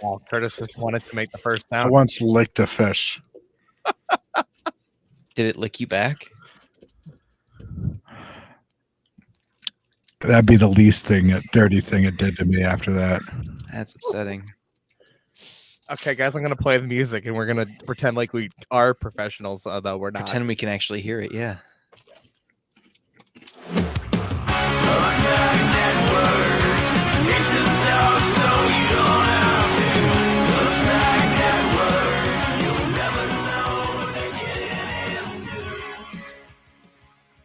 Wow, Curtis just wanted to make the first I sound. once licked a fish. Did it lick you back? That'd be the least dirty thing it did to me after that. That's upsetting. Okay, guys, I'm gonna play the music, and we're gonna pretend like we are professionals, though we're not. Pretend we can actually hear it. Yeah.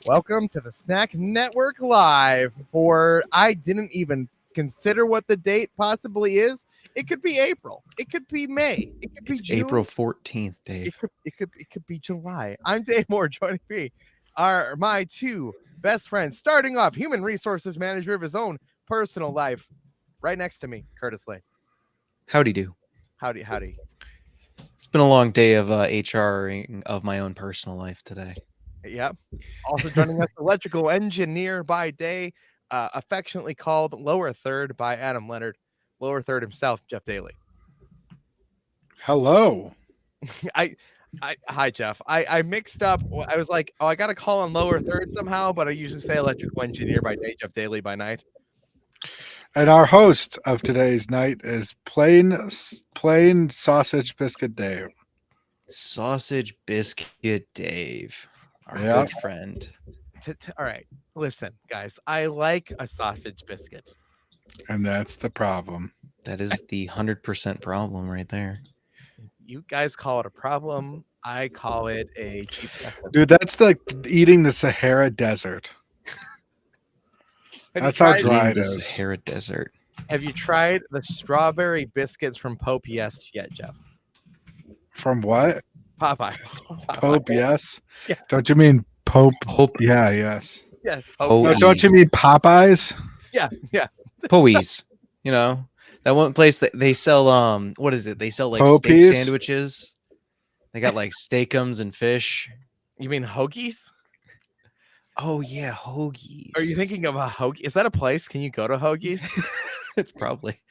Welcome to the Snack Network Live for I didn't even consider what the date possibly is. It could be April. It could be May. It could be June. April 14th, Dave. It could be July. I'm Dave Moore. Joining me are my two best friends. Starting off, human resources manager of his own personal life, right next to me, Curtis Lane. Howdy do. Howdy. It's been a long day of HRing of my own personal life today. Yep. Also joining us, electrical engineer by day, affectionately called Lower Third by Adam Leonard. Lower Third himself, Jeff Daly. Hello. Hi, Jeff. I mixed up. I was like, I got to call on Lower Third somehow, but I usually say electrical engineer by day, Jeff Daly by night. And our host of today's night is plain sausage biscuit Dave. Sausage biscuit Dave. Our Yeah. good friend. All right. Listen, guys, I like a sausage biscuit. And that's the problem. That is the 100% problem right there. You guys call it a problem. I call it a cheap. Dude, that's like eating the Sahara Desert. That's how dry it The is. Sahara Desert. Have you tried the strawberry biscuits from Pope Yes yet, Jeff? From what? Popeyes. Pope, yes. Yeah. Don't you mean Pope? Yeah, yes. Yes. Pope. No, don't you mean Popeyes? Yeah. Poe's. You know, that one place that they sell, what is it? They sell like Pope's? steak sandwiches. They got like steakums and fish. You mean Hoagies? Oh, yeah, hoagies. Are you thinking of a Hoagie? Is that a place? Can you go to Hoagies? It's probably.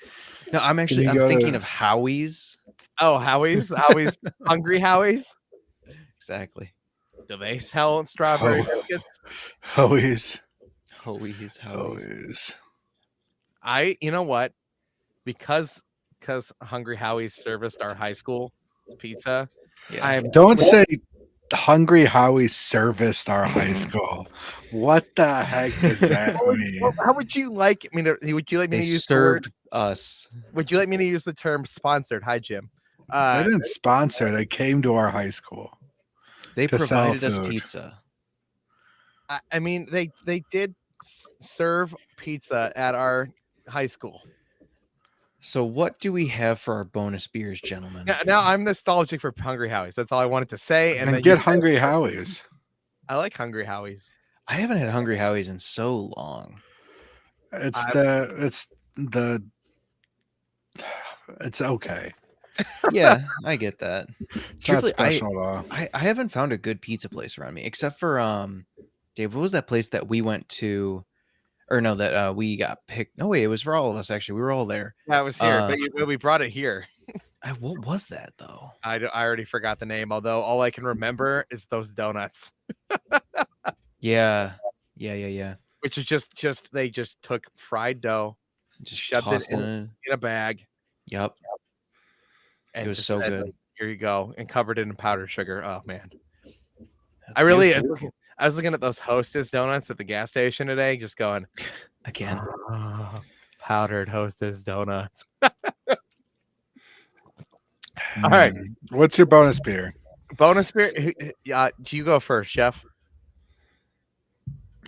No, I'm you thinking go of Howie's. Oh, Howie's. Hungry Howie's. Exactly. Do they sell strawberry biscuits? Hoey's. Howie's. You know what? Because Hungry Howie's serviced our high school pizza. Yeah. Don't say Hungry Howie serviced our high school. What the heck does that mean? How would you like me to? Would you like me They to use served us. Would you like me to use the term sponsored? Hi, Jim. They didn't sponsor. They came to our high school. They to sell provided us food. pizza. I mean, they did serve pizza at our high school. So what do we have for our bonus beers, gentlemen? Now I'm nostalgic for Hungry Howie's. That's all I wanted to say. And then get Hungry Howie's. I like Hungry Howie's. I haven't had Hungry Howie's in so long. It's okay. Yeah, I get that. It's not Truthfully, special at all. I haven't found a good pizza place around me, except for Dave, what was that place that we went to? Or no, that we got picked. No, wait, it was for all of us, actually. We were all there. Yeah, it was here, but we brought it here. What was that, though? I already forgot the name, although all I can remember is those donuts. Yeah. Which is just they just took fried dough, Just shoved it tossed in a bag. Yep. And It was just so said, good. Here you go, and covered it in powdered sugar. Oh man, I was looking at those Hostess donuts at the gas station today, just going Again. Powdered Hostess donuts. All right, What's your bonus beer? bonus beer. Do you go first, Chef?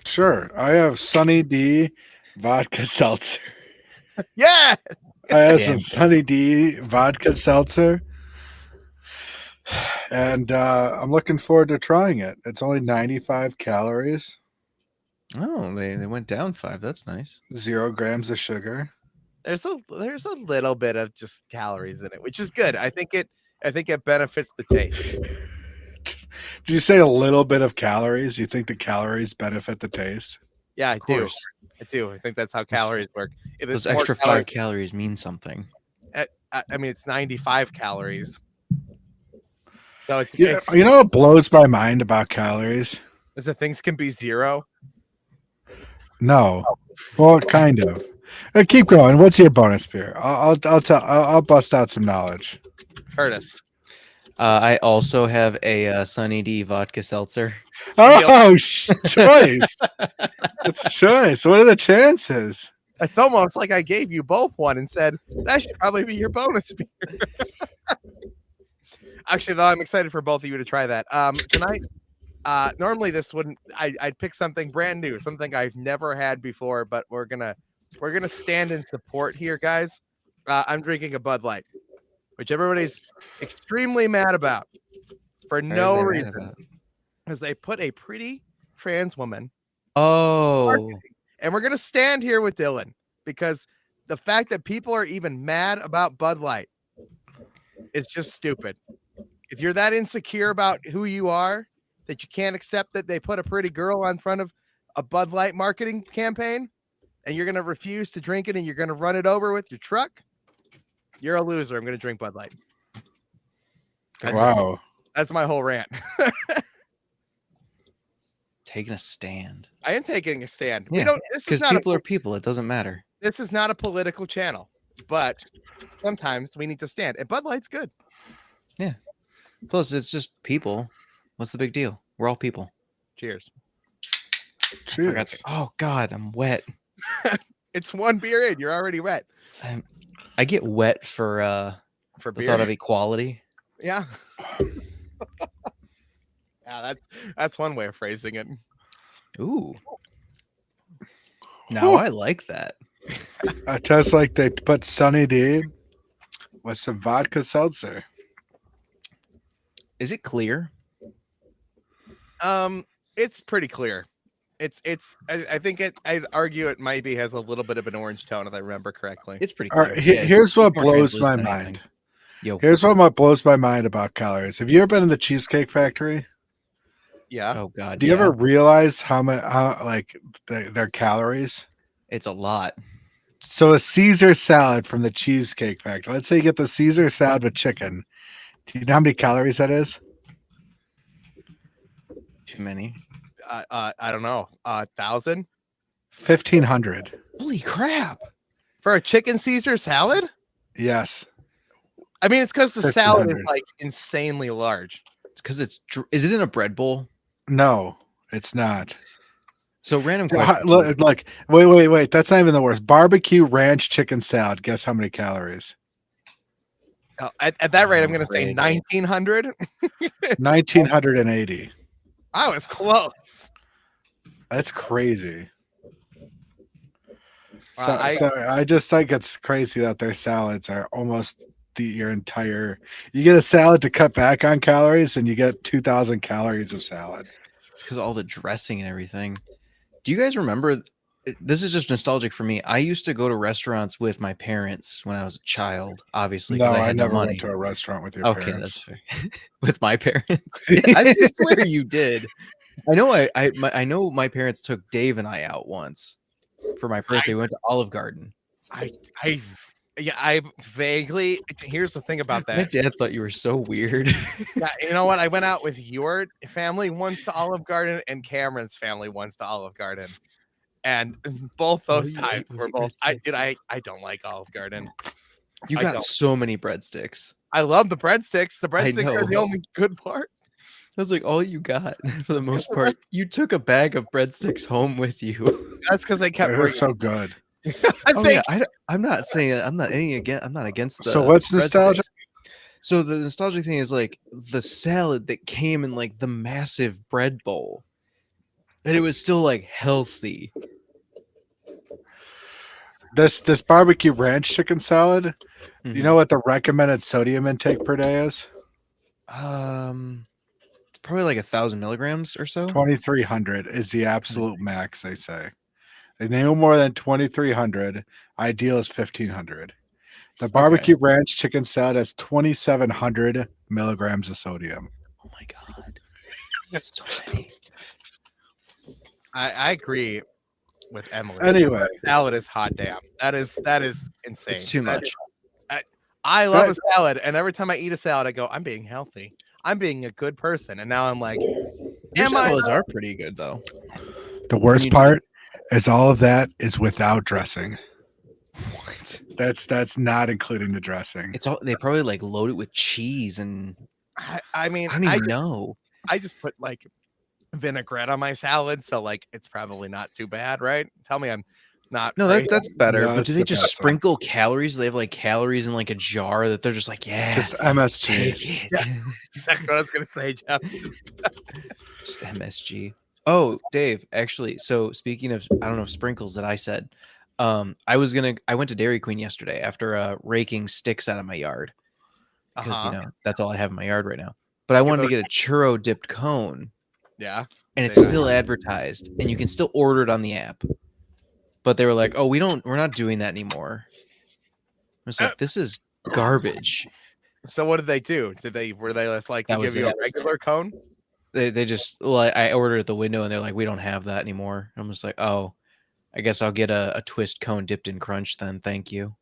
Sure. I have Sunny D vodka seltzer. Yeah. I have Damn. some Sunny D vodka seltzer. And I'm looking forward to trying it. It's only 95 calories, Oh, they went down 5. That's nice. 0 grams of sugar. There's a little bit of just calories in it, which is good. I think it benefits the taste. Did you say a little bit of calories? You think the calories benefit the taste? Yeah, I Of do. course. I do. I think that's how calories work. If Those it's more extra 5 calories mean something. I mean, it's 95 calories. So Yeah, it's you know what blows my mind about calories? is that things can be 0. No, well, kind of. Keep going. What's your bonus beer? I'll bust out some knowledge. Curtis. I also have a Sunny D vodka seltzer. Oh, choice. It's choice. What are the chances? It's almost like I gave you both one and said that should probably be your bonus beer. Actually, though, I'm excited for both of you to try that. Tonight, normally this wouldn't. I'd pick something brand new, something I've never had before, but we're gonna stand in support here, guys. I'm drinking a Bud Light, which everybody's extremely mad about for no reason, because they put a pretty trans woman. Oh, And we're gonna stand here with Dylan because the fact that people are even mad about Bud Light is just stupid. If you're that insecure about who you are that you can't accept that they put a pretty girl on front of a Bud Light marketing campaign and you're gonna refuse to drink it and you're gonna run it over with your truck, you're a loser. I'm gonna drink Bud Light. Wow. That's my whole rant. taking a stand. I am taking a stand. Yeah, We don't. This is Because not people are people. It doesn't matter. This is not a political channel, but sometimes we need to stand. And Bud Light's good. Plus, it's just people. What's the big deal? We're all people. Cheers. I forgot Cheers. oh God, I'm wet. It's one beer in. You're already wet I get wet for for the beer. thought of equality. Yeah. Yeah, that's one way of phrasing it. Ooh. Now I like that. It tastes like they put Sunny D with some vodka seltzer. Is it clear? It's pretty clear. I think I'd argue it maybe has a little bit of an orange tone if I remember correctly. It's pretty All clear. right, Yeah, here's what more blows my translucent than mind. anything. Yo, Here's what blows my mind about calories. Have you ever been in the Cheesecake Factory? Yeah. oh God, Do you yeah. ever realize how like their calories? It's a lot. So a Caesar salad from the Cheesecake Factory. Let's say you get the Caesar salad with chicken. Do you know how many calories that is? Too many. I don't know. 1,000 1,500. Holy crap! for a chicken Caesar salad? Yes. I mean, it's because the salad is 1,500. like insanely large. It's because it's. Is it in a bread bowl? No, it's not. So random Yeah, question. Look, wait. That's not even the worst. Barbecue ranch chicken salad. Guess how many calories? At that rate, I'm going to say Crazy. 1,900. 1,980. I was close. That's crazy. So, I- so I just think it's crazy that their salads are almost your entire. You get a salad to cut back on calories, and you get 2,000 calories of salad. It's because of all the dressing and everything. Do you guys remember? This is just nostalgic for me. I used to go to restaurants with my parents when I was a child, obviously, No, because I I had never no money. went to a restaurant with your Okay, parents. that's fair. With my parents, I swear you did. I know. I know my parents took Dave and I out once for my birthday. We went to Olive Garden. I vaguely. Here's the thing about My that. dad thought you were so weird. Yeah, you know what? I went out with your family once to Olive Garden and Cameron's family once to Olive Garden, and both Oh, those you times ate were those both. I breadsticks. don't like Olive Garden. You I got don't. so many breadsticks. I love the breadsticks. The I breadsticks are the know. only good part. That's like all you got for the most the part. rest- You took a bag of breadsticks home with you. That's because I kept They're bringing. so good. I Oh think yeah, I'm not saying I'm not against the. So what's nostalgia? breadsticks. So the nostalgic thing is like the salad that came in like the massive bread bowl, and it was still like healthy. This barbecue ranch chicken salad. Mhm. You know what the recommended sodium intake per day is? It's probably like 1,000 milligrams or so. 2,300 is the absolute max. They say. No more than 2,300. Ideal is 1,500. The barbecue ranch chicken salad has 2,700 milligrams of sodium. Oh my god, that's so many. I agree with Emily. Anyway, Salad is hot damn. That is insane. It's too much. I love a salad, and every time I eat a salad, I go, I'm being healthy. I'm being a good person. And now I'm like, Your am I? salads are pretty good though. The worst part is all of that is without dressing. What? That's not including the dressing. It's all they probably like load it with cheese and I mean, I don't even know. I just put like vinaigrette on my salad, so like it's probably not too bad, right? Tell me I'm not. No, crazy. that's better. No, but it's do they the just best sprinkle calories? They have like calories in like a jar that they're just like, yeah, Just MSG. take it. Yeah. Exactly what I was gonna say, Jeff. Just MSG. Oh, Dave, actually, so speaking of, I don't know, sprinkles that I said, I went to Dairy Queen yesterday after raking sticks out of my yard because you know that's all I have in my yard right now. But I wanted to get a churro dipped cone, Yeah, and it's still advertised, and you can still order it on the app. But they were like, "Oh, we're not doing that anymore." I was like, "This is garbage." So what did they do? Were they just like, we That was give you a it. regular cone? They just I ordered at the window, and they're like, "We don't have that anymore." I'm just like, "Oh, I guess I'll get a twist cone dipped in crunch then. Thank you."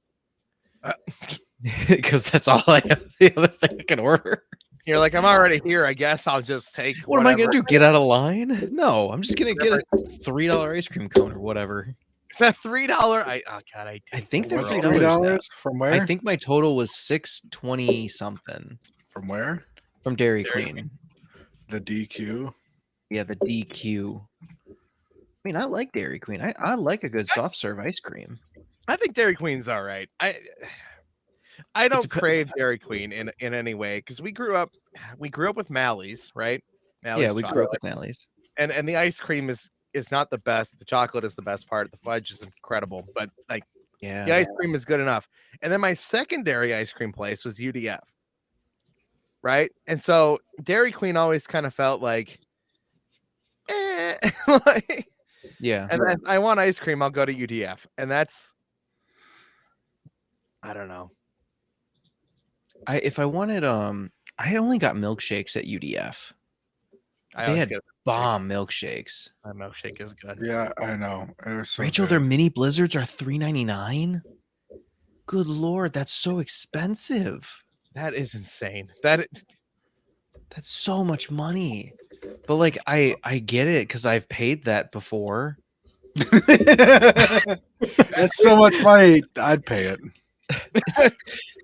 Because that's all I have. The other thing I can order. You're like, I'm already here. I guess I'll just take. What am I gonna do? Get out of line? No, I'm just gonna get a $3 ice cream cone or whatever. Is that $3? I think they're What's $3 now. From where? I think my total was $6.20 something From where? from Dairy Queen. The DQ. Yeah, the DQ. I mean, I like Dairy Queen. I like a good soft serve ice cream. I think Dairy Queen's all right. I don't crave Dairy Queen in any way because we grew up with Mally's, right? Mally's Yeah, we grew up with Mally's. And the ice cream is not the best. The chocolate is the best part. The fudge is incredible, but like yeah, the ice cream is good enough. And then my secondary ice cream place was UDF. Right? And so Dairy Queen always kind of felt like like, yeah. and then I want ice cream, I'll go to UDF. And that's I don't know. If I wanted I only got milkshakes at UDF. They had bomb milkshakes. My milkshake is good. Yeah, I know. So Rachel, good. their mini blizzards are $3.99. Good Lord, that's so expensive. That is insane. That's so much money. But like I get it because I've paid that before. That's so much money. I'd pay it.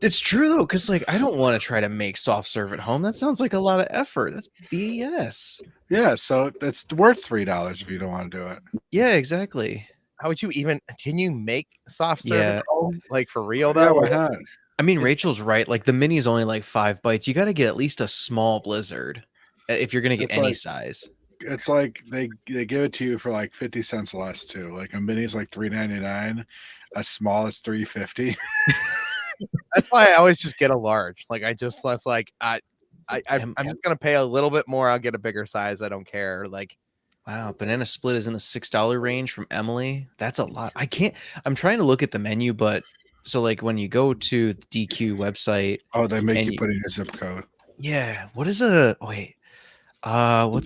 It's true though, because like I don't want to try to make soft serve at home. That sounds like a lot of effort. That's BS. Yeah, so it's worth $3 if you don't want to do it. Yeah, exactly. How would you even can you make soft serve Yeah. at home? Like for real Yeah, though? why not? I mean, Rachel's right. Like the mini is only like 5 bites. You got to get at least a small blizzard if you're gonna get It's any like- size. It's like they give it to you for like 50 cents less too. Like a mini is like $3.99, a small is $3.50. That's why I always just get a large. Like I just less like I'm just gonna pay a little bit more. I'll get a bigger size. I don't care. Like Wow, banana split is in the $6 range from Emily. That's a lot. I'm trying to look at the menu, but so like when you go to the DQ website, Oh, they make And you you- put in a zip code. yeah. What's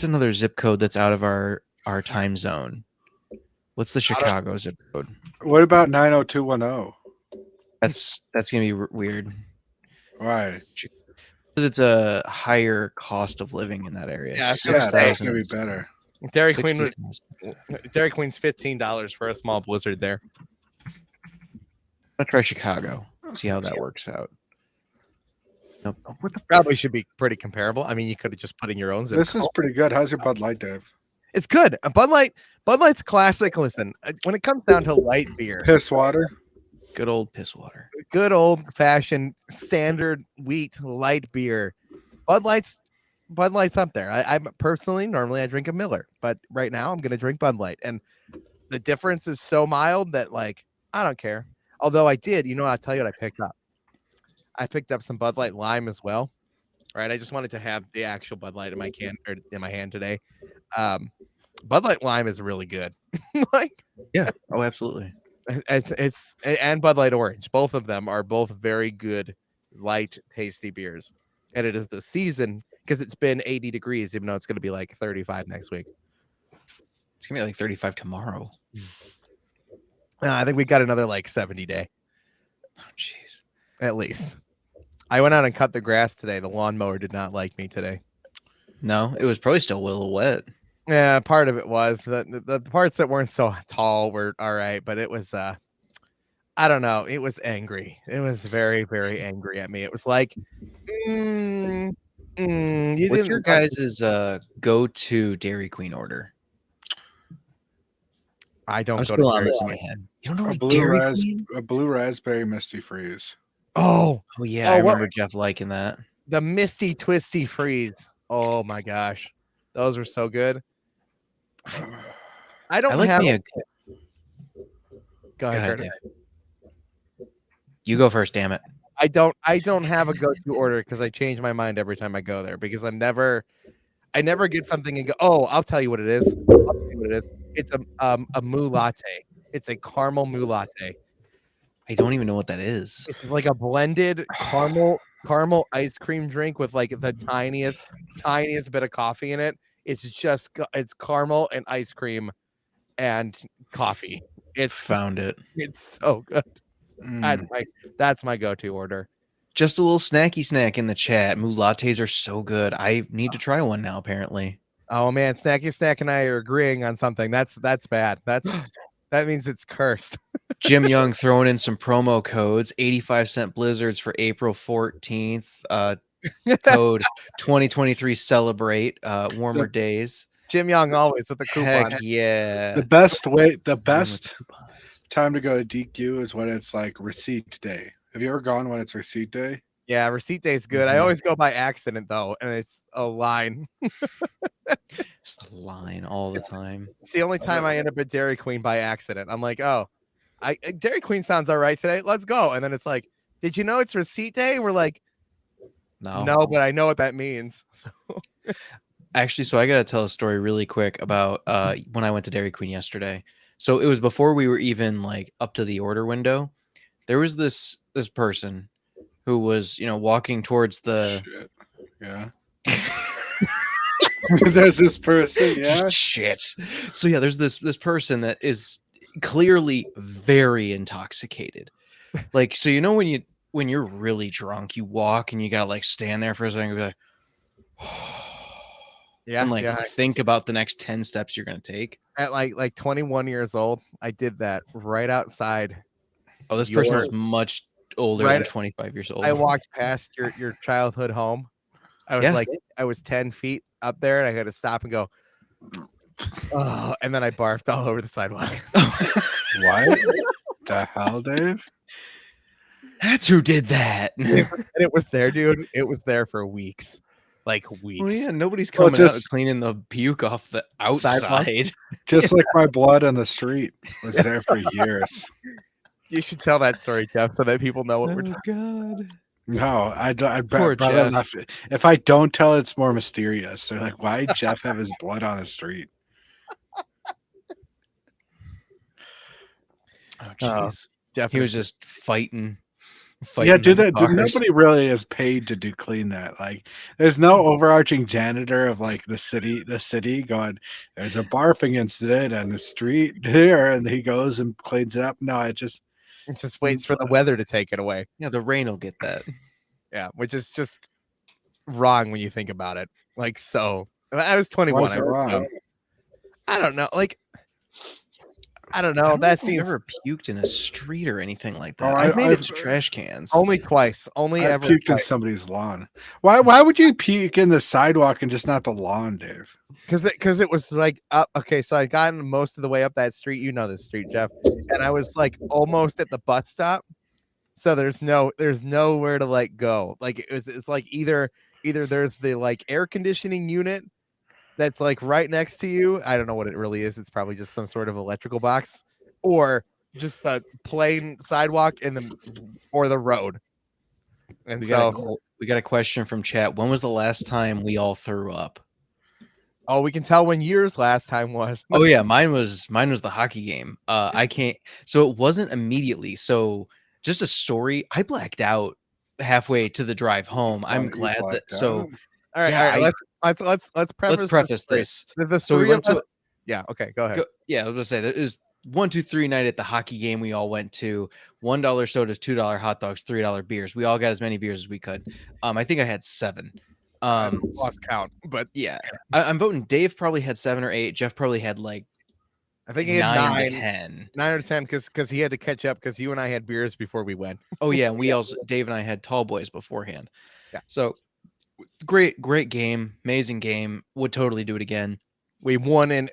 another zip code that's out of our time zone? What's the Chicago zip code? What about 90210? That's gonna be weird Why? because it's a higher cost of living in that area. Yeah, Yeah, that's 6,000. gonna be better. Dairy Queen was 60,000. Dairy Queen's $15 for a small blizzard there. I'm gonna try Chicago. See how that works out. Nope. What the Probably should be pretty comparable. I mean, you could have just put in your own zip This code. is pretty good. How's your Bud Light, Dave? It's good. A Bud Light's classic. Listen, when it comes down to light beer, Piss water. good old piss water? good old fashioned standard wheat light beer, Bud Light's up there. I'm personally normally I drink a Miller, but right now I'm gonna drink Bud Light, and the difference is so mild that like I don't care. Although I did, I'll tell you what I picked up. I picked up some Bud Light Lime as well. Right, I just wanted to have the actual Bud Light in my hand today. Bud Light Lime is really good. Like Yeah. Oh, absolutely. it's and Bud Light Orange. Both of them are both very good, light, tasty beers. And it is the season because it's been 80 degrees, even though it's going to be like 35 next week. It's gonna be like 35 tomorrow. I think we got another like 70 day Oh, jeez. at least. I went out and cut the grass today. The lawnmower did not like me today. No, it was probably still a little wet. Yeah, part of it was the parts that weren't so tall were all right, but it was I don't know. It was angry. It was very, very angry at me. It was like, you What's didn't your let me-" guys' go-to Dairy Queen order? I don't I'm go still to on Dairy this in Queen. my head. You don't know A what blue Dairy ras, Queen? a blue raspberry misty freeze. Oh, Oh yeah, Oh, I what- remember Jeff liking that. the Misty Twisty Freeze. Oh my gosh. Those were so good. I I don't like have me a. Go Go ahead, ahead, Curtis. Dave. You go first, damn it. I don't have a go-to order because I change my mind every time I go there because I never get something and go, oh, I'll tell you what it is. I'll tell you what it is. It's a moo latte. It's a caramel moo latte. I don't even know what that is. It's like a blended caramel ice cream drink with like the tiniest bit of coffee in it. It's caramel and ice cream and coffee. Found it. It's so good. Mm. That's my go-to order. Just a little snacky snack in the chat. Moo lattes are so good. I need to try one now, apparently. Oh man, Snacky Snack and I are agreeing on something. That's bad. That means it's cursed. Jim Young throwing in some promo codes. 85-cent blizzards for April 14th. Code 2023 celebrate. Warmer days. Jim Young always with the coupon. Heck yeah. The best With best coupons. time to go to DQ is when it's like receipt day. Have you ever gone when it's receipt day? Yeah, receipt day is good. I always go by accident though, and it's a line. Just the line all the time. It's the only time I end up at Dairy Queen by accident. I'm like, oh, Dairy Queen sounds all right today. Let's go. And then it's like, did you know it's receipt day? We're like, no, but I know what that means. So Actually, so I gotta tell a story really quick about when I went to Dairy Queen yesterday. So it was before we were even like up to the order window. There was this person who was, walking towards the Shit. Yeah. There's this person, yeah. shit. So yeah, there's this person that is clearly very intoxicated. Like, so when you're really drunk, you walk and you gotta like stand there for a second and be like, yeah, and like yeah. think about the next 10 steps you're gonna take. At like 21 years old, I did that right outside. Oh, this person was much older Right- than 25 years old. I walked past your childhood home. I was Yeah. like, I was 10 feet up there, and I had to stop and go, oh, and then I barfed all over the sidewalk. What the hell, Dave? That's who did that. And it was there, dude. It was there for weeks. Like weeks. Well, yeah, nobody's Well, coming out and just- cleaning the puke off the outside. Just like my blood on the street was there for years. You should tell that story, Jeff, so that people know what we're talking. God. No, I don't. I'd Poor rather Jeff. not. If I don't tell, it's more mysterious. They're like, why did Jeff have his blood on the street? Oh, jeez. Jeff, He was just fighting. Yeah, do that. cars. Nobody really is paid to do clean that. Like, there's no overarching janitor of like the city going, there's a barfing incident on the street here, and he goes and cleans it up. No, it just waits for the weather to take it away. Yeah, the rain will get that. Yeah, which is just wrong when you think about it. Like, so I was 21. why is it wrong? I don't know. Like, I don't I know. don't know That if I've seems ever puked in a street or anything like Oh, that. I've made it I've- to trash cans. only twice. Only I ever. puked in twice. somebody's lawn. Why would you puke in the sidewalk and just not the lawn, Dave? Because it was like up. Okay, so I gotten most of the way up that street. You know this street, Jeff. And I was like almost at the bus stop. So there's nowhere to like go. Like it's like either there's the like air conditioning unit that's like right next to you. I don't know what it really is. It's probably just some sort of electrical box, or just the plain sidewalk or the road. And We got a question from chat. When was the last time we all threw up? oh, we can tell when yours last time was. Oh yeah, mine was the hockey game. I can't. So it wasn't immediately. So just a story. I blacked out halfway to the drive home. I'm You glad that. blacked So out? All right, Yeah, all right. Let's preface let's preface story. this. The So we three went of to us- yeah. Okay, go ahead. yeah. I was gonna say that is 1, 2, 3 night at the hockey game we all went to. $1 sodas, $2 hot dogs, $3 beers. We all got as many beers as we could. I think I had 7. I lost count, but yeah, I'm voting. Dave probably had 7 or 8. Jeff probably had like I think he had 9 to 10. 9 or 10 because he had to catch up because you and I had beers before we went. Oh yeah, and we also Dave and I had tall boys beforehand. Yeah. So great game, amazing game. Would totally do it again. We won in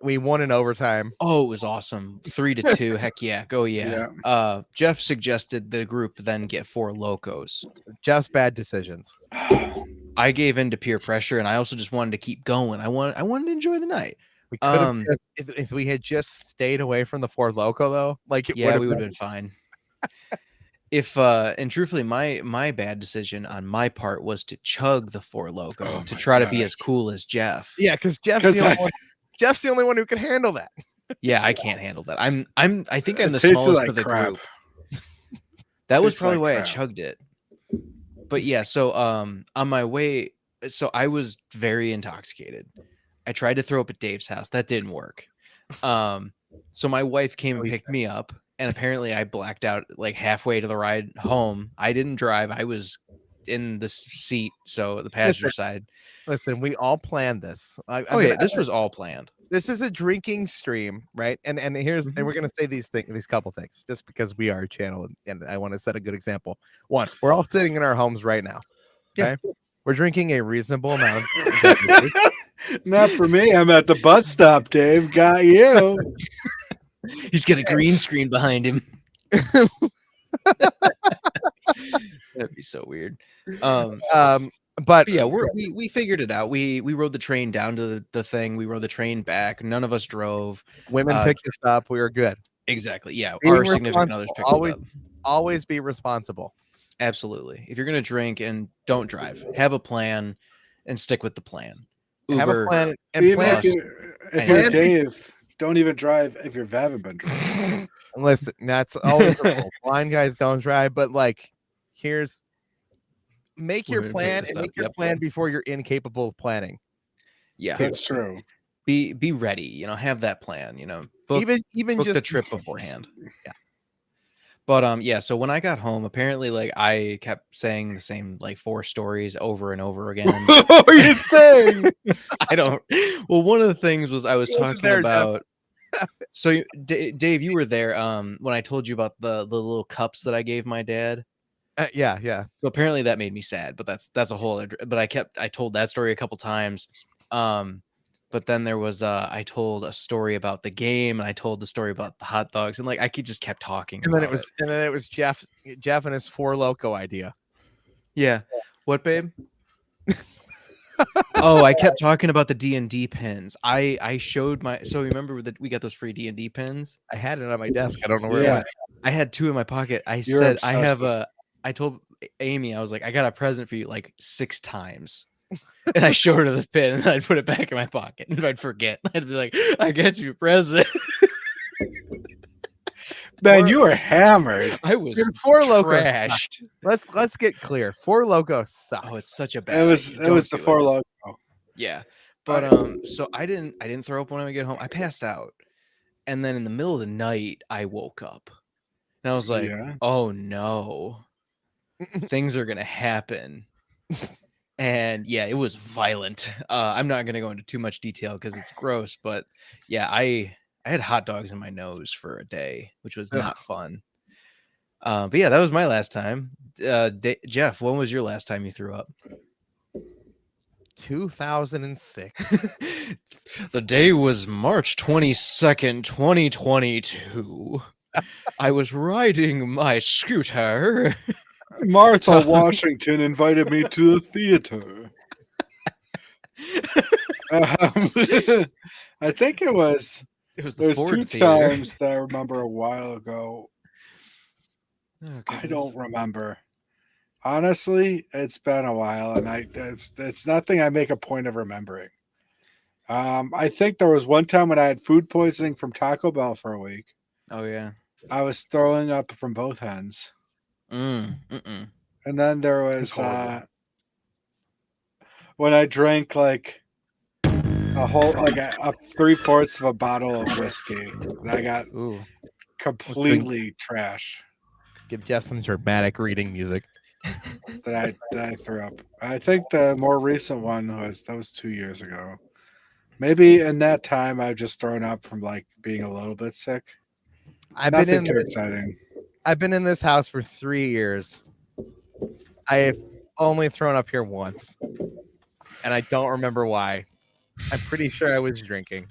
overtime. Oh, it was awesome. 3-2. Heck yeah. Go yeah. Jeff suggested the group then get 4 locos. Jeff's bad decisions. I gave in to peer pressure, and I also just wanted to keep going. I wanted to enjoy the night. We could have if we had just stayed away from the 4 loco though, like we would have been fine. And truthfully, my bad decision on my part was to chug the 4 loco to try to be as cool as Jeff. Yeah, because Jeff's the only one who can handle that. Yeah, I can't handle that. I think I'm the smallest for the group. That was probably why I chugged it. But yeah, so on my way, so I was very intoxicated. I tried to throw up at Dave's house. That didn't work. So my wife came and picked me up, and apparently I blacked out like halfway to the ride home. I didn't drive. I was in the seat, so the passenger side. Listen, we all planned this. This was all planned. This is a drinking stream, right? And here's and we're gonna say these couple things just because we are a channel and I want to set a good example. 1, we're all sitting in our homes right now. Okay, we're drinking a reasonable amount of Not for me. I'm at the bus stop, Dave. Got you. He's got a green screen behind him. That'd be so weird. But yeah, we figured it out. We rode the train down to the thing. We rode the train back. None of us drove. Women picked us up. We were good. Exactly. Yeah, our significant others picked us up. Always be responsible. Absolutely. If you're gonna drink, and don't drive, have a plan and stick with the plan. Uber, have a plan and if you're Dave, don't even drive if you haven't been driving. Listen, that's always blind guys don't drive, but like make your plan and make your plan before you're incapable of planning. Yeah, that's true. Be ready, have that plan, book just the trip beforehand. Yeah. But yeah, so when I got home, apparently like I kept saying the same like 4 stories over and over again. What are you saying? I don't. Well, one of the things was I was talking about. So Dave, you were there when I told you about the little cups that I gave my dad. Yeah. So apparently that made me sad, but that's a whole other. But I told that story a couple times. But then there was I told a story about the game, and I told the story about the hot dogs, and like I just kept talking. And then it was Jeff and his 4 loco idea. Yeah. What, babe? Oh, I kept talking about the D&D pins. I showed so remember that we got those free D&D pins? I had it on my desk. I don't know where it went. I had 2 in my pocket. I told Amy, I was like, I got a present for you like 6 times. And I showed her the pin, and I'd put it back in my pocket. And if I'd forget, I'd be like, I got you a present. Man, you were hammered. I was 4 loco trashed. Let's get clear. 4 loco sucks. Oh, it's such a bad. It was the 4 loco. Yeah, but so I didn't throw up when I get home. I passed out, and then in the middle of the night, I woke up, and I was like, oh no, things are gonna happen. And yeah, it was violent. I'm not gonna go into too much detail because it's gross, but yeah, I had hot dogs in my nose for a day, which was not fun. But yeah, that was my last time. Jeff, when was your last time you threw up? 2006. The day was March 22nd, 2022. I was riding my scooter. Martha Washington invited me to the theater. I think it was the Ford 2 theater. times that I remember a while ago. Oh, I don't remember. Honestly, it's been a while, and it's nothing I make a point of remembering. I think there was one time when I had food poisoning from Taco Bell for a week. Oh yeah. I was throwing up from both ends. And then there was when I drank like a whole like a 3/4 of a bottle of whiskey that I got Ooh. completely trash Give Jeff some dramatic reading music. that I threw up. I think the more recent one was 2 years ago. Maybe in that time I've just thrown up from like being a little bit sick. Nothing too exciting. I've been in this house for 3 years. I have only thrown up here once, and I don't remember why. I'm pretty sure I was drinking.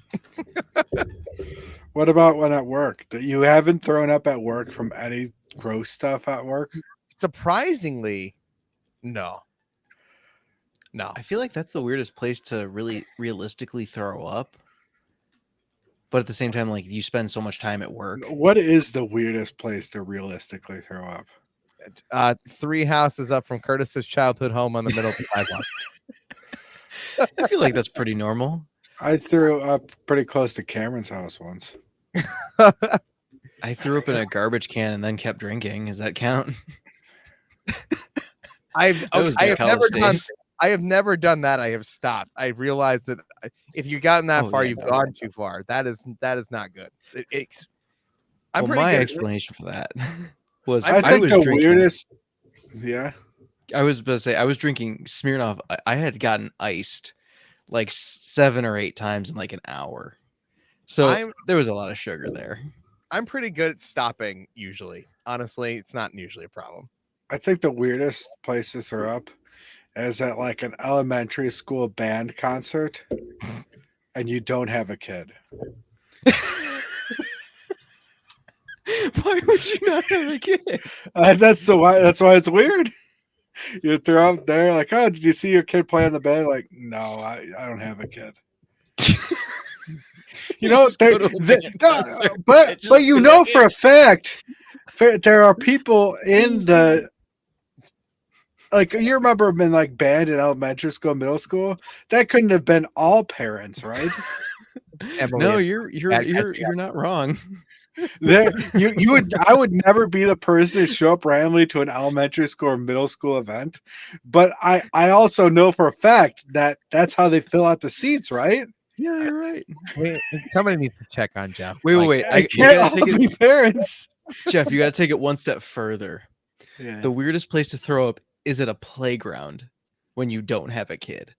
What about when at work? You haven't thrown up at work from any gross stuff at work? Surprisingly, no. I feel like that's the weirdest place to really realistically throw up. But at the same time, like you spend so much time at work. What is the weirdest place to realistically throw up? 3 houses up from Curtis's childhood home on the middle of the sidewalk. I feel like that's pretty normal. I threw up pretty close to Cameron's house once. I threw up in a garbage can and then kept drinking. Does that count? I have never done that. I have stopped. I realized that if you've gotten that far, you've gone too far. That is not good. My explanation for that was I think the weirdest. Yeah. I was about to say I was drinking Smirnoff. I had gotten iced like 7 or 8 times in like an hour. So there was a lot of sugar there. I'm pretty good at stopping usually. Honestly, it's not usually a problem. I think the weirdest place to throw up is at like an elementary school band concert and you don't have a kid. Why would you not have a kid? That's why it's weird. You throw up there like, oh, did you see your kid play in the band? Like, no, I don't have a kid. You know, but you know for a fact there are people in the like you remember in like band in elementary school, middle school, that couldn't have been all parents, right? No, you're not wrong. I would never be the person to show up randomly to an elementary school or middle school event, but I also know for a fact that that's how they fill out the seats, right? Yeah, you're right. Wait, somebody needs to check on Jeff. Wait. I can't all be parents. Jeff, you got to take it one step further. Yeah. The weirdest place to throw up is at a playground when you don't have a kid.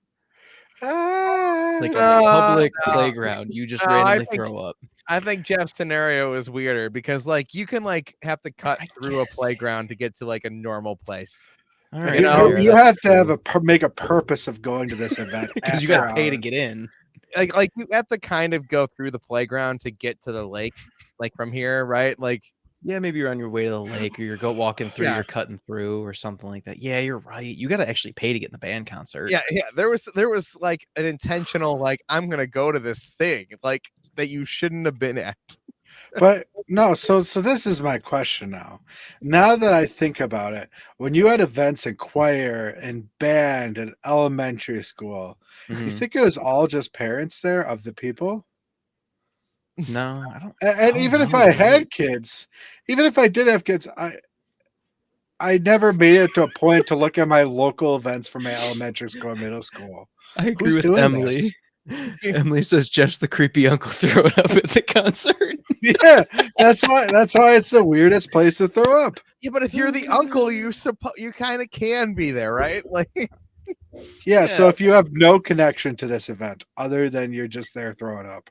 Like a public playground, you just randomly throw up. I think Jeff's scenario is weirder because like you can like have to cut through a playground to get to like a normal place. All right, you have to make a purpose of going to this event because you got to pay to get in. Like you have to kind of go through the playground to get to the lake, like from here, right? Like, yeah, maybe you're on your way to the lake or you're walking through, you're cutting through or something like that. Yeah, you're right. You got to actually pay to get in the band concert. Yeah. There was like an intentional, like, I'm going to go to this thing like that you shouldn't have been at. But no, so this is my question now. Now that I think about it, when you had events in choir and band in elementary school, you think it was all just parents there of the people? No, I don't. And even if I had kids, even if I did have kids, I never made it to a point to look at my local events from my elementary school and middle school. I agree with Emily. This? Emily says Jeff's the creepy uncle throwing up at the concert. Yeah, that's why it's the weirdest place to throw up. Yeah, but if you're the uncle, you kind of can be there, right? Like, yeah. So if you have no connection to this event other than you're just there throwing up.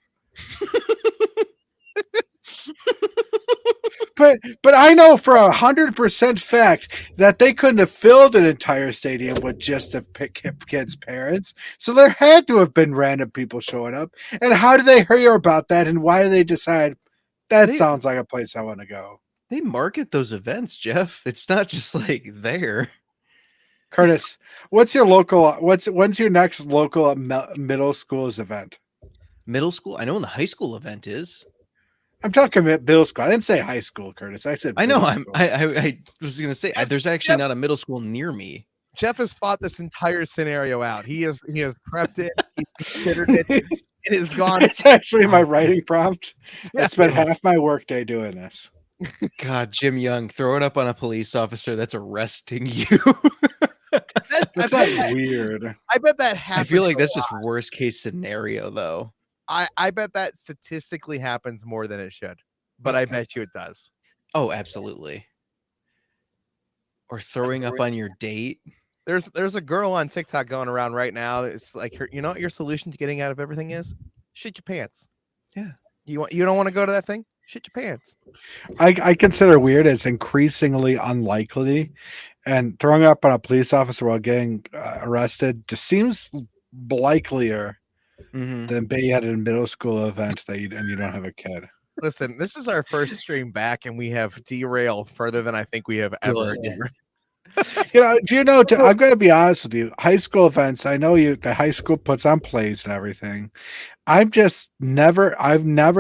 But I know for 100% fact that they couldn't have filled an entire stadium with just the kids' parents. So there had to have been random people showing up. And how did they hear about that? And why did they decide that sounds like a place I want to go? They market those events, Jeff. It's not just like there. Curtis, when's your next local middle school's event? Middle school? I know when the high school event is. I'm talking about middle school. I didn't say high school, Curtis. I said I know. I was going to say there's actually not a middle school near me. Jeff has thought this entire scenario out. He has prepped it. He considered it. It is gone. It's actually my writing prompt. I spent half my workday doing this. God, Jim Young throwing up on a police officer that's arresting you. That's not weird. I bet that happens. I feel like that's just worst case scenario, though. I bet that statistically happens more than it should, but I bet you it does. Oh, absolutely. Or throwing up on your date. There's a girl on TikTok going around right now. It's like you know what your solution to getting out of everything is? Shit your pants. Yeah. You don't want to go to that thing? Shit your pants. I consider weird as increasingly unlikely, and throwing up on a police officer while getting arrested just seems likelier than being at a middle school event and you don't have a kid. Listen, this is our first stream back, and we have derailed further than I think we have ever. I'm going to be honest with you. High school events, I know the high school puts on plays and everything. I've never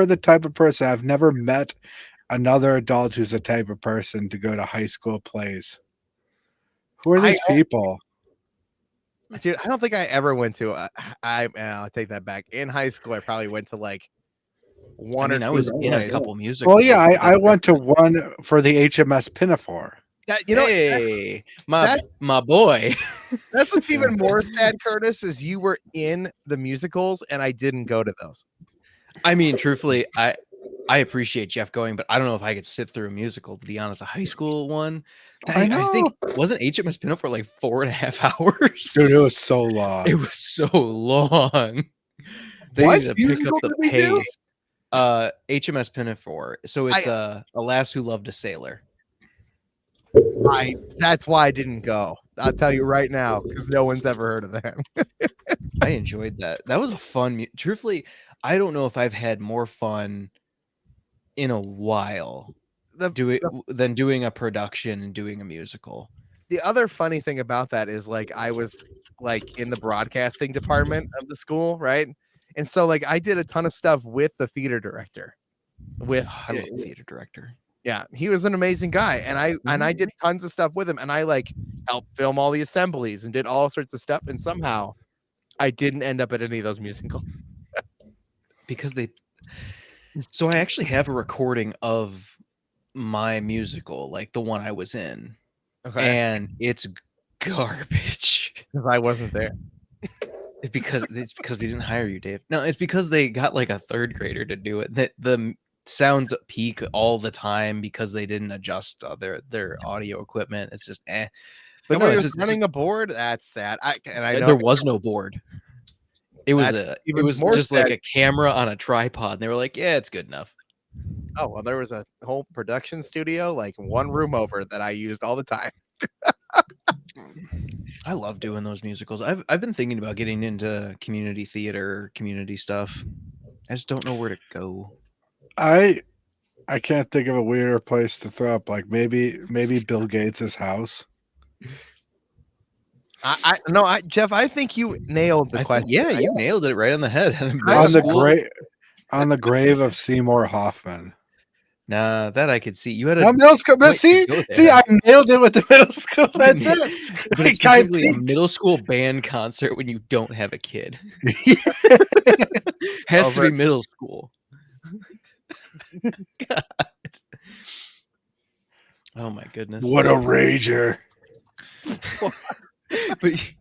the type of person, I've never met another adult who's the type of person to go to high school plays. Who are these people? Dude, I don't think I ever went to I'll take that back. In high school, I probably went to like one or two. I was in a couple musicals. Well, yeah, I went to one for the HMS Pinafore. Hey, my boy. That's what's even more sad, Curtis, is you were in the musicals and I didn't go to those. I mean, truthfully, I appreciate Jeff going, but I don't know if I could sit through a musical, to be honest. A high school one. I think wasn't HMS Pinafore like 4.5 hours? Dude, it was so long. It was so long. They needed to pick up the pace. HMS Pinafore. So it's a lass who loved a sailor. That's why I didn't go. I'll tell you right now, because no one's ever heard of them. I enjoyed that. That was a fun. Truthfully, I don't know if I've had more fun in a while than doing a production and doing a musical. The other funny thing about that is like I was like in the broadcasting department of the school, right? And so like I did a ton of stuff with the theater director. I love the theater director. Yeah, he was an amazing guy, and I did tons of stuff with him, and I like helped film all the assemblies and did all sorts of stuff, and somehow I didn't end up at any of those musicals because So I actually have a recording of my musical, like the one I was in, and it's garbage because I wasn't there. It's because we didn't hire you, Dave. No, it's because they got like a third grader to do it. That the sounds peak all the time because they didn't adjust their audio equipment. It's just But no, it's running a board. That's sad. I know there was no board. It was just like a camera on a tripod. And they were like, yeah, it's good enough. Oh, well, there was a whole production studio, like one room over, that I used all the time. I love doing those musicals. I've been thinking about getting into community theater, community stuff. I just don't know where to go. I can't think of a weirder place to throw up. Like maybe Bill Gates' house. Jeff, I think you nailed the question. Yeah, you nailed it right on the head. On the grave of Seymour Hoffman. Nah, that I could see. You had a middle school. But see, I nailed it with the middle school. That's it. But it's basically a middle school band concert when you don't have a kid. Has to be middle school. God. Oh my goodness. What a rager. But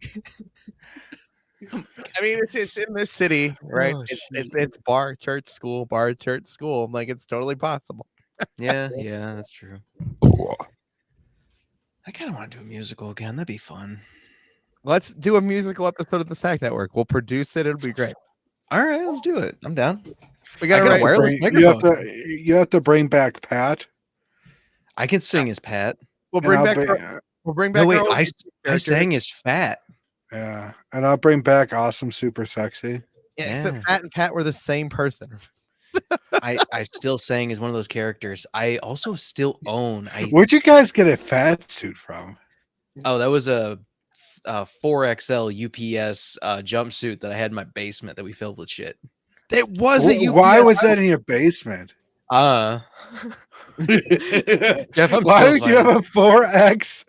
I mean, it's in this city, right? Oh, it's bar, church, school, bar, church, school. Like it's totally possible. Yeah, that's true. I kind of want to do a musical again. That'd be fun. Let's do a musical episode of the Stack Network. We'll produce it. It'll be great. All right, let's do it. I'm down. We got a wireless microphone. You have to bring back Pat. I can sing as Pat. We'll bring back. No, wait, I sang as Fat. Yeah, and I'll bring back Awesome Super Sexy. Yeah, except Pat and Pat were the same person. I still sang as one of those characters. I also still own. Where'd you guys get a fat suit from? Oh, that was a 4XL UPS jumpsuit that I had in my basement that we filled with shit. It wasn't you. Why was that in your basement? Jeff, why would you have a 4X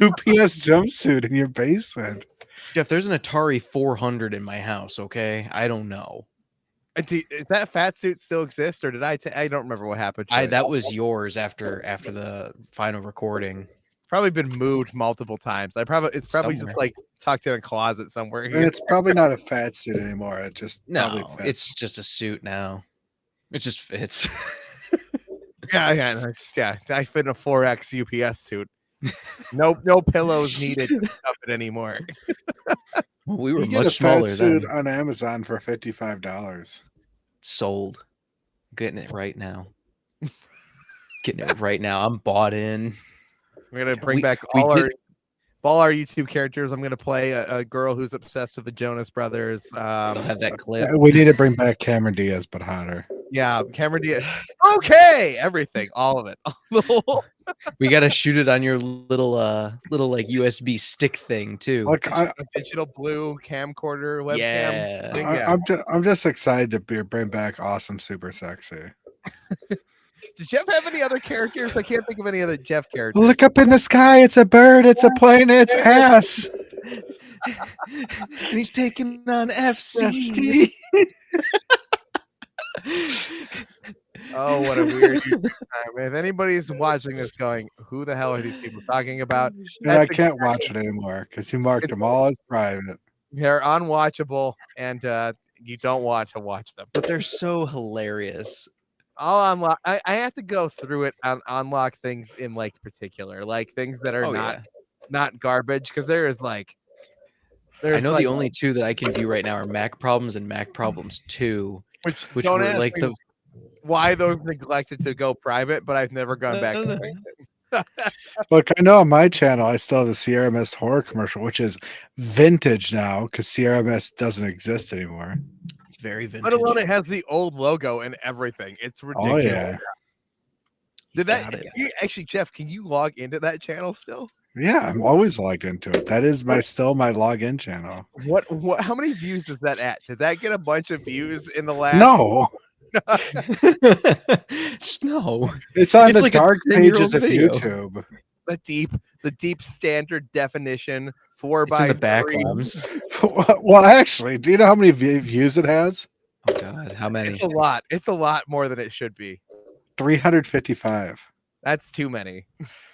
UPS jumpsuit in your basement? Jeff, there's an Atari 400 in my house, okay? I don't know. Does that fat suit still exist, or did I don't remember what happened to it. That was yours after the final recording. Probably been moved multiple times. It's probably Somewhere. just like tucked in a closet somewhere And here. it's probably not a fat suit anymore. It just probably No, fits. it's just a suit now. It just fits. Yeah. I fit in a 4X UPS suit. No pillows needed to stuff it anymore. Well, we were You get a much fat smaller suit then. on Amazon for $55. Sold. Getting it right now. Getting it right now. I'm bought in. We're gonna bring We- back we all did- our YouTube characters. I'm gonna play a girl who's obsessed with the Jonas Brothers. Still have that clip. We need to bring back Cameron Diaz, but hotter. Yeah, Cameron Diaz. Okay, everything, all of it. We gotta shoot it on your little like USB stick thing too. Look, A digital blue camcorder webcam. Yeah. thing, yeah. I'm just excited to bring back Awesome Super Sexy. Does Jeff have any other characters? I can't think of any other Jeff characters. Look up in the sky. It's a bird. It's a plane. It's ass. And he's taking on FC. Oh, what a weird time. If anybody's watching this going, who the hell are these people talking about? And I That's can't watch it anymore because you marked them all as private. They're unwatchable, and you don't want to watch them. But they're so hilarious. I'll unlock. I have to go through it and unlock things in like particular, like things that are Oh, not garbage, because there's I know like, the only two that I can view right now are Mac Problems and Mac Problems 2, which which don't were ask like me the why those neglected to go private, but I've never gone back. No. and fixed it. Look, I know on my channel I still have the Sierra Mist horror commercial, which is vintage now because Sierra Mist doesn't exist anymore. It's very vintage. Let alone it has the old logo and everything. It's Oh ridiculous. yeah, Did got that it. actually, Jeff? Can you log into that channel still? yeah. I'm always logged into it. That is my login channel. What? How many views is that at? Did that get a bunch of views in the last? No, No. it's on It's the like a dark 10-year-old pages of video. YouTube. The deep standard definition 4 It's in by the back 3. rooms. Well, actually, do you know how many views it has? Oh god, how many? It's a lot. It's a lot more than it should be. 355. That's too many.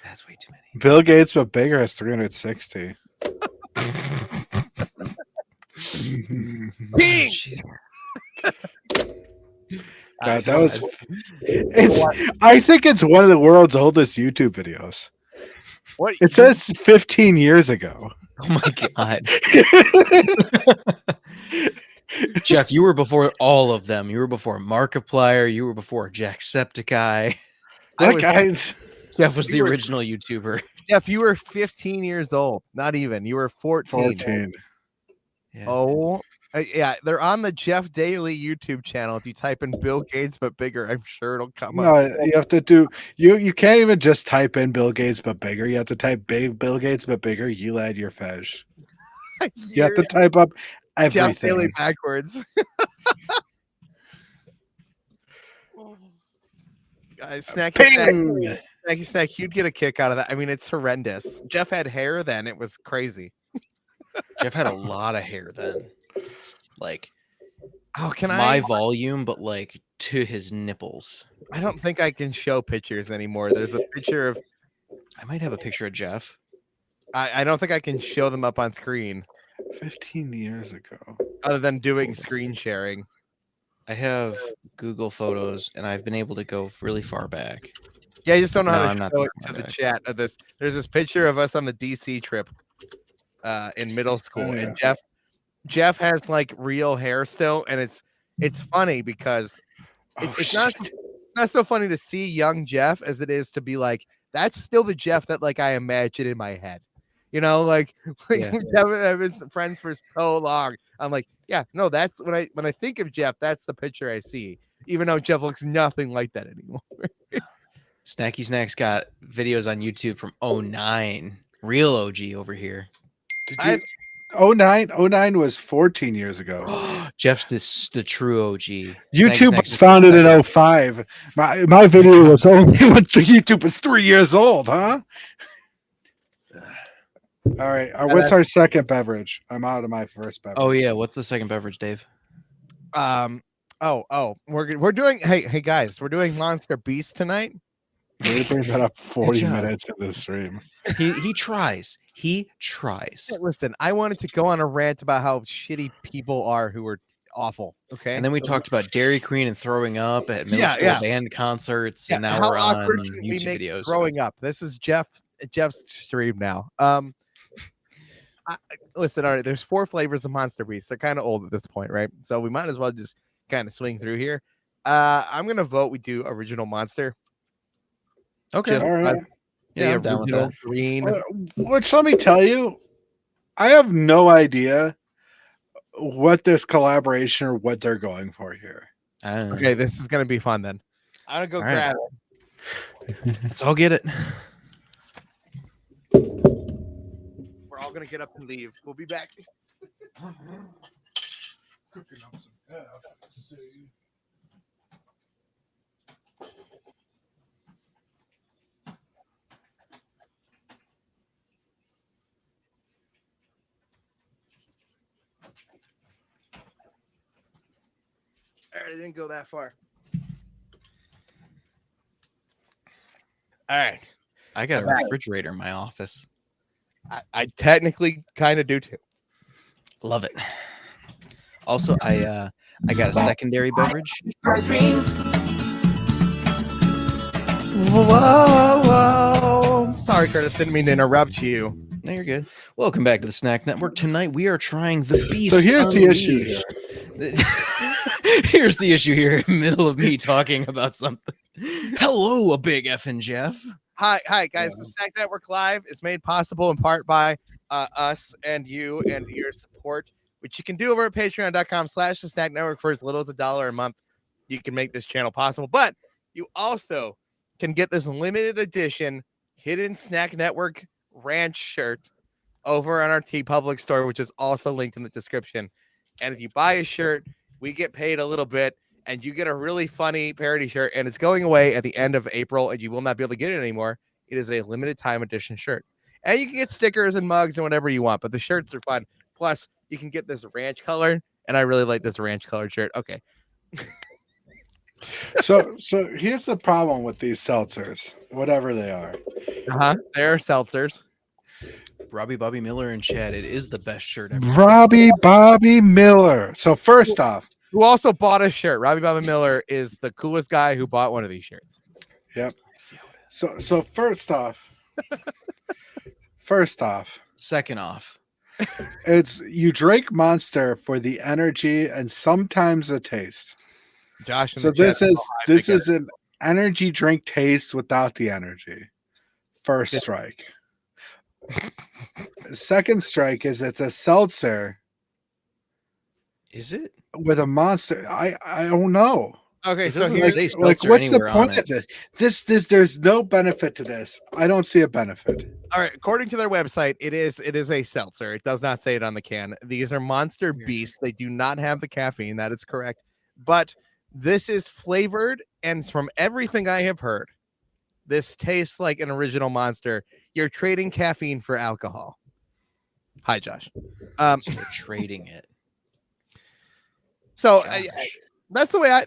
That's way too many. Bill Gates, but bigger, has 360. Bing! Shit. God, that was. I think it's one of the world's oldest YouTube videos. What It says 15 years ago. Oh my god. Jeff, you were before all of them. You were before Markiplier. You were before Jacksepticeye. Jeff was the you were- original YouTuber. Jeff, you were 15 years old. Not even. You were 14. 14. Yeah. Oh, yeah. They're on the Jeff Daily YouTube channel. If you type in Bill Gates but bigger, I'm sure it'll come No, up. you have to do. You can't even just type in Bill Gates but bigger. You have to type Bill Gates but bigger. You add your fetish. You have to type up Jeff Daily everything. backwards. Snacky snack, you'd get a kick out of that. I mean, it's horrendous. Jeff had hair then. It was crazy. Jeff had a lot of hair then. Like Oh, can my I? volume, but like to his nipples. I don't think I can show pictures anymore. There's a picture of. I might have a picture of Jeff. I don't think I can show them up on screen 15 years ago. other than doing screen sharing. I have Google Photos, and I've been able to go really far back. Yeah, I just don't know No, how I'm to not show it that to far the back. chat of this. There's this picture of us on the DC trip in middle school, Oh, yeah. and Jeff has like real hair still, and it's funny because it's not so funny to see young Jeff as it is to be like that's still the Jeff that like I imagine in my head. You know, like Yeah. Jeff and I've been friends for so long. I'm like, yeah, no, that's when I think of Jeff, that's the picture I see. Even though Jeff looks nothing like that anymore. Snacky Snacks got videos on YouTube from 09. Real OG over here. Did you? 09 was 14 years ago. Jeff's the true OG. YouTube Snacky was Snacks founded in 05. My video was only when the YouTube was 3 years old, huh? All right. What's our second beverage? I'm out of my first beverage. Oh yeah, what's the second beverage, Dave? We're doing hey guys, we're doing Monster Beast tonight. They bring that up 40 job. minutes in the stream. He tries. He tries. Listen, I wanted to go on a rant about how shitty people are who are awful. Okay. And then we talked about Dairy Queen and throwing up at middle Yeah, school yeah. band concerts, Yeah, and now how we're on awkward can we YouTube make videos. growing up? This is Jeff's stream now. Listen, all right, there's 4 flavors of Monster Beast. They're kind of old at this point, right? So we might as well just kind of swing through here. I'm gonna vote we do original Monster. Okay. Just All right. Yeah, the I'm down with original that. green. Which, let me tell you, I have no idea what this collaboration or what they're going for here. Okay, this is gonna be fun then. I'm gonna go All right. grab it. Let's all get it. We're all gonna get up and leave. We'll be back. All right, I didn't go that far. All right. I got a refrigerator in my office. I technically kind of do too. Love it. Also, I got a secondary beverage. Whoa. Sorry, Curtis. Didn't mean to interrupt you. No, you're good. Welcome back to the Snack Network. Tonight we are trying the Beast. So here's the issue Unleashed. here. Here's the issue here in the middle of me talking about something. Hello, a big effing Jeff. Hi, guys. The Snack Network Live is made possible in part by us and you and your support, which you can do over at patreon.com/the Snack Network for as little as $1 a month. You can make this channel possible, but you also can get this limited edition Hidden Snack Network Ranch shirt over on our TeePublic store, which is also linked in the description. And if you buy a shirt, we get paid a little bit, and you get a really funny parody shirt, and it's going away at the end of April, and you will not be able to get it anymore. It is a limited time edition shirt. And you can get stickers and mugs and whatever you want, but the shirts are fun. Plus, you can get this ranch color, and I really like this ranch colored shirt. Okay. So here's the problem with these seltzers, whatever they are. They're seltzers. Robbie Bobby Miller in chat. It is the best shirt ever. Robbie Bobby Miller. So first off, Who also bought a shirt. Robbie Bobby Miller is the coolest guy who bought one of these shirts. yep. So first off, Second off, it's you drink Monster for the energy and sometimes the taste. Josh. So this is an energy drink taste without the energy. First strike. Second strike is it's a seltzer is it? with a Monster. I don't know. Okay, It so doesn't here's say Like seltzer what's the anywhere on point of it. this? This there's no benefit to this. I don't see a benefit. all right. According to their website, it is a seltzer. It does not say it on the can. These are Monster Beasts. They do not have the caffeine. That is correct. But this is flavored, and from everything I have heard, this tastes like an original Monster. You're trading caffeine for alcohol. Hi, Josh. So we're trading it. So Josh. that's the way I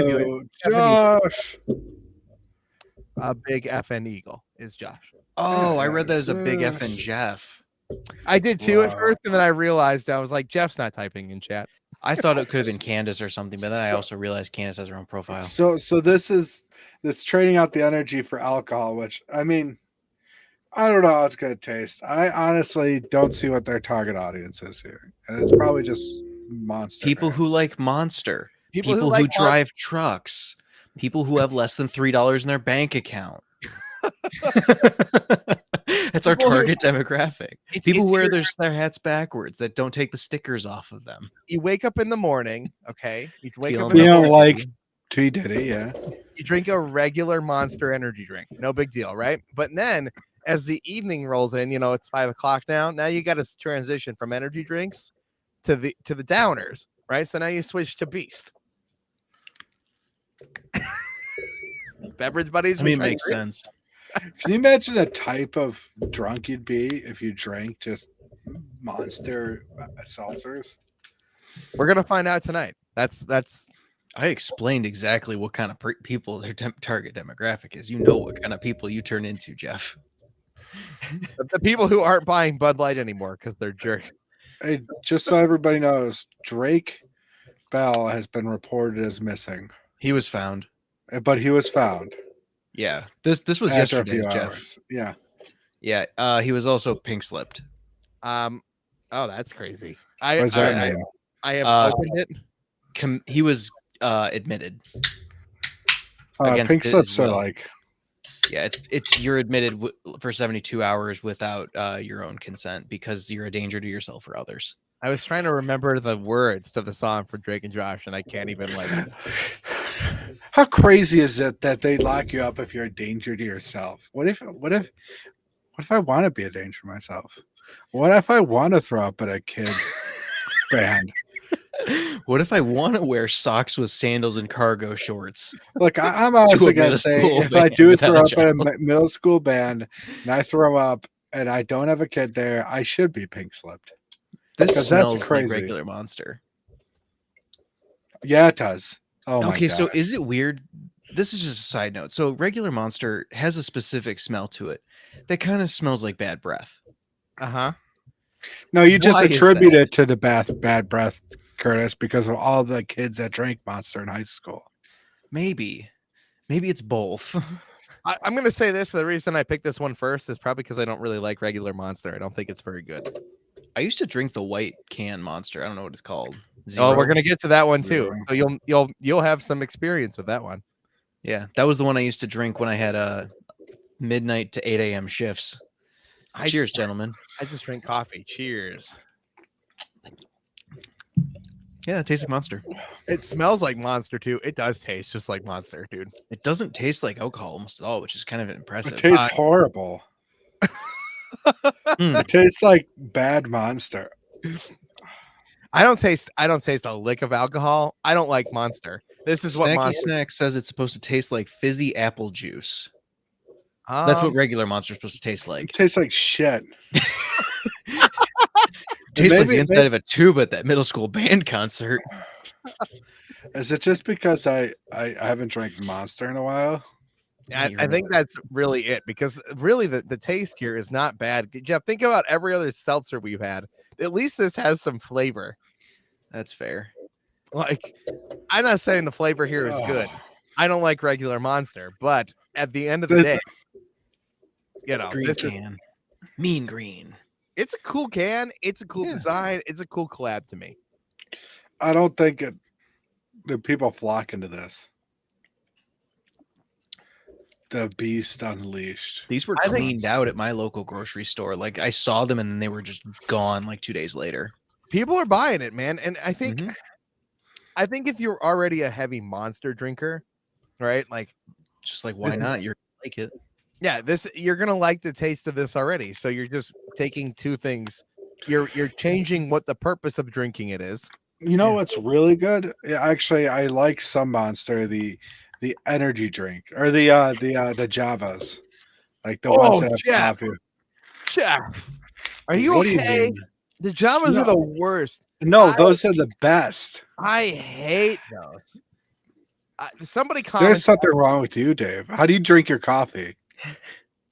do it. Whoa, Josh. A big FN Eagle is Josh. Oh, I read that as a big effing Jeff. I did too at Wow. first, and then I realized I was like, Jeff's not typing in chat. I thought it could have been Candace or something, but then I also realized Candace has her own profile. So this is trading out the energy for alcohol, which I mean, I don't know how it's gonna taste. I honestly don't see what their target audience is here, and it's probably just Monster People who fans. like Monster, People people who who like drive trucks, people who have less than $3 in their bank account. That's our People who- target demographic. It's- People it's wear your- their hats backwards that don't take the stickers off of them. You wake up in the morning, okay? You wake up in the Feeling morning, like T Diddy, yeah. you drink a regular Monster energy drink. No big deal, right? But then as the evening rolls in, it's 5 o'clock now. Now you got to transition from energy drinks to the downers, right? So now you switch to Beast. Beverage buddies. I mean, it which I makes agree. sense. Can you imagine a type of drunk you'd be if you drank just Monster seltzers? We're gonna find out tonight. That's I explained exactly what kind of people their target demographic is. You know what kind of people you turn into, Jeff. The people who aren't buying Bud Light anymore because they're jerks. Hey, just so everybody knows, Drake Bell has been reported as missing, He was found. but he was found Yeah, this was after a yesterday, few Jeff. hours. Yeah. Yeah, he was also pink slipped. Oh, that's crazy. What does that mean? I have opened it. He was admitted. against Pink his slips are will. like, Yeah, it's you're admitted for 72 hours without your own consent because you're a danger to yourself or others. I was trying to remember the words to the song for Drake and Josh, and I can't even like. how crazy is it that they lock you up if you're a danger to yourself? What if I want to be a danger to myself? What if I want to throw up at a kid's band? What if I want to wear socks with sandals and cargo shorts? Look, I'm honestly going to say if I do throw up at a middle school band and I throw up and I don't have a kid there, I should be pink slipped. This smells that's crazy. like regular Monster. Yeah, it does. Oh my okay, God. so is it weird? This is just a side note. So regular Monster has a specific smell to it that kind of smells like bad breath. Uh-huh. No, you just Why is attribute that? it to the bad breath, Curtis, because of all the kids that drank Monster in high school. Maybe it's both. I'm going to say this. The reason I picked this one first is probably because I don't really like regular Monster. I don't think it's very good. I used to drink the white can Monster. I don't know what it's called. Oh, we're going to get to that one too. Zero. So you'll have some experience with that one. Yeah, that was the one I used to drink when I had midnight to 8 a.m. shifts. Cheers, gentlemen. I just drink coffee. Cheers. Yeah, it tastes like Monster. It smells like Monster too. It does taste just like Monster, dude. It doesn't taste like alcohol almost at all, which is kind of impressive. It tastes horrible. It tastes like bad Monster. I don't taste a lick of alcohol. I don't like Monster. This is what Monster Snack says it's supposed to taste like fizzy apple juice. That's what regular Monster is supposed to taste like. It tastes like shit. Tastes like the inside of a tube at that middle school band concert. Is it just because I haven't drank Monster in a while? I think that's really it, because really the taste here is not bad. Jeff, think about every other seltzer we've had. At least this has some flavor. That's fair. Like, I'm not saying the flavor here is good. I don't like regular Monster, but at the end of the day, you know, green can. Mean green. It's a cool can. It's a cool design. It's a cool collab to me. I don't think the people flock into this. The Beast Unleashed. These were cleaned out at my local grocery store. Like, I saw them and then they were just gone like 2 days later. People are buying it, man. And I think if you're already a heavy Monster drinker, right? Like, just like, why not? You're like it. Yeah, you're gonna like the taste of this already. So you're just taking two things. You're changing what the purpose of drinking it is. You know what's really good? Yeah, actually, I like some Monster, the energy drink, or the Javas, like the ones that have coffee. Jeff, are you okay? The Javas are the worst. No, those are the best. I hate those. Somebody commented. There's something wrong with you, Dave. How do you drink your coffee?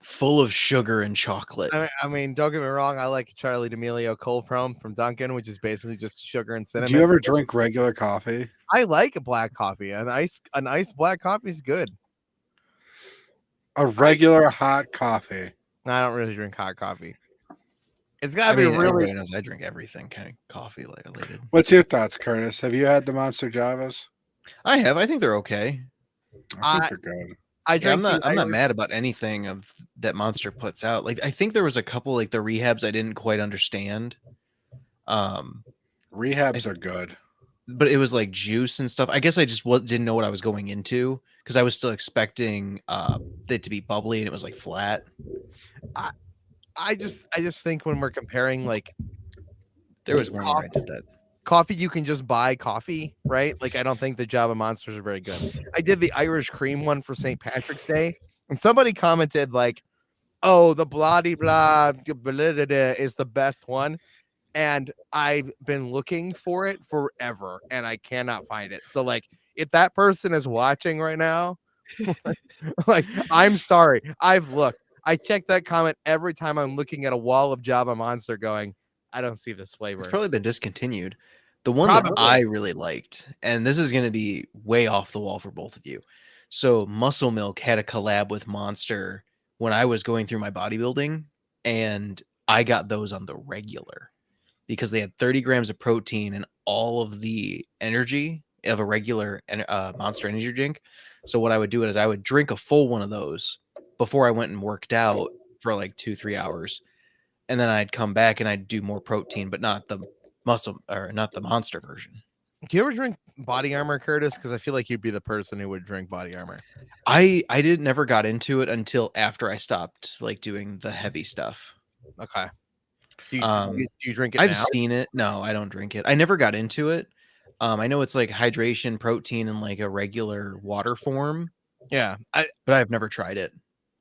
Full of sugar and chocolate. I mean, don't get me wrong. I like Charlie D'Amelio cold foam from Dunkin', which is basically just sugar and cinnamon. Do you ever drink regular coffee? I like a black coffee. An ice black coffee is good. A regular hot coffee. I don't really drink hot coffee. It's got to be really. Everybody knows I drink everything kind of coffee related. What's your thoughts, Curtis? Have you had the Monster Javas? I have. I think they're okay. I think they're good. I'm not mad about anything of that Monster puts out. Like, I think there was a couple, like the rehabs I didn't quite understand. Rehabs are good, but it was like juice and stuff. I guess I just didn't know what I was going into because I was still expecting it to be bubbly and it was like flat. I just think when we're comparing, like, there was one where I did that. Coffee, you can just buy coffee, right? Like, I don't think the Java Monsters are very good. I did the Irish cream one for St. Patrick's Day, and somebody commented like, "Oh, the blah de blah is the best one," and I've been looking for it forever, and I cannot find it. So, like, if that person is watching right now, like, I'm sorry. I've looked. I check that comment every time I'm looking at a wall of Java Monster going, I don't see this It's flavor. probably been discontinued. The one that I really liked, and this is going to be way off the wall for both of you. So Muscle Milk had a collab with Monster when I was going through my bodybuilding, and I got those on the regular because they had 30 grams of protein and all of the energy of a regular Monster energy drink. So what I would do is I would drink a full one of those before I went and worked out for like 2-3 hours. And then I'd come back and I'd do more protein, but not the not the Monster version. Do you ever drink Body Armor, Curtis? Because I feel like you'd be the person who would drink Body Armor. I never got into it until after I stopped like doing the heavy stuff. Okay. Do you drink it I've now? seen it. No, I don't drink it. I never got into it. I know it's like hydration, protein, and like a regular water form. Yeah. But I've never tried it.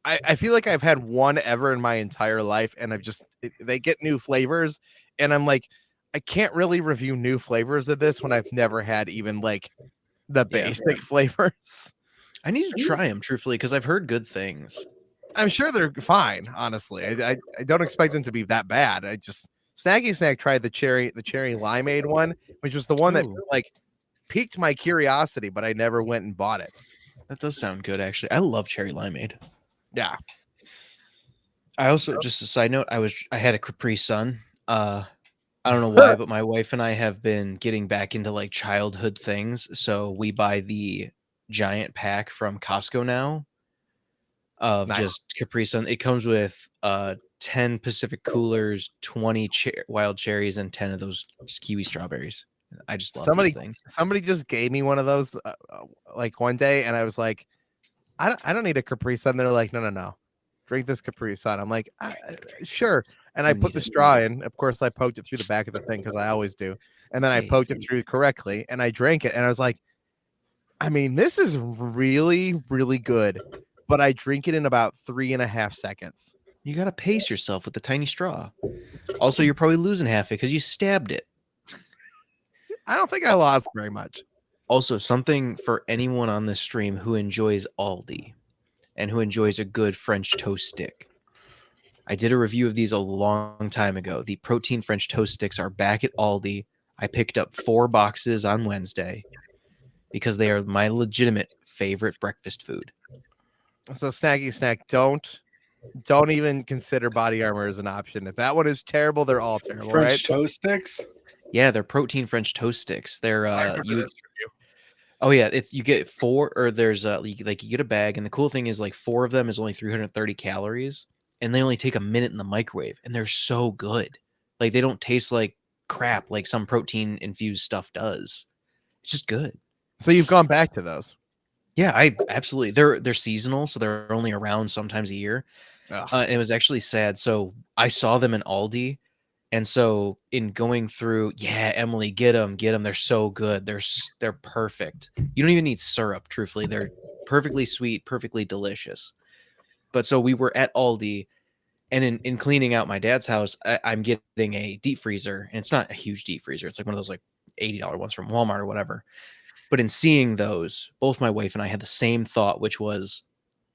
I feel like I've had one ever in my entire life, and they get new flavors, and I'm like, I can't really review new flavors of this when I've never had even like the basic flavors. I need to try them truthfully because I've heard good things. I'm sure they're fine, honestly. I don't expect them to be that bad. I just Snaggy Snack tried the cherry limeade one, which was the one that like piqued my curiosity, but I never went and bought it. That does sound good, actually. I love cherry limeade. Yeah. I also, just a side note, I had a Capri Sun. I don't know why, but my wife and I have been getting back into like childhood things. So we buy the giant pack from Costco now of just Capri Sun. It comes with 10 Pacific Coolers, 20 wild cherries, and 10 of those kiwi strawberries. I just love these things. Somebody just gave me one of those like one day, and I was like, I don't need a Capri Sun. They're like, no, drink this Capri Sun. I'm like, sure. And I put the straw in. Of course, I poked it through the back of the thing because I always do. And then I poked it through correctly, and I drank it. And I was like, I mean, this is really, really good. But I drink it in about 3.5 seconds. You got to pace yourself with the tiny straw. Also, you're probably losing half it because you stabbed it. I don't think I lost very much. Also, something for anyone on this stream who enjoys Aldi and who enjoys a good French toast stick. I did a review of these a long time ago. The protein French toast sticks are back at Aldi. I picked up 4 boxes on Wednesday because they are my legitimate favorite breakfast food. So Snaggy Snack, don't even consider Body Armor as an option. If that one is terrible, they're all terrible. French toast sticks? Yeah, they're protein French toast sticks. They're oh yeah, you get 4, or there's you get a bag, and the cool thing is like 4 of them is only 330 calories, and they only take a minute in the microwave, and they're so good. Like they don't taste like crap like some protein infused stuff does. It's just good. So you've gone back to those? Yeah, I absolutely. They're seasonal, so they're only around sometimes a year. It was actually sad. So I saw them in Aldi. And so in going through, Emily, get them. They're so good. They're perfect. You don't even need syrup, truthfully. They're perfectly sweet, perfectly delicious. But so we were at Aldi, and in cleaning out my dad's house, I'm getting a deep freezer. And it's not a huge deep freezer. It's like one of those like $80 ones from Walmart or whatever. But in seeing those, both my wife and I had the same thought, which was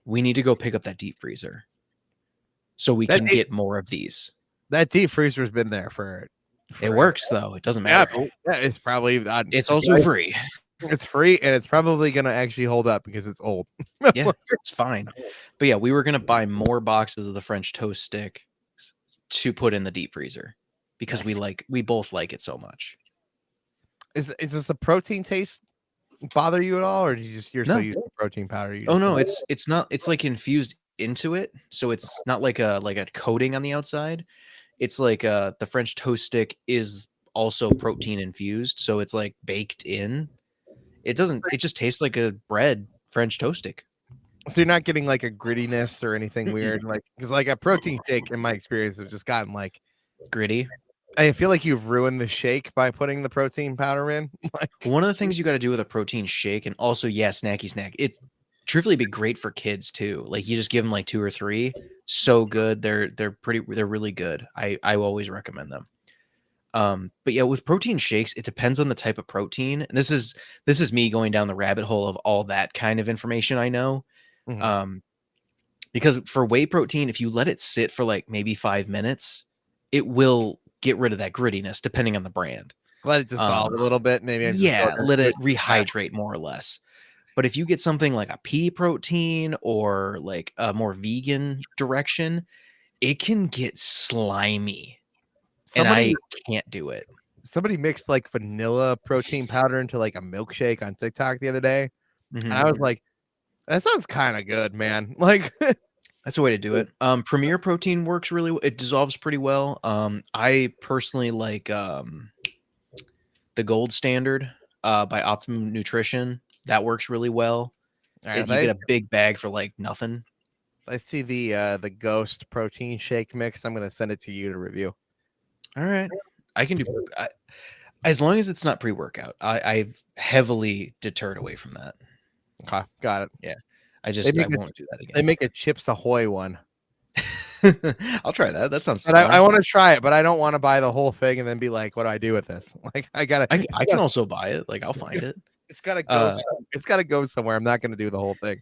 we need to go pick up that deep freezer so we can get more of these. That deep freezer has been there for it works though. It doesn't matter. Yeah, it's probably it's also free. It's free, and it's probably gonna actually hold up because it's old. Yeah, it's fine. But yeah, we were gonna buy more boxes of the French toast stick to put in the deep freezer because we both like it so much. Is this a protein taste bother you at all, or do you're so used to protein powder? No, it's not. It's like infused into it, so it's not like a coating on the outside. It's like the French toast stick is also protein infused, so it's like baked in. It just tastes like a bread French toast stick. So you're not getting like a grittiness or anything weird, like because like a protein shake, in my experience, have just gotten like gritty. I feel like you've ruined the shake by putting the protein powder in. One of the things you got to do with a protein shake, and also snacky snack, it truthfully be great for kids too. Like you just give them like 2 or 3, so good. They're really good. I always recommend them. But yeah, with protein shakes, it depends on the type of protein. And this is me going down the rabbit hole of all that kind of information I know. Mhm. Because for whey protein, if you let it sit for like maybe 5 minutes, it will get rid of that grittiness depending on the brand. Let it dissolve a little bit. Maybe I just Yeah, let it rehydrate more or less. But if you get something like a pea protein or like a more vegan direction, it can get slimy. And Somebody I can't do it. somebody mixed like vanilla protein powder into like a milkshake on TikTok the other day, and I Mhm. was like, that sounds kind of good, man. Like, That's a way to do it. Premier protein works really it dissolves pretty well. I personally like the Gold Standard by Optimum Nutrition. That works really well. all right, You get a big bag for like nothing. I see the Ghost protein shake mix. I'm gonna send it to you to review. All right. I can do as long as it's not pre-workout. I've heavily deterred away from that. Okay, got it. Yeah. I They won't do that They again. make a Chips Ahoy one. I'll try that. That sounds But fun. I want to try it, but I don't want to buy the whole thing and then be like, what do I do with this? Like, I can also buy it. Like I'll find it. it's gotta go. It's gotta go somewhere. I'm not gonna do the whole thing.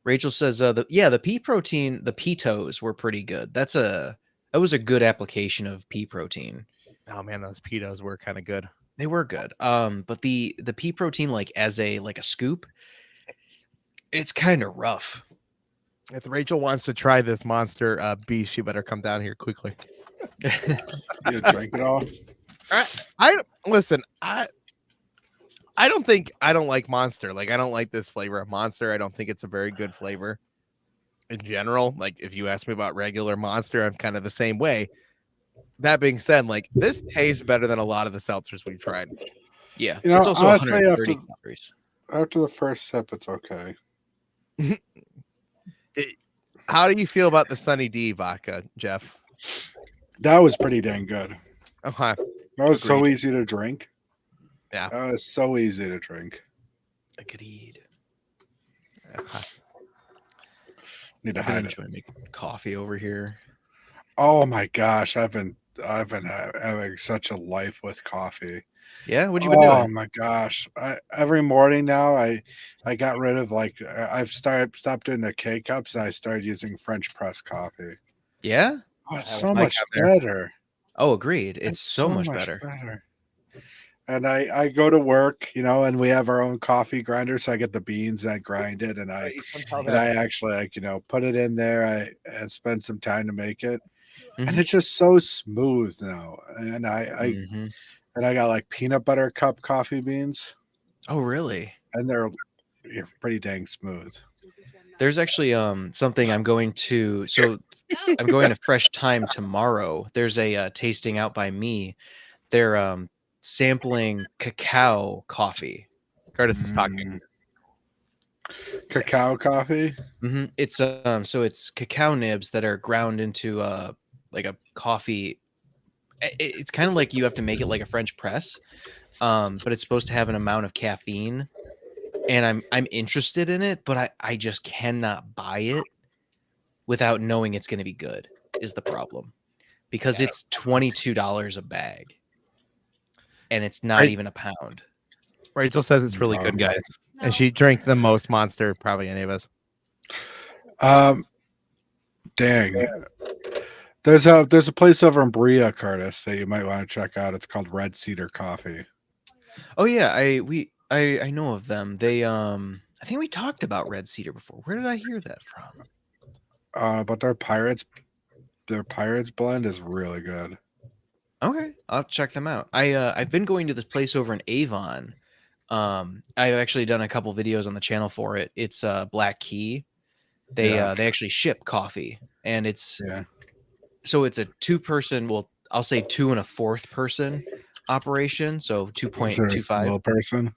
Rachel says the pea protein, the pitos were pretty good. That was a good application of pea protein. Oh man, those pitos were kind of good. They were good. But the pea protein like as a scoop, it's kind of rough. If Rachel wants to try this monster beast, she better come down here quickly. You drink it all? I listen. I don't like Monster. Like, I don't like this flavor of Monster. I don't think it's a very good flavor in general. Like, if you ask me about regular Monster, I'm kind of the same way. That being said, like, this tastes better than a lot of the seltzers we've tried. Yeah, You know, it's also honestly, 130 calories. After the first sip, it's okay. How do you feel about the Sunny D vodka, Jeff? That was pretty dang good. Okay. That was so Agreed. easy to drink. Yeah. That was so easy to drink. Agreed. Okay. Need to I've been hide it. enjoying making coffee over here. Oh my gosh, I've been having such a life with coffee. Yeah, what you been doing? Oh my gosh! Every morning now, I got rid of I've stopped doing the K cups and I started using French press coffee. Yeah. Oh, it's I so like much that there. better. Oh, agreed. It's so so much better. And I go to work, you know, and we have our own coffee grinder, so I get the beans and I grind it, and I actually put it in there. I spend some time to make it, and Mhm. it's just so smooth now. And Mhm. I got like peanut butter cup coffee beans, Oh, really? and they're pretty dang smooth. There's actually something I'm going to Fresh Time tomorrow. There's a tasting out by me. They're sampling cacao coffee. Curtis is talking. Cacao coffee. It's so it's cacao nibs that are ground into like a coffee. It's kind of like you have to make it like a French press, but it's supposed to have an amount of caffeine. And I'm interested in it, but I just cannot buy it without knowing it's going to be good. Is the problem, because it's $22 a bag, and it's not even a pound. Rachel says it's really good, guys, and she drank the most Monster probably any of us. Dang. There's a place over in Bria, Curtis, that you might want to check out. It's called Red Cedar Coffee. Oh yeah, I know of them. They I think we talked about Red Cedar before. Where did I hear that from? But their Pirates blend is really good. Okay, I'll check them out. I've been going to this place over in Avon. I've actually done a couple videos on the channel for it. It's Black Key. They actually ship coffee, and it's so it's a 2-person. Well, I'll say 2 and a 4th person operation. So 2.25 little person.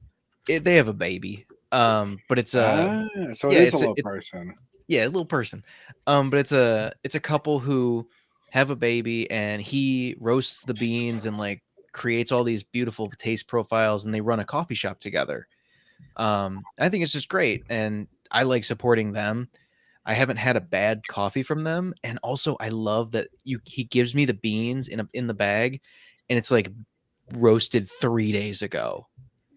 They have a baby. But it's a so it is a little person. Yeah, a little person. But it's a couple who have a baby, and he roasts the beans and like creates all these beautiful taste profiles, and they run a coffee shop together. I think it's just great, and I like supporting them. I haven't had a bad coffee from them, and also I love that he gives me the beans in the bag, and it's like roasted 3 days ago.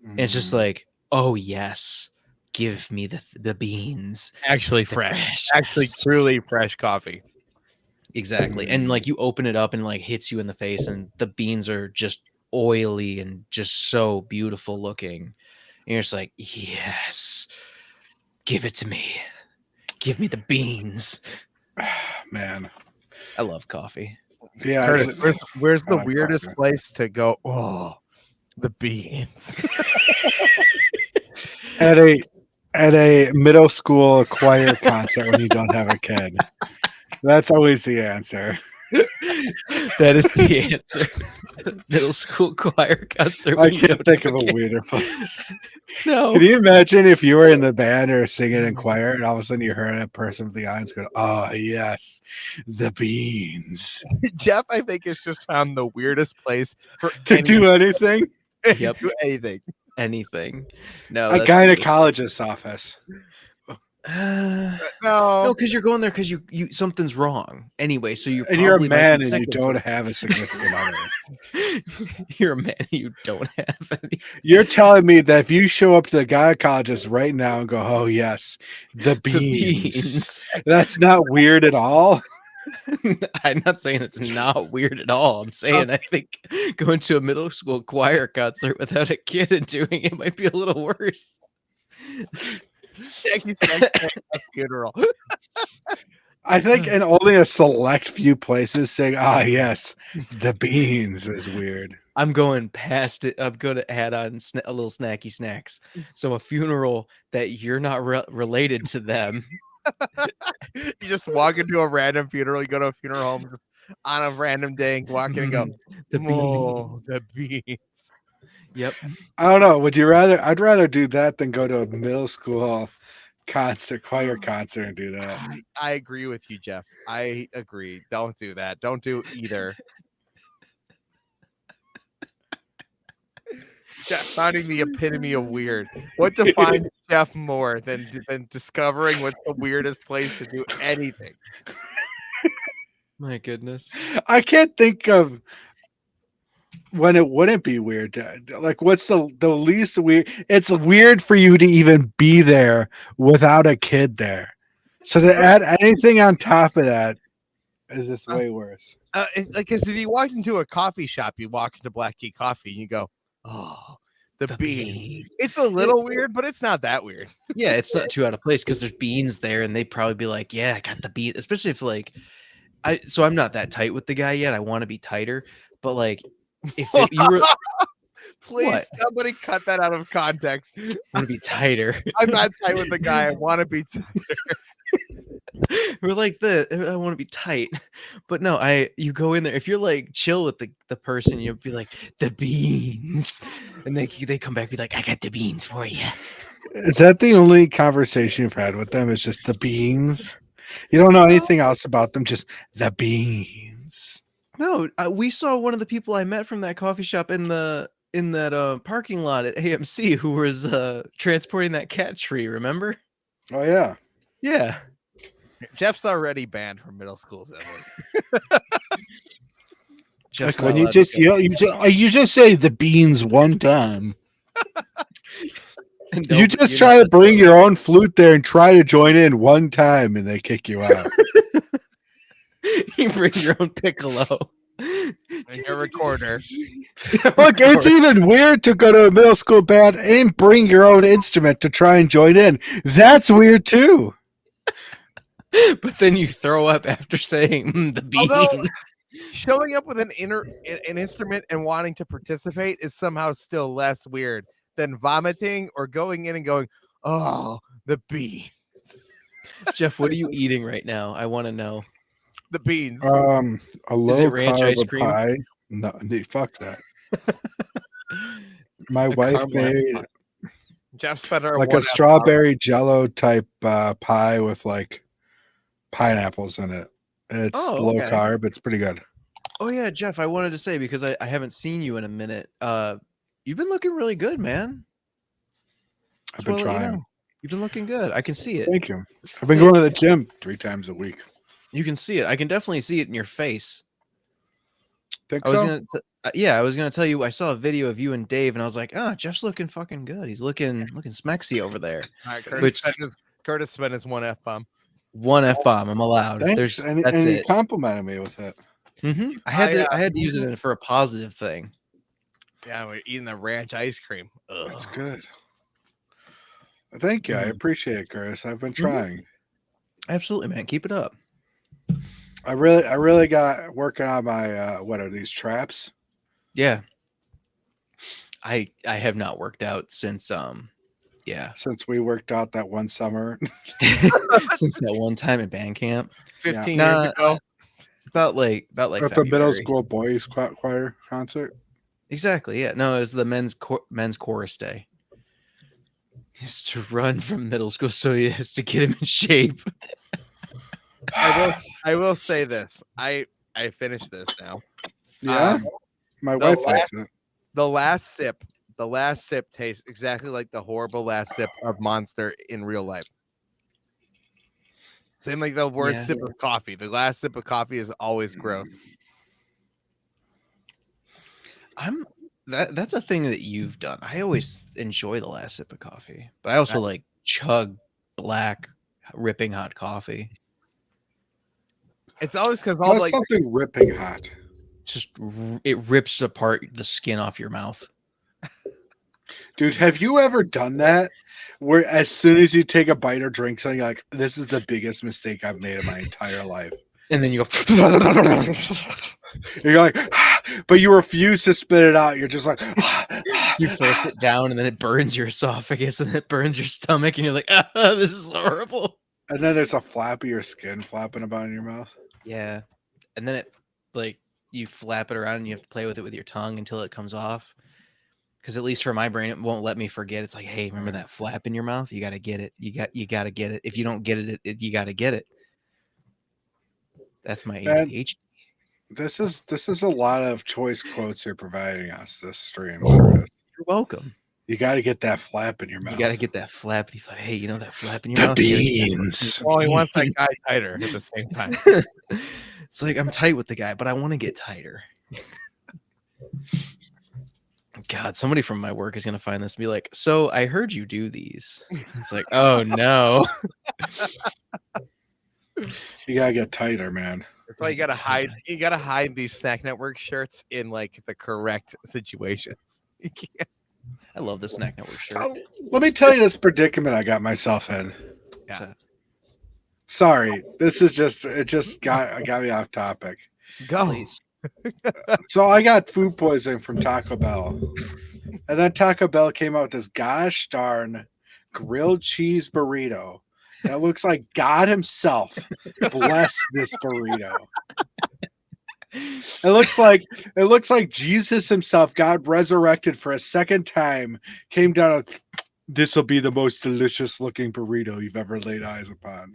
And it's just like, oh yes, give me the beans. Actually The fresh. Actually freshness. truly fresh coffee. Exactly. And like you open it up and like hits you in the face, and the beans are just oily and just so beautiful looking. And you're just like, yes, give it to me. Give me the beans. Man. I love coffee. Yeah. Curtis, where's I the like weirdest coffee. place to go? Oh, the beans. At a middle school choir concert when you don't have a kid. That's always the answer. That is the answer. Middle school choir concert. I when you can't don't think have of a kid. weirder place. No. Can you imagine if you were in the band or singing in choir and all of a sudden you heard a person with the eyes go, "Oh yes, the beans." Jeff, I think, has just found the weirdest place for To do anything? Yep. do anything. Anything. No. A that's beautiful. gynecologist's office. No, No, because you're going there because you something's wrong anyway. So And you're a probably might be man and sick you of don't it. have a significant other. You're a man. You don't have any. You're telling me that if you show up to the gynecologist right now and go, "Oh yes, the The beans," beans. that's not weird at all. I'm not saying it's not weird at all. I'm saying I think going to a middle school choir concert without a kid and doing it might be a little worse. Jackie said a funeral. I think in only a select few places saying, "Ah, yes, the beans" is weird. I'm going past it. I'm going to add on a little snacky snacks. So a funeral that you're not related to them. You just walk into a random funeral. You go to a funeral home just on a random day and walk in and go, The "Oh, the beans." Yep. I don't know. Would you rather? I'd rather do that than go to a middle school choir concert and do that. I agree with you, Jeff. I agree. Don't do that. Don't do either. Jeff finding the epitome of weird. What defines Jeff more than discovering what's the weirdest place to do anything? My goodness. I can't think of when it wouldn't be weird. Like, what's the least weird? It's weird for you to even be there without a kid there. So to add anything on top of that is just way worse. Because if you walked into a coffee shop, you walk into Black Key Coffee and you go, "Oh, the beans." It's a little weird, but it's not that weird. Yeah, it's not too out of place because there's beans there, and they'd probably be like, "Yeah, I got the bean." Especially if like, I'm not that tight with the guy yet. I want to be tighter, but like, if you were, Please, What? somebody cut that out of context. I want to be tighter. I'm not tight with the guy. I want to be tight. We're like I want to be tight, but no, you go in there if you're like chill with the person, you'll be like the beans, and they come back be like, I got the beans for you. Is that the only conversation you've had with them? Is just the beans? You don't know anything else about them, just the beans. No, we saw one of the people I met from that coffee shop in that parking lot at AMC who was transporting that cat tree. Remember? Oh yeah. Yeah. Jeff's already banned from middle schools. Jeff's Like when not you allowed to just go. you just say the beans one time. And You you're just not try to allowed bring go. your own flute there and try to join in one time, and they kick you out. You bring your own piccolo. And your recorder. Look, it's even weird to go to a middle school band and bring your own instrument to try and join in. That's weird too. But then you throw up after saying the bean. Although showing up with an instrument and wanting to participate is somehow still less weird than vomiting or going in and going, "Oh, the beans." Jeff, what are you eating right now? I want to know. The beans. A low Is it ranch carb ice cream? pie. No, fuck that. My A wife caramel made pie. Jeff Spender, like a strawberry jello type pie with like pineapples in it. It's low okay. carb. It's pretty good. Oh yeah, Jeff, I wanted to say because I haven't seen you in a minute. You've been looking really good, man. I've been Just wanna let you trying. know. You've been looking good. I can see it. Thank you. I've been going to the gym 3 times a week. You can see it. I can definitely see it in your face. Think I was so? gonna, I was gonna tell you. I saw a video of you and Dave, and I was like, "Oh, Jeff's looking fucking good. He's looking smexy over there." All right, Which Curtis spent his one F-bomb. one F-bomb I'm allowed. Thanks. And That's he it. complimented me with it. I had to use it for a positive thing. Yeah, we're eating the ranch ice cream. Ugh. That's good. Thank you. I appreciate it, Curtis. I've been trying. Absolutely, man. Keep it up. I really got working on my what are these traps? Yeah. I have not worked out since Since we worked out that one summer. since that one time at band camp 15 years ago. about like At the February. middle school boys choir concert. Exactly. Yeah. No, it was the men's chorus day. Is to run from middle school, so he has to get him in shape. I will say this. I finished this now. Yeah. My wife likes it. The last sip tastes exactly like the horrible last sip of Monster in real life. Same like the worst sip of coffee. The last sip of coffee is always gross. That's a thing that you've done. I always enjoy the last sip of coffee, but I also like chug black, ripping hot coffee. It's always because all something ripping hot. Just it rips apart the skin off your mouth. Dude, have you ever done that? Where as soon as you take a bite or drink something, you're like, this is the biggest mistake I've made in my entire life. And then you go, you're like, but you refuse to spit it out. You're just like, you force it down, and then it burns your esophagus, and it burns your stomach, and you're like, this is horrible. And then there's a flap of your skin flapping about in your mouth. Yeah. And then it, like, you flap it around, and you have to play with it with your tongue until it comes off. Because at least for my brain, it won't let me forget. It's like, hey, remember that flap in your mouth? You got to get it. You got to get it. If you don't get it, you got to get it. That's my ADHD. This is a lot of choice quotes you're providing us this stream. You're welcome. You got to get that flap in your mouth. You got to get that flap. He's like, hey, you know that flap in your mouth? Beans. Well, he wants that guy tighter at the same time. It's like, I'm tight with the guy, but I want to get tighter. God, somebody from my work is going to find this and be like, so I heard you do these. It's like, oh, no. You got to get tighter, man. That's why you got to hide. You got to hide these Snack Network shirts in like the correct situations. You can't. I love the Snack Network shirt. Let me tell you this predicament I got myself in. Yeah. Sorry, this is just got me off topic. Go. Please. So I got food poisoning from Taco Bell, and then Taco Bell came out with this gosh darn grilled cheese burrito that looks like God himself blessed this burrito. It looks like Jesus himself, God resurrected for a second time, came down. This will be the most delicious looking burrito you've ever laid eyes upon.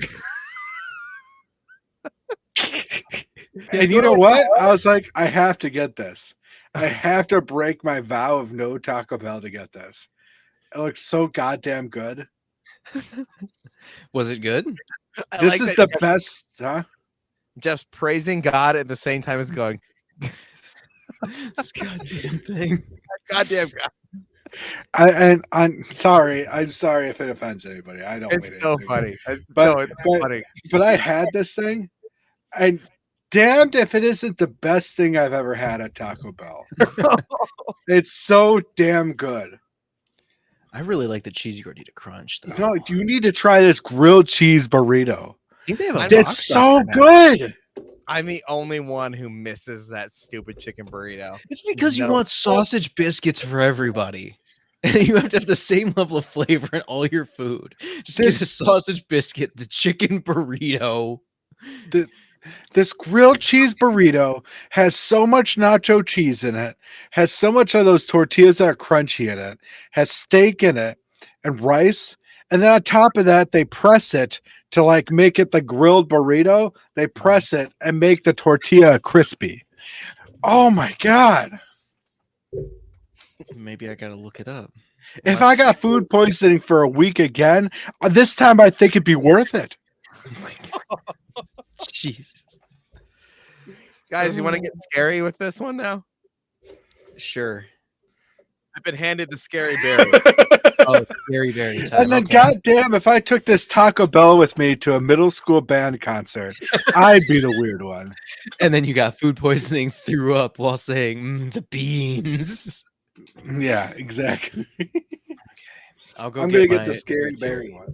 And you know what? I was like, I have to get this. I have to break my vow of no Taco Bell to get this. It looks so goddamn good. Was it good? This is the best, huh? Just praising God at the same time as going, this goddamn thing. Goddamn God. I'm sorry if it offends anybody. I don't. It's so funny. It's but funny. But I had this thing, and damned if it isn't the best thing I've ever had at Taco Bell. It's so damn good. I really like the cheesy gordita crunch, though. No, you need to try this grilled cheese burrito. I think they have a it's so good. I'm the only one who misses that stupid chicken burrito. It's because you want sausage biscuits for everybody. And you have to have the same level of flavor in all your food. Just get the sausage biscuit, the chicken burrito. This grilled cheese burrito has so much nacho cheese in it, has so much of those tortillas that are crunchy in it, has steak in it and rice. And then on top of that, they press it to like make it the grilled burrito. They press it and make the tortilla crispy. Oh my God. Maybe I got to look it up. If I got food poisoning for a week again, this time I think it'd be worth it. Jesus. Guys, you want to get scary with this one now? Sure. I've been handed the scary berry. Oh, scary berry time. And then, okay. goddamn, if I took this Taco Bell with me to a middle school band concert, I'd be the weird one. And then you got food poisoning, threw up while saying the beans. Yeah, exactly. I'll go. I'm gonna get my the scary berry one.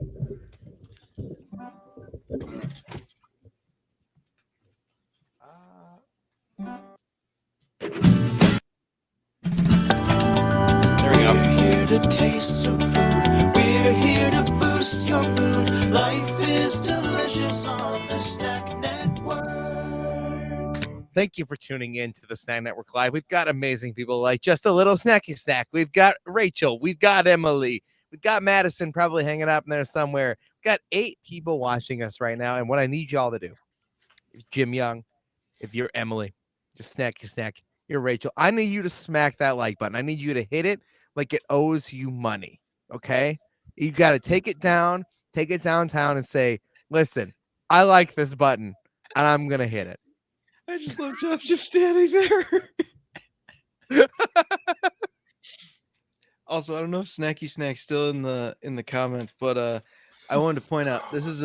There we go. We're here to taste some food. We're here to boost your mood. Life is delicious on the Snack Network. Thank you for tuning in to the Snack Network Live. We've got amazing people like Just a Little Snacky Snack. We've got Rachel. We've got Emily. We've got Madison probably hanging out in there somewhere. We've got 8 people watching us right now. And what I need y'all to do, if Jim Young, if you're Emily, just Snacky Snack, you're Rachel, I need you to smack that like button. I need you to hit it like it owes you money. Okay? You got to take it down, take it downtown and say, listen, I like this button and I'm going to hit it. I just love Jeff just standing there. Also, I don't know if Snacky Snack's still in the comments, but I wanted to point out this is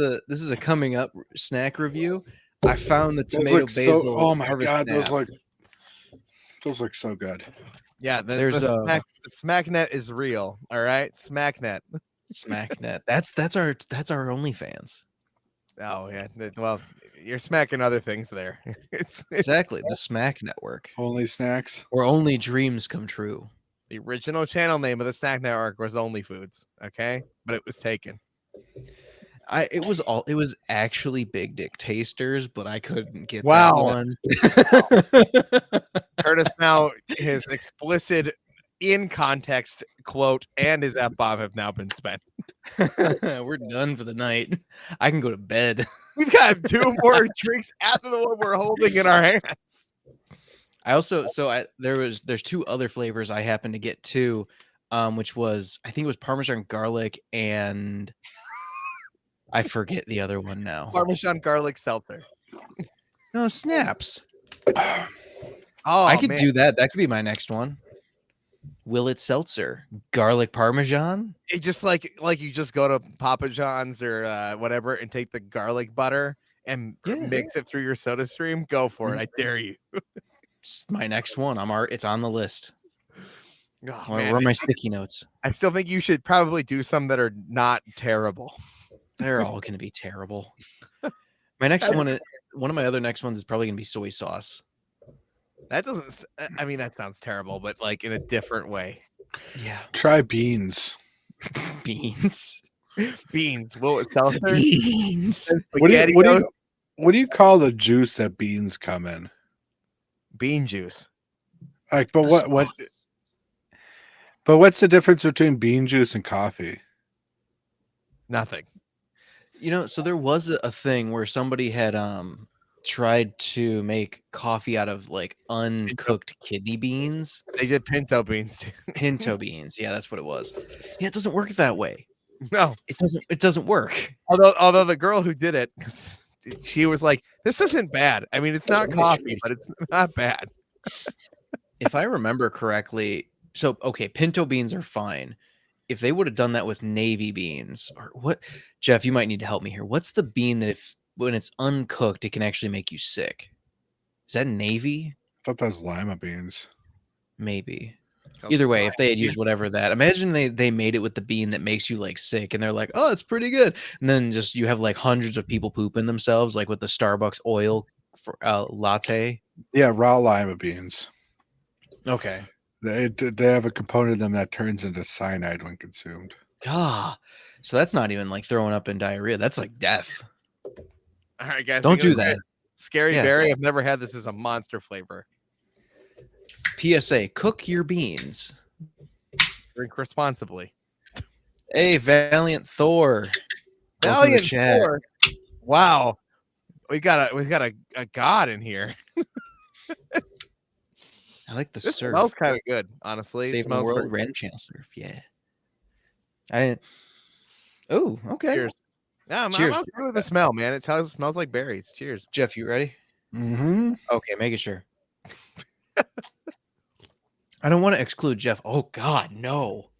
a coming up snack review. I found the tomato basil. Oh my harvest god, snap. those look so good. Yeah, There's the SmackNet is real. All right, SmackNet. SmackNet. That's our OnlyFans. Oh yeah. Well, you're smacking other things there. It's Exactly, the Smack Network, Only snacks. where only dreams come true. the original channel name of the Snack Network was Only Foods. Okay, but it was taken. It was actually Big Dick Tasters, but I couldn't get Wow. that one. Curtis now his explicit in context quote and his F-bomb have now been spent. We're done for the night. I can go to bed. We've got 2 more drinks after the one we're holding in our hands. I also there's 2 other flavors I happened to get too, which was I think it was Parmesan garlic and I forget the other one now. Parmesan garlic seltzer. No, snaps. Oh, I could man. do that. That could be my next one. Will it seltzer? Garlic parmesan? It just like you just go to Papa John's or whatever and take the garlic butter and mix it through your soda stream. Go for it. I dare you. It's my next one. It's on the list. Oh, Where are my sticky notes? I still think you should probably do some that are not terrible. They're all going to be terrible. My next one of my other next ones is probably going to be soy sauce. That doesn't. I mean, that sounds terrible, but like in a different way. Yeah. Try beans. Beans. Beans. Will it seltzer? Beans. What do you call the juice that beans come in? Bean juice. Like, but what's the difference between bean juice and coffee? Nothing. So there was a thing where somebody had tried to make coffee out of like uncooked kidney beans. They did pinto beans too. Pinto beans. Yeah, that's what it was. Yeah, it doesn't work that way. No, It doesn't work. although the girl who did it, she was like, "This isn't bad. I mean, it's not coffee, but it's not bad." If I remember correctly, so okay, pinto beans are fine. If they would have done that with navy beans or what, Jeff, you might need to help me here. What's the bean that when it's uncooked, it can actually make you sick? Is that navy? I thought that was lima beans. Maybe. Either way, if they had used whatever that, imagine they made it with the bean that makes you like sick and they're like, oh, it's pretty good. And then just you have like hundreds of people pooping themselves, like with the Starbucks oil for latte. Yeah, raw lima beans. Okay. They have a component of them that turns into cyanide when consumed. Ah, so that's not even like throwing up in diarrhea. That's like death. All right, guys, Don't do that. Scary Yeah. berry. I've never had this as a monster flavor. PSA: cook your beans. Drink responsibly. Hey, Valiant Thor. Welcome to the Valiant chat. Thor. Wow, we got a god in here. I like the This surf. smells kind of good, honestly. It Save the smells world. very- Random channel surf. Yeah. Oh, okay. Cheers. Yeah, I'm Cheers. okay with the smell, man. It smells like berries. Cheers. Jeff, you ready? Mm-hmm. Okay, making sure. I don't want to exclude Jeff. Oh God, no.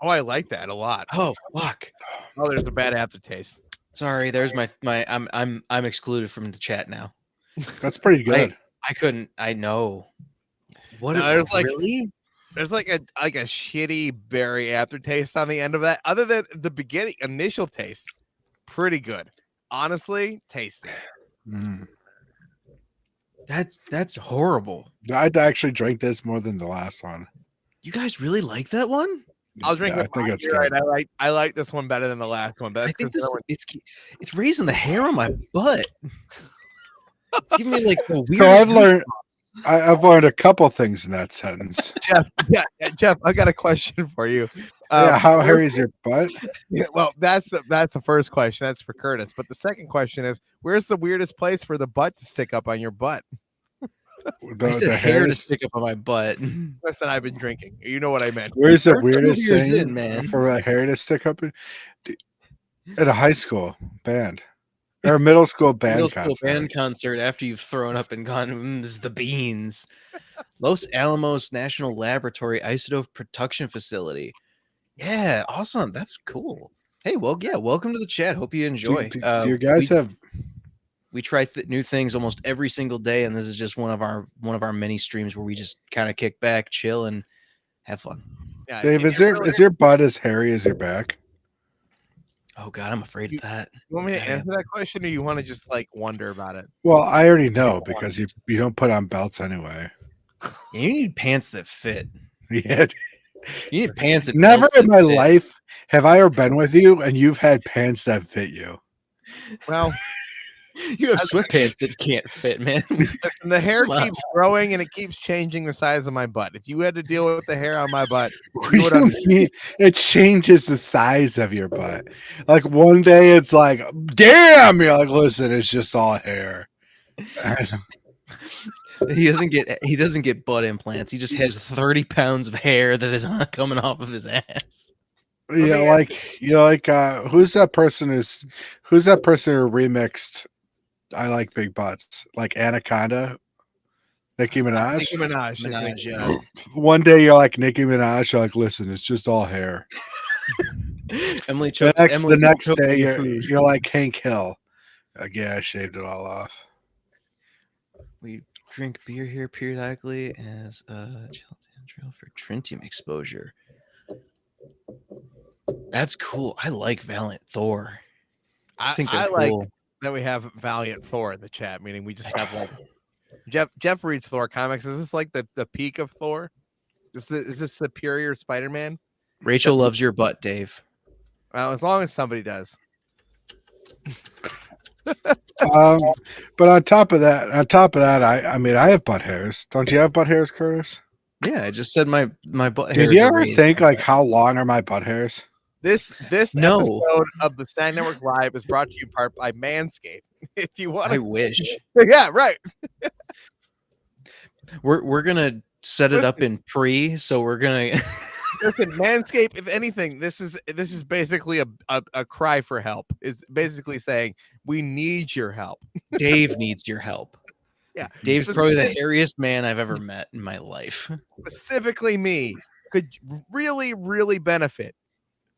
Oh, I like that a lot. Oh fuck. Oh, there's a bad aftertaste. Sorry, there's my I'm excluded from the chat now. That's pretty good. I couldn't. I know. What? No, there's like really? there's like a shitty berry aftertaste on the end of that. Other than the beginning initial taste, pretty good. Honestly, tasty. Mm. That's horrible. I'd actually drink this more than the last one. You guys really like that one? I was drinking. I think it's you're good. right. I like this one better than the last one. But I that's think 'cause it's raising the hair on my butt. It's giving me like the weirdest. So I've learned a couple things in that sentence. Jeff, I got a question for you. How hairy is your butt? Yeah, well, that's the first question. That's for Curtis. But the second question is, where's the weirdest place for the butt to stick up on your butt? I said hair to stick up on my butt. Listen, I've been drinking. You know what I meant. Where's the We're 2 weirdest years thing in, man. for a hair to stick up in? At a high school band or a middle school band Middle school concert. band concert after you've thrown up and gone, this is the beans. Los Alamos National Laboratory Isotope Production Facility. Yeah, awesome. That's cool. Hey, well, yeah, welcome to the chat. Hope you enjoy. Do you guys have? We try new things almost every single day, and this is just one of our many streams where we just kind of kick back, chill, and have fun. Yeah, Dave, is your butt as hairy as your back? Oh God, I'm afraid of that. You want me to Damn. answer that question, or you want to just like wonder about it? Well, I already know because you don't put on belts anyway. Yeah, you need pants that fit. Yeah. You need pants that Never belts in that my fit. life have I ever been with you and you've had pants that fit you. Well, You have sweatpants that can't fit, man. listen, the hair Come on. keeps growing and it keeps changing the size of my butt. If you had to deal with the hair on my butt, What you do would you understand. mean? It changes the size of your butt. Like one day it's like, damn, you're like, listen, it's just all hair. He doesn't get butt implants. He just has 30 pounds of hair that is coming off of his ass. Yeah, who's that person who remixed I Like Big Butts? Like Anaconda? Nicki Minaj? Nicki Minaj. Minaj, yeah. One day you're like Nicki Minaj, you're like, listen, it's just all hair. Emily The choked. next day you're like Hank Hill. Like, yeah, I shaved it all off. We drink beer here periodically as a trail for Tritium exposure. That's cool. I like Valiant Thor. I think they're like cool. that we have Valiant Thor in the chat, meaning we just have like Jeff reads Thor comics. Is this like the peak of Thor? Is this superior Spider-Man? Rachel loves your butt, Dave. Well, as long as somebody does. But on top of that, I mean, I have butt hairs. Don't you have butt hairs, Curtis? Yeah, I just said my butt Did hairs you are ever raised. think like how long are my butt hairs? This No. episode of the Snack Network Live is brought to you in part by Manscaped. If you want I to, wish. yeah, right. We're gonna set it up in pre, so we're gonna Listen, Manscaped. If anything, this is basically a cry for help. Is basically saying we need your help. Dave needs your help. Yeah, Dave's probably the hairiest man I've ever met in my life. specifically me could really benefit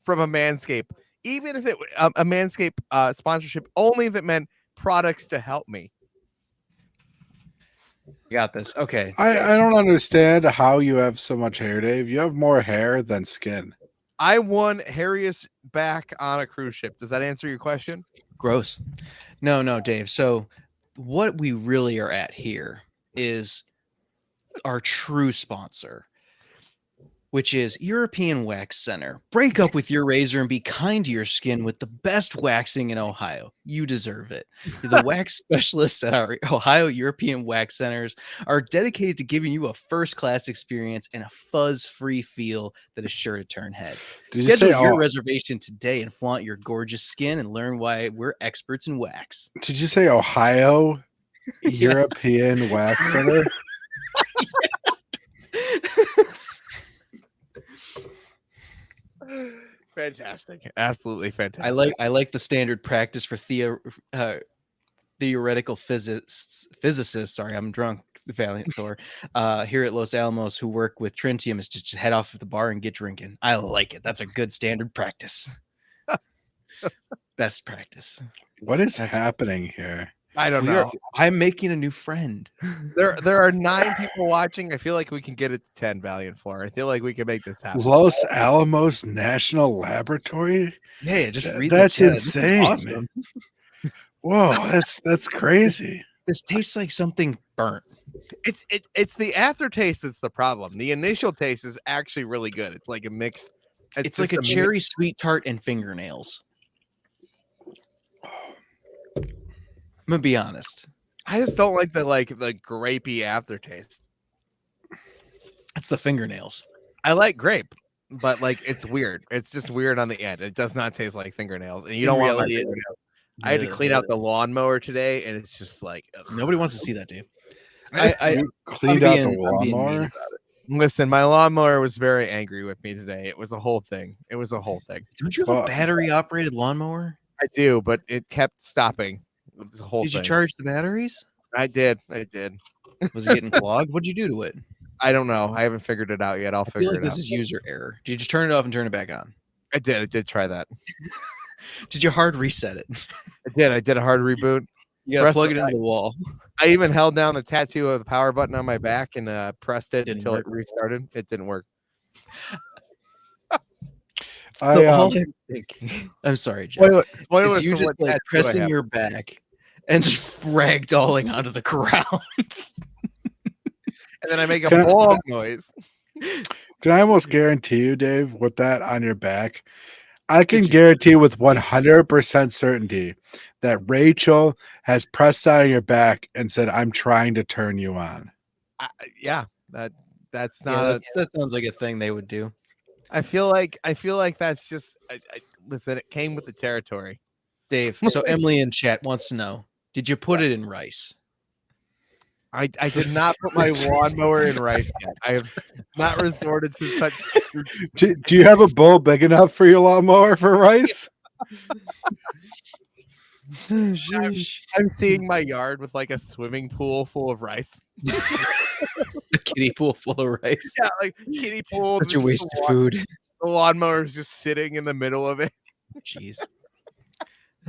from a Manscaped, even if it a Manscaped sponsorship, only if it meant products to help me. You got this. Okay. I don't understand how you have so much hair, Dave. You have more hair than skin. I won hairiest back on a cruise ship. Does that answer your question? Gross. No, Dave. So what we really are at here is our true sponsor, which is European Wax Center. Break up with your razor and be kind to your skin with the best waxing in Ohio. You deserve it. The wax specialists at our Ohio European Wax Centers are dedicated to giving you a first-class experience and a fuzz-free feel that is sure to turn heads. Did you Schedule say your reservation today and flaunt your gorgeous skin and learn why we're experts in wax. Did you say Ohio European Wax Center? Fantastic, absolutely fantastic. I like the standard practice for theoretical physicists. Sorry, I'm drunk. Valiant Thor, here at Los Alamos, who work with tritium, is just head off at the bar and get drinking. I like it. That's a good standard practice. Best practice. What is happening here? I don't know. I'm making a new friend. There are 9 people watching. I feel like we can get it to 10. Valiant Thor. I feel like we can make this happen. Los Alamos National Laboratory. Yeah, just read That's the chat. This is insane. awesome. Whoa, that's crazy. This tastes like something burnt. It's the aftertaste that's the problem. The initial taste is actually really good. It's like a mix. It's like a cherry sweet tart and fingernails. I'm gonna be honest. I just don't like the grapey aftertaste. It's the fingernails. I like grape, but like it's weird. It's just weird on the end. It does not taste like fingernails, and you don't want my fingernails. I had to clean out the lawnmower today, and it's just like nobody wants to see that, Dave. I cleaned out the lawnmower. Listen, my lawnmower was very angry with me today. It was a whole thing. Don't you have a battery operated lawnmower? I do, but it kept stopping. It was a whole Did thing. you charge the batteries? I did. Was it getting clogged? What'd you do to it? I don't know. I haven't figured it out yet. I'll figure it out. This is user error. Did you just turn it off and turn it back on? I did try that. Did you hard reset it? I did a hard reboot. You gotta plug it into the wall. I even held down the tattoo of the power button on my back and pressed it until it restarted. It didn't work. I'm sorry, Jeff. Spoiler you just like pressing your back and just ragdolling onto the ground. And then I make a bong noise. Can I almost guarantee you, Dave, with that on your back? I can guarantee with 100% certainty that Rachel has pressed out on your back and said, "I'm trying to turn you on." That's not. That sounds like a thing they would do. I feel like that's just. Listen, it came with the territory, Dave. So Emily in chat wants to know: did you put it in rice? I did not put my lawnmower in rice yet. I have not resorted to such. Do you have a bowl big enough for your lawnmower for rice? I'm seeing my yard with like a swimming pool full of rice. A kiddie pool full of rice. Yeah, like kiddie pool. Such a waste of food. The lawnmower is just sitting in the middle of it. Jeez.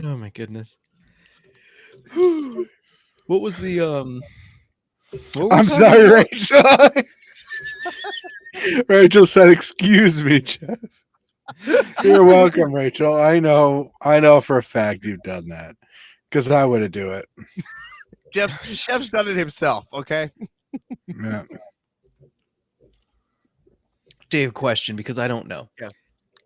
Oh my goodness. What was the I'm sorry, Rachel. Rachel said, "Excuse me, Jeff." You're welcome, Rachel. I know for a fact you've done that because I would have do it. Jeff's done it himself. Okay. Yeah. Dave, question, because I don't know. Yeah.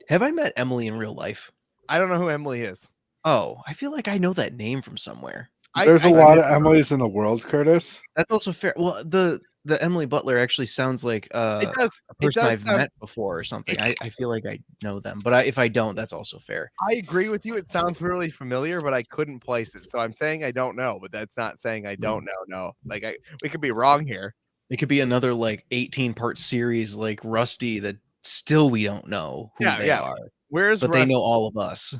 Have I met Emily in real life? I don't know who Emily is. Oh, I feel like I know that name from somewhere. There's a lot of Emilys in the world, Curtis. That's also fair. Well, the Emily Butler actually sounds like a person I've met before or something. I feel like I know them, but if I don't, that's also fair. I agree with you. It sounds really familiar, but I couldn't place it. So I'm saying I don't know, but that's not saying I don't know. No, like we could be wrong here. It could be another like 18-part series like Rusty that still we don't know who they are. But they know all of us.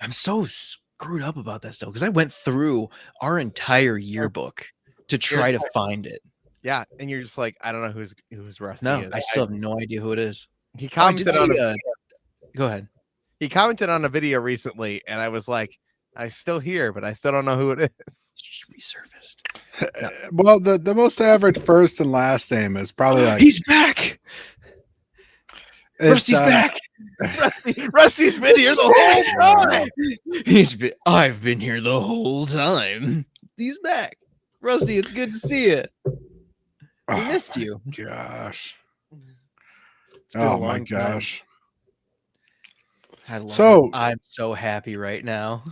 I'm so screwed up about that still because I went through our entire yearbook to try to find it. Yeah, and you're just like, I don't know who's Rusty. No, is. I still have no idea who it is. He commented on Go ahead. He commented on a video recently, and I was like, I still here, but I still don't know who it is. It's just resurfaced. Well, the most average first and last name is probably like he's back. Rusty's back. Rusty's been here the whole time. I've been here the whole time. He's back. Rusty, it's good to see you. I missed you. Gosh. Oh my gosh. I'm so happy right now.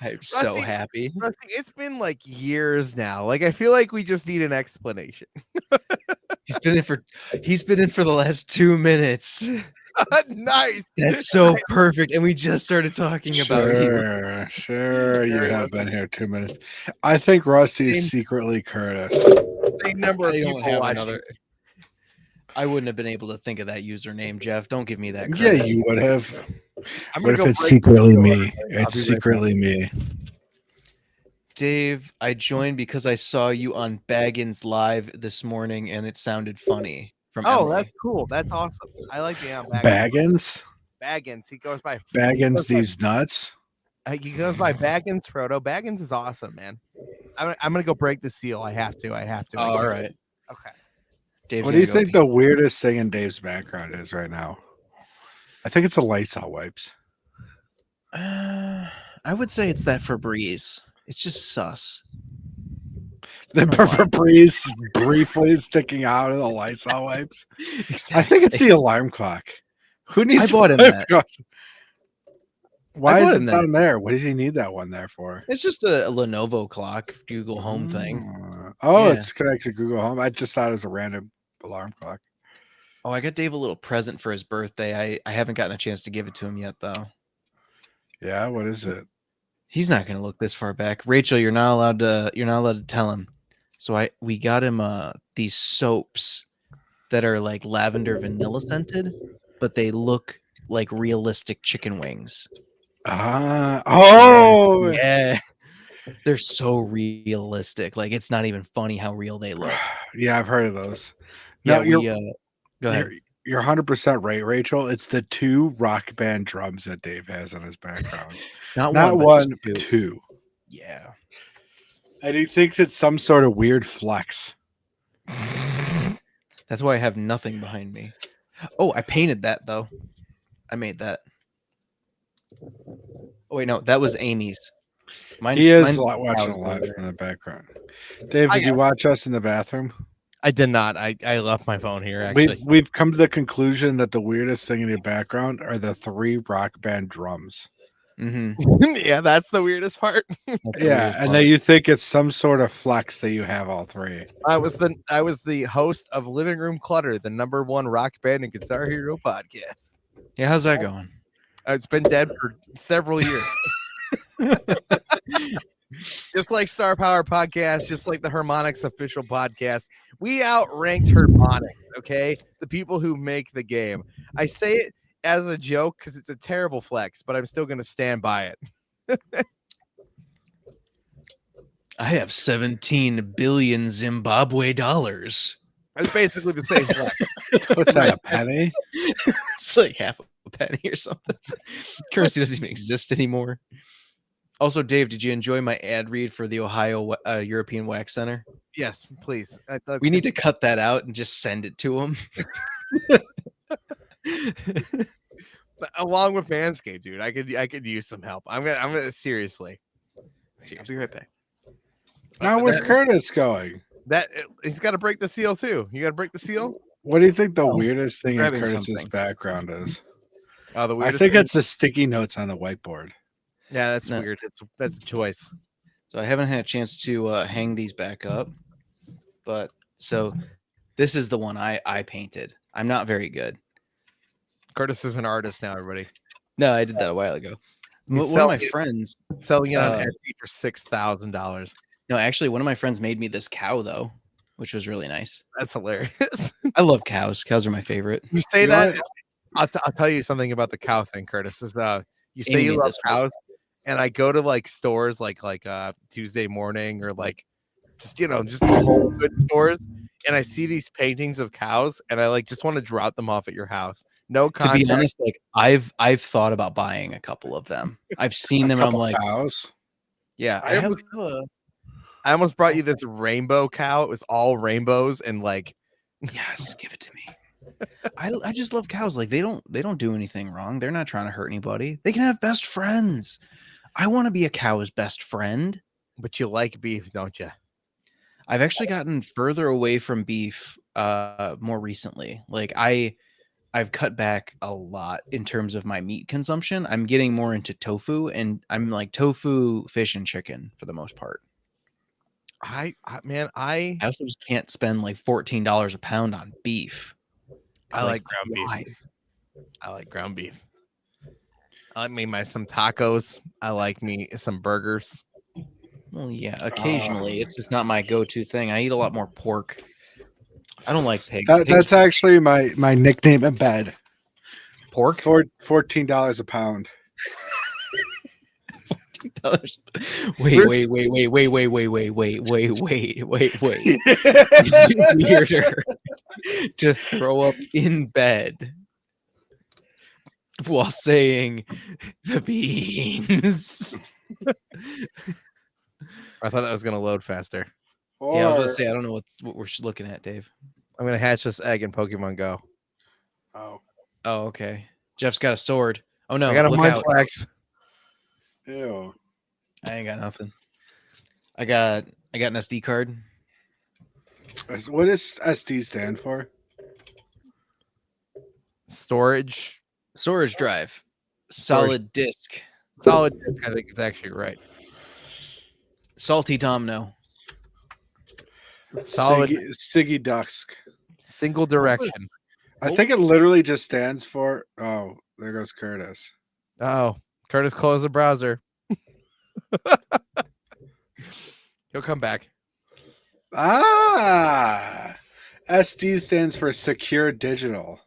I'm so happy. Rusty, it's been like years now. Like I feel like we just need an explanation. He's been in for the last 2 minutes. Nice. That's so perfect. And we just started talking about you. Sure, you have been here 2 minutes. I think Rusty's secretly Curtis. Same number of people watching. I wouldn't have been able to think of that username, Jeff. Don't give me that credit. Yeah, you would have. I'm What gonna if go it's break secretly the door. me? I'll It's be right back. secretly me. Dave, I joined because I saw you on Baggins Live this morning, and it sounded funny from Oh, Emily. that's cool. That's awesome. I like the Baggins? Baggins. He goes by Baggins these nuts? He goes by Baggins Frodo. Baggins is awesome, man. I'm gonna go break the seal. I have to. I Oh, all can't. right. Okay. Dave's What do you gonna go think pee. the weirdest thing in Dave's background is right now? I think it's a Lysol wipes. I would say it's that Febreze. It's just sus. The don't know why. Febreze briefly sticking out of the Lysol wipes. Exactly. I think it's the alarm clock. Who needs? I bought him alarm that. clock? Why bought is him it that. down there? What does he need that one there for? It's just a Lenovo clock, Google Home thing. Oh, Yeah. it's connected to Google Home. I just thought it was a random alarm clock. Oh, I got Dave a little present for his birthday. I haven't gotten a chance to give it to him yet, though. Yeah, what is it? He's not going to look this far back. Rachel, you're not allowed to tell him. So we got him these soaps that are like lavender vanilla scented, but they look like realistic chicken wings. Oh, Yeah. They're so realistic. Like it's not even funny how real they look. yeah, I've heard of those. Yeah, No, go ahead. You're 100% right, Rachel. It's the 2 rock band drums that Dave has on his background. Not Not one, one, but just 2. Yeah. And he thinks it's some sort of weird flex. That's why I have nothing behind me. Oh, I painted that though. I made that. Oh wait, no, that was Amy's. He is mine's watching out live there. in the background. Dave, I did you watch us in the bathroom? I did not. I left my phone here. Actually, We've come to the conclusion that the weirdest thing in your background are the 3 rock band drums. Mm-hmm. yeah, that's the weirdest part. Yeah, and then you think it's some sort of flex that you have all 3. I was the host of Living Room Clutter, the #1 rock band and guitar hero podcast. Yeah, how's that going? It's been dead for several years. Just like Star Power Podcast, just like the Harmonix official podcast, we outranked Harmonix, okay? The people who make the game. I say it as a joke because it's a terrible flex, but I'm still going to stand by it. I have 17 billion Zimbabwe dollars. It's basically the same flex. What's that, a penny? It's like half a penny or something. Currency doesn't even exist anymore. Also, Dave, did you enjoy my ad read for the Ohio European Wax Center? Yes, please. We need to cut that out and just send it to him. Along with Manscaped, dude. I could use some help. I'm gonna seriously. I'll be right back. Now, where's Curtis going? That he's got to break the seal too. You got to break the seal. What do you think the weirdest thing in grabbing Curtis's something. background is? Oh, the I weirdest think thing? it's the sticky notes on the whiteboard. Yeah, that's No. weird. That's a choice. So I haven't had a chance to hang these back up, but so this is the one I painted. I'm not very good. Curtis is an artist now. Everybody No, I did that a while ago. He's One of selling my it- friends. selling it on Uh, Etsy for $6,000. No, actually, one of my friends made me this cow though, which was really nice. That's hilarious. I love cows. Cows are my favorite. You say You know that. I'll tell you something about the cow thing, Curtis. Is you say Amy you made love this one. cows, and I go to like stores like Tuesday Morning or like just whole good stores, and I see these paintings of cows, and I like just want to drop them off at your house. No To contact. be honest, like I've thought about buying a couple of them. I've seen them and I'm Couple like, cows. yeah, I I almost brought you this rainbow cow. It was all rainbows and like yes, give it to me. I just love cows. Like they don't do anything wrong. They're not trying to hurt anybody. They can have best friends. I want to be a cow's best friend. but you like beef, don't you? I've actually gotten further away from beef more recently. Like I've cut back a lot in terms of my meat consumption. I'm getting more into tofu, and I'm like tofu, fish, and chicken for the most part. I I also just can't spend like $14 a pound on beef. I like ground beef. I like ground beef. I like me some tacos. I like me some burgers. Well, yeah, occasionally. It's just not my go-to thing. I eat a lot more pork. I don't like pigs. That's actually my nickname in bed. Pork? $14 a pound. $14. Where's- Wait. Is it weirder to throw up in bed while saying the beans? I thought that was gonna load faster. Or Yeah, I was gonna say I don't know what we're looking at, Dave. I'm gonna hatch this egg in Pokemon Go. oh, Oh, okay. Jeff's got a sword. Oh no, I got a look munch out. wax. ew. I ain't got nothing. I got an SD card. What does SD stand for? Storage. Storage drive. Solid disk. Solid disk, I think is actually right. Salty domino. Solid Siggy Dusk. single direction. I think it literally just stands for. Oh, there goes Curtis. Oh, Curtis closed the browser. He'll come back. Ah, SD stands for Secure Digital.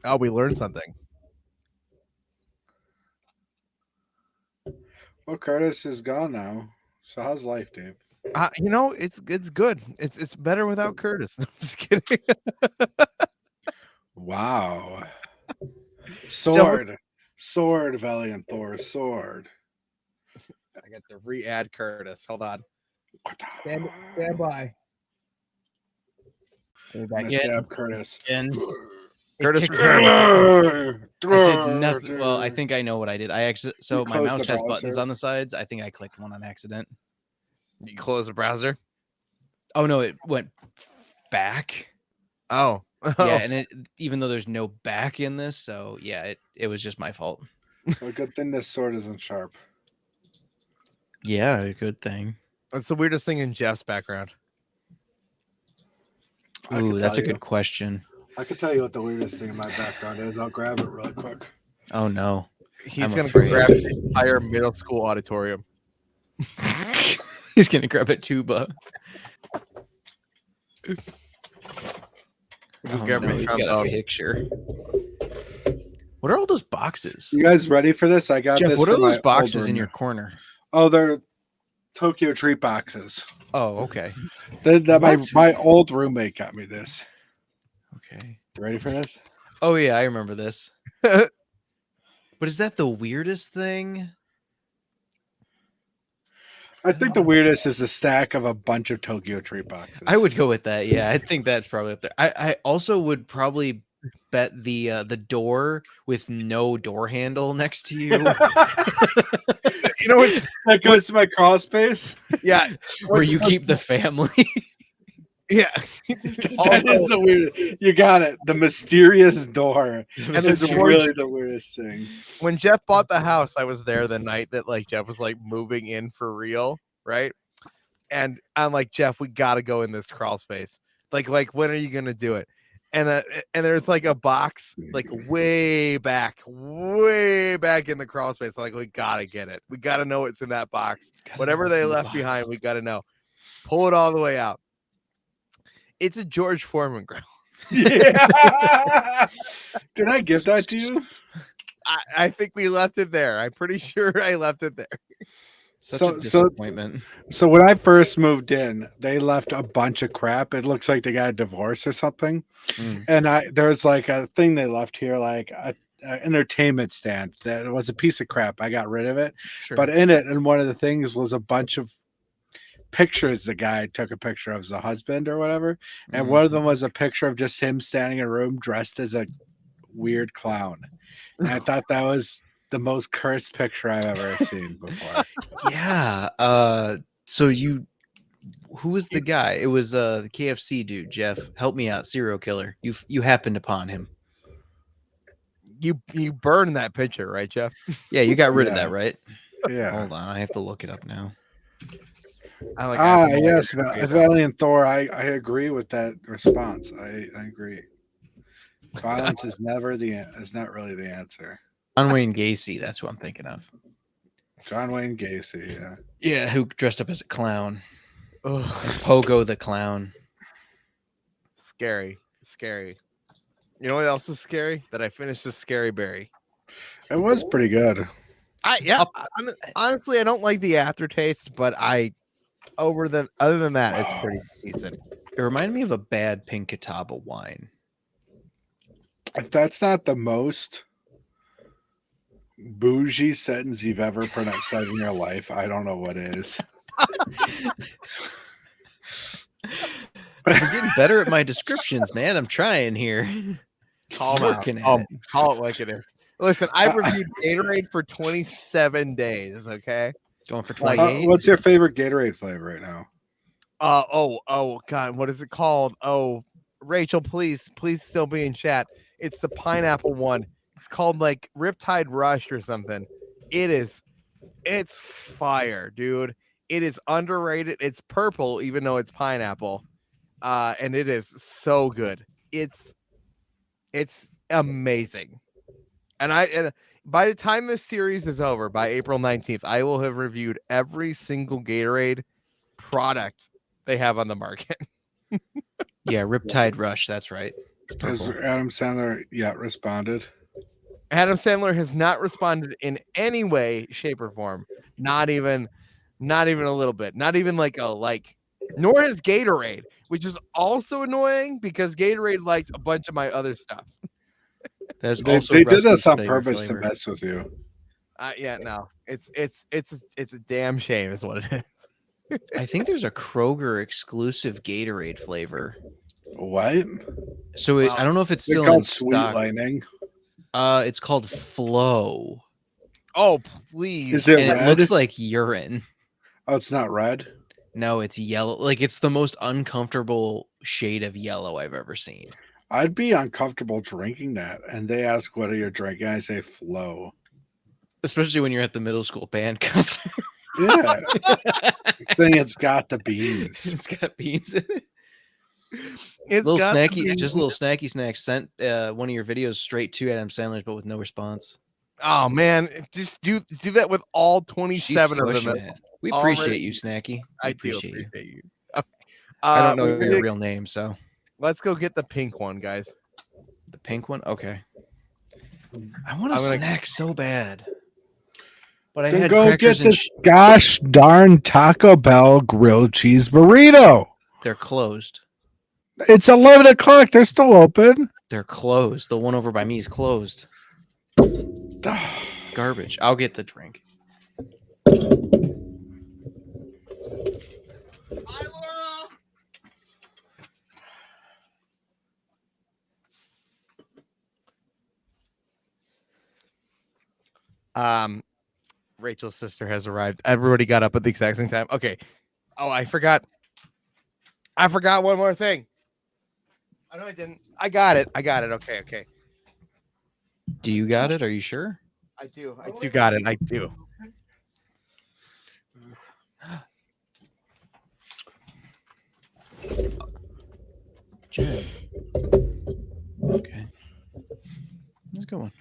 Oh, we learned something. Well, Curtis is gone now. So how's life, Dave? You know, it's good. It's better without Curtis. I'm just kidding. Wow. Sword, Valiant Thor, sword. I got to re-add Curtis. Hold on. Stand by. I'm gonna stab Curtis. And Curtis. I did nothing. Well, I think I know what I did. I actually You my closed mouse the has browser. buttons on the sides. I think I clicked one on accident. You close the browser. Oh no, it went back. Oh. Yeah, and it even though there's no back in this, so yeah, it was just my fault. Well, good thing this sword isn't sharp. Yeah, good thing. That's the weirdest thing in Jeff's background. I Ooh, could that's a tell you. good question. I can tell you what the weirdest thing in my background is. I'll grab it really quick. Oh no. He's I'm gonna afraid. grab the entire middle school auditorium. He's gonna grab a tuba. Oh, Grab no, me he's got trombone. a picture. What are all those boxes? You guys ready for this? I got Jeff, this what are for my those boxes old in room. your corner? Oh, they're Tokyo treat boxes. Oh, okay. My old roommate got me this. Okay. You ready for this? Oh yeah, I remember this. But is that the weirdest thing? I think the weirdest is the stack of a bunch of Tokyo treat boxes. I would go with that. Yeah, I think that's probably up there. I also would probably bet the door with no door handle next to you. You know what? that goes to my crawl space. Yeah. where you keep the family. Yeah. That is the weird. You got it. The mysterious door. And This the is George- really the weirdest thing. When Jeff bought the house, I was there the night that like Jeff was like moving in for real, right? And I'm like, Jeff, we gotta go in this crawl space. Like when are you gonna do it? And there's like a box like way back in the crawl space. I'm like, we gotta get it. We gotta know what's in that box. Whatever they left behind, we gotta know. Pull it all the way out. It's a George Foreman grill. Yeah. Did I give that to you? I think we left it there. I'm pretty sure I left it there. Such So- a disappointment. So when I first moved in, they left a bunch of crap. It looks like they got a divorce or something. Mm. And there's like a thing they left here, like a entertainment stand that was a piece of crap. I got rid of it. Sure. But in it, and one of the things was a bunch of pictures the guy took a picture of as a husband or whatever. And one of them was a picture of just him standing in a room dressed as a weird clown. And I thought that was the most cursed picture I've ever seen before. Yeah. So who was the guy? It was the KFC dude, Jeff. Help me out, serial killer. You happened upon him. You burned that picture, right, Jeff? Yeah, you got rid of Yeah. that, right? Yeah. Hold on, I have to look it up now. I like Yes, Valiant Thor. I agree with that response. I agree. Violence is not really the answer. John Wayne Gacy, that's who I'm thinking of. John Wayne Gacy, yeah. Yeah, who dressed up as a clown. Ugh, As Pogo the clown. scary. You know what else is scary? That I finished a Scary Berry. It was pretty good. Honestly, I don't like the aftertaste, but other than that, it's pretty decent. It reminded me of a bad pink Catawba wine. If that's not the most bougie sentence you've ever pronounced in your life, I don't know what is. I'm getting better at my descriptions, man. I'm trying here. Call Working it at out. it. Call it like it is. Listen, I reviewed Gatorade for 27 days. Okay. Going for Like, 28. What's your favorite Gatorade flavor right now? Oh God, what is it called? Oh, Rachel, please still be in chat. It's the pineapple one. It's called like Riptide Rush or something. It's fire, dude. It is underrated. It's purple, even though it's pineapple. And it is so good. It's amazing. And by the time this series is over, by April 19th, I will have reviewed every single Gatorade product they have on the market. Yeah, Riptide Rush. That's right. It's Has purple. Adam Sandler yet responded? Adam Sandler has not responded in any way, shape, or form. Not even a little bit. Not even like a like. Nor has Gatorade, which is also annoying because Gatorade liked a bunch of my other stuff. There's They also did this Rusty's on favorite purpose flavor. to mess with you. Yeah, no, it's a damn shame, is what it is. I think there's a Kroger exclusive Gatorade flavor. What? So Wow. I don't know if it's They're still in called Sweet stock. Lightning. It's called Flow. Oh, please. Is it And red? it looks like urine. Oh, it's not red. No, it's yellow. Like it's the most uncomfortable shade of yellow I've ever seen. I'd be uncomfortable drinking that. And they ask, "What are you drinking?" I say, "Flow." Especially when you're at the middle school band concert. Yeah, thing it's got the beans. It's got beans in it. It's Little got snacky, the- just little snacky snacks. Sent one of your videos straight to Adam Sandler's, but with no response. Oh man, just do that with all She's 27 of pushing them. it. We already- appreciate you, Snacky. I We do appreciate you. appreciate you. I don't know we're your gonna- real name, so Let's go get the pink one, guys. the pink one. Okay. I want a I'm gonna- snack so bad, but I Then had go get crackers and this gosh darn Taco Bell grilled cheese burrito. they're closed. It's 11 o'clock. They're still open. They're closed. The one over by me is closed. Garbage. I'll get the drink. Rachel's sister has arrived. Everybody got up at the exact same time. Okay. Oh, I forgot one more thing. I know I didn't. I got it. Okay. Do you got it? Are you sure? I do got it. I do. Jen. Okay. That's a good one.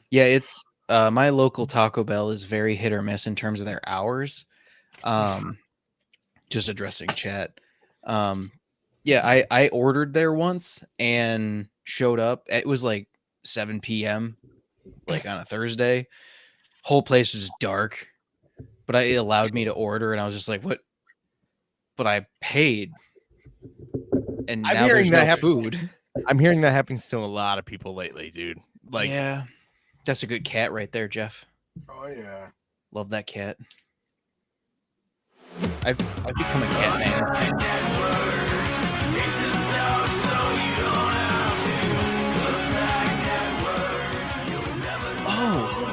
Yeah, it's my local Taco Bell is very hit or miss in terms of their hours. Just addressing chat. Yeah, I ordered there once and showed up. It was like 7 p.m. like on a Thursday. Whole place was dark, but it allowed me to order, and I was just like, "What?" But I paid, and I'm now hearing there's that no happens- food. I'm hearing that happens to a lot of people lately, dude. Like, Yeah, that's a good cat right there, Jeff. Oh yeah. Love that cat. I've become a cat man. Oh.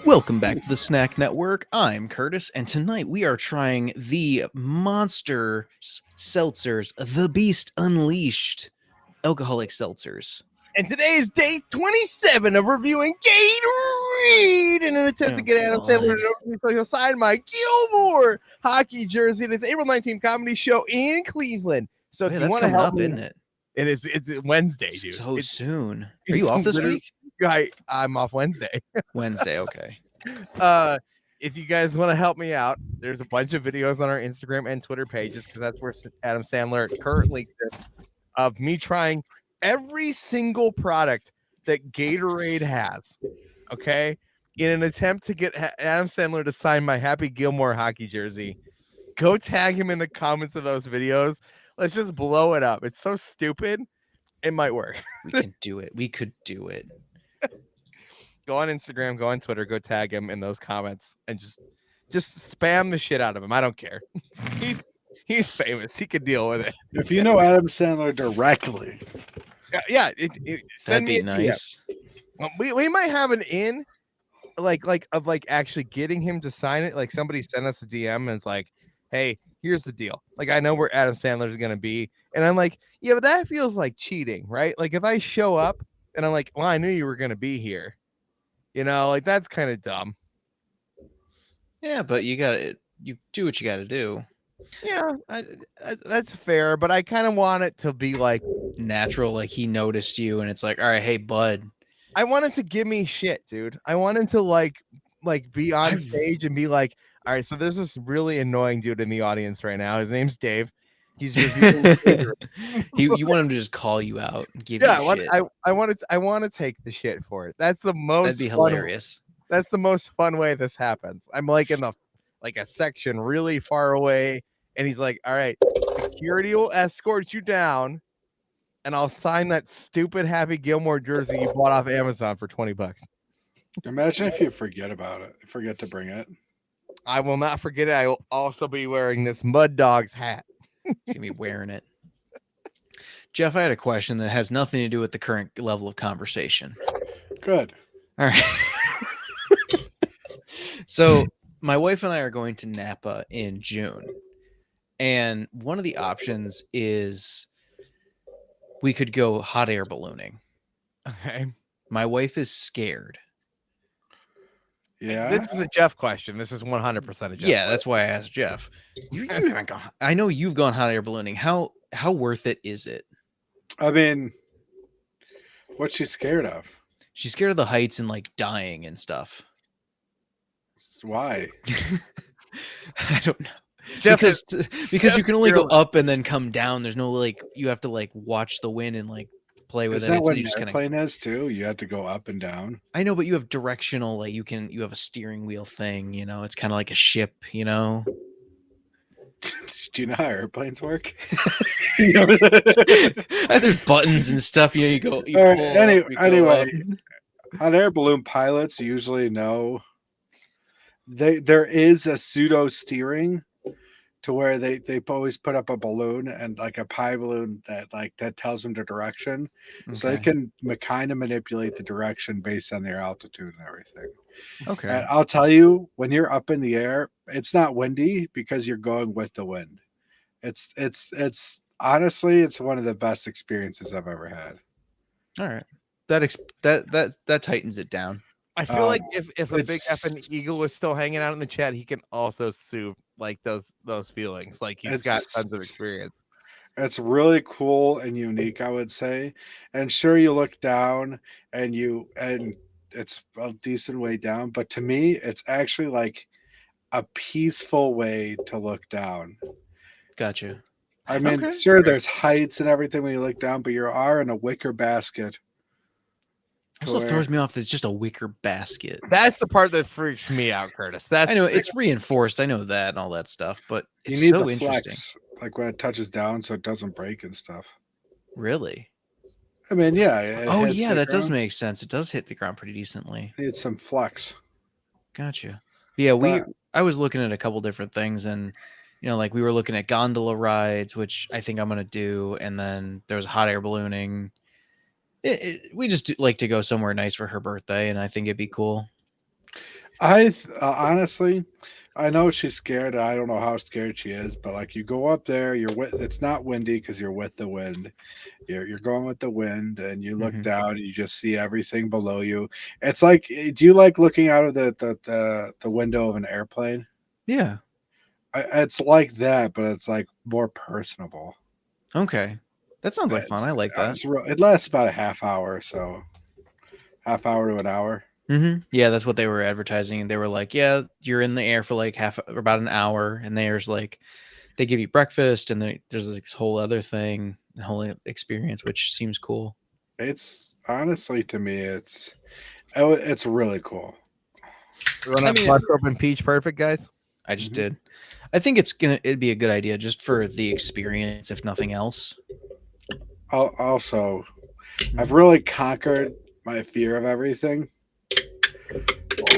Welcome back to the Snack Network. I'm Curtis, and tonight we are trying the Monster Seltzers, The Beast Unleashed alcoholic seltzers. and today is day 27 of reviewing Gatorade in an attempt to get Adam Sandler to notice me so he'll sign my Gilmore hockey jersey. It is April 19th comedy show in Cleveland. So if Yeah, you that's want to coming help up, me, isn't it? it's Wednesday, dude. So It's- soon. Are it's you off this literally- week? I'm off Wednesday. Wednesday, okay. if you guys want to help me out, there's a bunch of videos on our Instagram and Twitter pages because that's where Adam Sandler currently exists of me trying every single product that Gatorade has. Okay, in an attempt to get Adam Sandler to sign my Happy Gilmore hockey jersey. Go tag him in the comments of those videos. Let's just blow it up. It's so stupid. It might work. We can do it. We could do it. Go on Instagram, go on Twitter, go tag him in those comments and just spam the shit out of him. I don't care. He's famous. He could deal with it. If you know Adam Sandler directly, Yeah. That'd Send me be a DM. nice. We might have an in like actually getting him to sign it. Like somebody sent us a DM and it's like, hey, here's the deal. Like I know where Adam Sandler's gonna be, and I'm like, yeah, but that feels like cheating, right? Like if I show up and I'm like, well, I knew you were gonna be here, you know, like that's kind of dumb. Yeah, but you do what you got to do. Yeah, that's fair, but I kind of want it to be like Natural, like he noticed you, and it's like, all right, hey, bud. I want him to give me shit, dude. I want him to like be on stage and be like, all right, so there's this really annoying dude in the audience right now. His name's Dave. He's reviewing You want him to just call you out and give yeah, you shit. I want to take the shit for it. That's the most That'd be fun, hilarious. That's the most fun way this happens. I'm like in the a section really far away, and he's like, all right, security will escort you down, and I'll sign that stupid Happy Gilmore jersey you bought off Amazon for $20. imagine if you forget about it, forget to bring it. I will not forget it. I will also be wearing this Mud Dogs hat. He's gonna be wearing it. Jeff, I had a question that has nothing to do with the current level of conversation. Good. All right. So my wife and I are going to Napa in June. And one of the options is we could go hot air ballooning. Okay. My wife is scared. Yeah. This is a Jeff question. This is 100% a Jeff. Yeah, that's why I asked Jeff. You haven't gone. I know you've gone hot air ballooning. How worth it is it? I mean, what's she scared of? She's scared of the heights and like dying and stuff. Why? I don't know. Jeff because you can only go really- up and then come down. There's no like you have to like watch the wind and like play with Is it. that what You an just kinda, airplane is too? You have to go up and down. I know, but you have directional, like you have a steering wheel thing, you know, it's kind of like a ship, you know. Do you know how airplanes work? There's buttons and stuff, you know, you go. You All right, pull up, you go anyway, up. hot air balloon pilots usually know there is a pseudo steering to where they always put up a balloon and like a pie balloon that tells them the direction, so they Okay. can kind of manipulate the direction based on their altitude and everything. Okay. And I'll tell you, when you're up in the air, it's not windy because you're going with the wind. It's honestly, it's one of the best experiences I've ever had. All right. That tightens it down. I feel like if a big it's- effing eagle was still hanging out in the chat, he can also soothe like those feelings. Like he's got It's- tons of experience. It's really cool and unique, I would say. And sure, you look down and it's a decent way down, but to me, it's actually like a peaceful way to look down. Gotcha. I mean, Okay. sure, there's heights and everything when you look down, but you are in a wicker basket. to Also where- throws me off that it's just a wicker basket. That's the part that freaks me out, Curtis. That's I know it's reinforced. I know that and all that stuff, but you it's need so the interesting. flex, like when it touches down, so it doesn't break and stuff. Really? I mean, yeah. it Oh hits yeah, the that does ground, make sense. It does hit the ground pretty decently. needs some flex. Gotcha. Yeah, I was looking at a couple different things, and you know, like we were looking at gondola rides, which I think I'm gonna do, and then there was hot air ballooning. We just like to go somewhere nice for her birthday, and I think it'd be cool. Honestly, I know she's scared. I don't know how scared she is, but like you go up there, it's not windy because you're with the wind. You're going with the wind, and you look Mhm. down, and you just see everything below you. It's like, do you like looking out of the window of an airplane? Yeah. It's like that, but it's like more personable. Okay. That sounds like fun. I like that. It lasts about a half hour or so, half hour to an hour. Yeah, that's what they were advertising, and they were like, "Yeah, you're in the air for like about an hour," and there's like they give you breakfast, and there's this whole other thing, the whole experience, which seems cool. It's honestly to me, it's really cool. You want I to mean, bust open peach perfect, guys? I just Mhm. did. I think it'd be a good idea just for the experience, if nothing else. Also, I've really conquered my fear of everything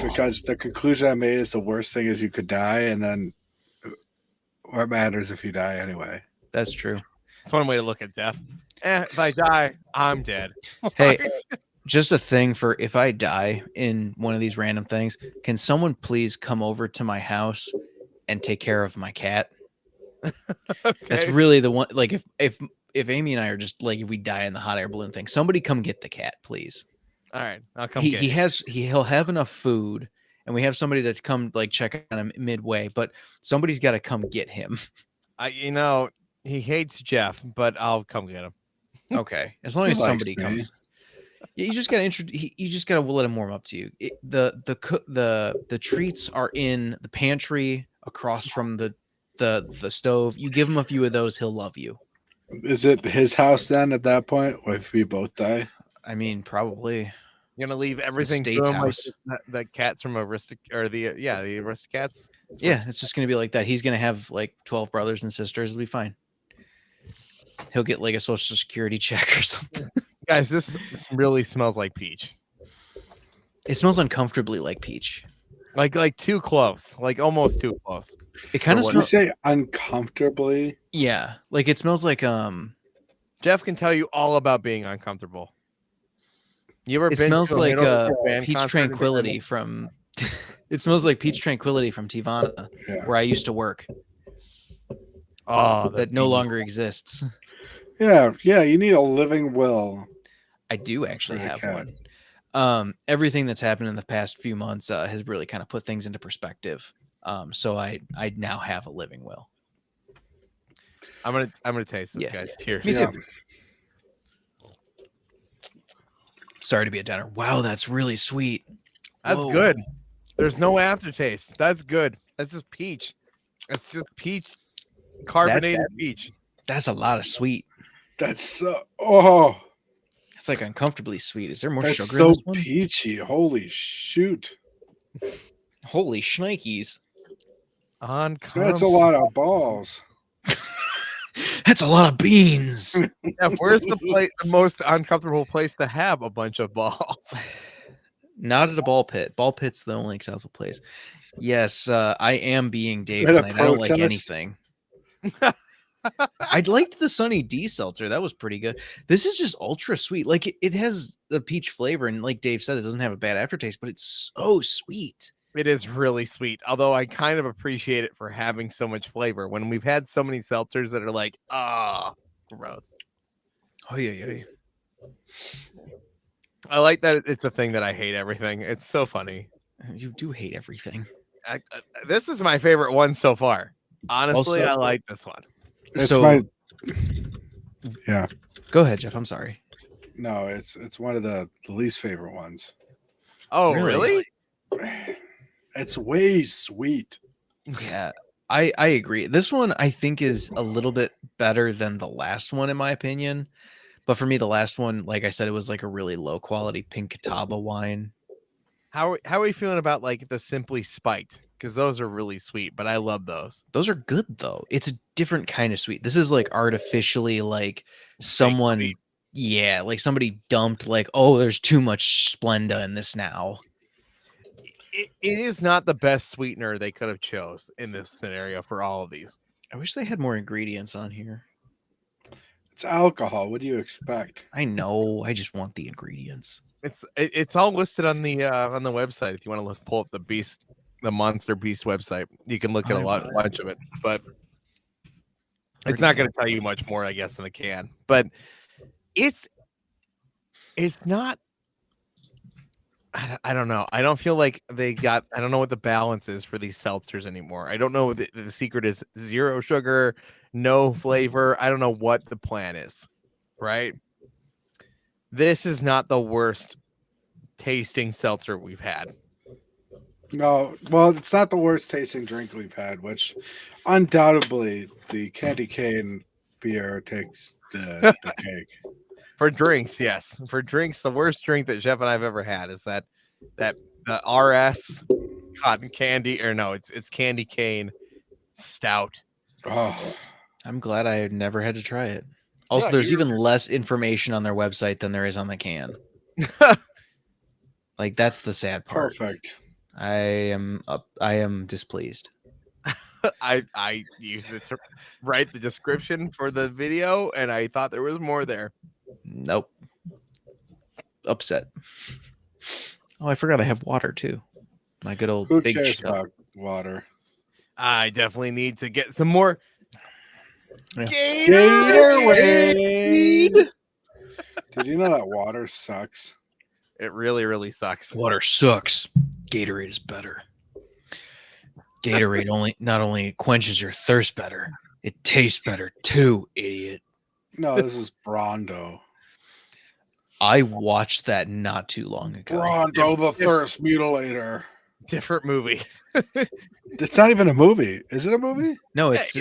because the conclusion I made is the worst thing is you could die, and then what matters if you die anyway? That's true. It's one way to look at death. If I die, I'm dead. Hey, just a thing for if I die in one of these random things, can someone please come over to my house and take care of my cat? That's Okay. really the one. Like if Amy and I are just like if we die in the hot air balloon thing, somebody come get the cat, please. All right, I'll come He get he you. has he'll have enough food, and we have somebody to come like check on him midway, but somebody's got to come get him. He hates Jeff, but I'll come get him. Okay, as long He as likes somebody me. comes. Yeah, you just gotta you just gotta let him warm up to you. The treats are in the pantry across from the stove. You give him a few of those, he'll love you. Is it his house then at that point, or if we both die? I mean, probably. You're gonna leave the everything to state's him, like house. the cats from the Aristocats. Yeah, it's just gonna be like that. He's gonna have like 12 brothers and sisters. It'll be fine. He'll get like a social security check or something. Guys, this really smells like peach. It smells uncomfortably like peach. Like too close, like almost too close. It kind of For Did you smells. say uncomfortably? Yeah, like it smells like Jeff can tell you all about being uncomfortable. You ever It been smells to a like middle band peach concert in tranquility Japan? from. It smells like peach tranquility from Tivana, Yeah. where I used to work. Oh, That no longer exists. Yeah, you need a living will. I do actually For a have cat. one. Everything that's happened in the past few months has really kind of put things into perspective. So I now have a living will. I'm gonna taste this, Yeah. guys. Cheers. Me Yeah. too. Sorry to be a downer. Wow, that's really sweet. That's Whoa. good. There's no aftertaste. That's good. That's just peach. It's just peach, carbonated peach. That's a lot of sweet. That's so. Oh, It's like uncomfortably sweet. Is there more that's sugar in so this one? peachy. Holy shoot! Holy shnikes. That's a lot of balls. That's a lot of beans. Yeah, where's the most uncomfortable place to have a bunch of balls? Not at a ball pit. Ball pit's the only acceptable place. Yes, I am being Dave At a tonight. I don't like protest? anything. I liked the Sunny D seltzer. That was pretty good. This is just ultra sweet. Like it has the peach flavor, and like Dave said, it doesn't have a bad aftertaste, but it's so sweet. It is really sweet. Although I kind of appreciate it for having so much flavor. When we've had so many seltzers that are like, gross. Oh yeah. I like that it's a thing that I hate everything. It's so funny. You do hate everything. This is my favorite one so far. Honestly, Also- I like this one. It's So- my. Yeah. Go ahead, Jeff. I'm sorry. No, it's one of the least favorite ones. Oh, Really? really? It's way sweet. Yeah, I agree. This one I think is a little bit better than the last one in my opinion. But for me, the last one, like I said, it was like a really low quality pink Catawba wine. How are you feeling about like the Simply Spiked? Because those are really sweet, but I love those. Those are good though. It's a different kind of sweet. This is like artificially like someone, sweet. yeah, like somebody dumped like, oh, there's too much Splenda in this now. It is not the best sweetener they could have chose in this scenario for all of these. I wish they had more ingredients on here. It's alcohol. What do you expect? I know. I just want the ingredients. It's all listed on the website. If you want to pull up the Monster Beast website, you can look at a bunch of it. But it's not going to tell you much more, I guess, than the can. But it's not. I don't know. I don't feel like I don't know what the balance is for these seltzers anymore. I don't know. The secret is 0 sugar, no flavor. I don't know what the plan is, right? This is not the worst tasting seltzer we've had. No, well, it's not the worst tasting drink we've had, which undoubtedly the candy cane beer takes the cake. For drinks, yes. For drinks, the worst drink that Jeff and I've ever had is that the RS cotton candy, or no, it's candy cane stout. Oh, I'm glad I never had to try it. Also, Yeah, there's you're- even less information on their website than there is on the can. Like that's the sad part. perfect. I am displeased. I used it to write the description for the video, and I thought there was more there. Nope. Upset. Oh, I forgot I have water too. My good old Who big cares cup. about water? I definitely need to get some more Yeah. Gatorade. Did you know that water sucks? It really, really sucks. Water sucks. Gatorade is better. Gatorade not only quenches your thirst better, it tastes better too, idiot. No, this is Brondo. I watched that not too long ago. Brondo the Thirst Mutilator. Different movie. It's not even a movie. Is it a movie? No, Yeah, it's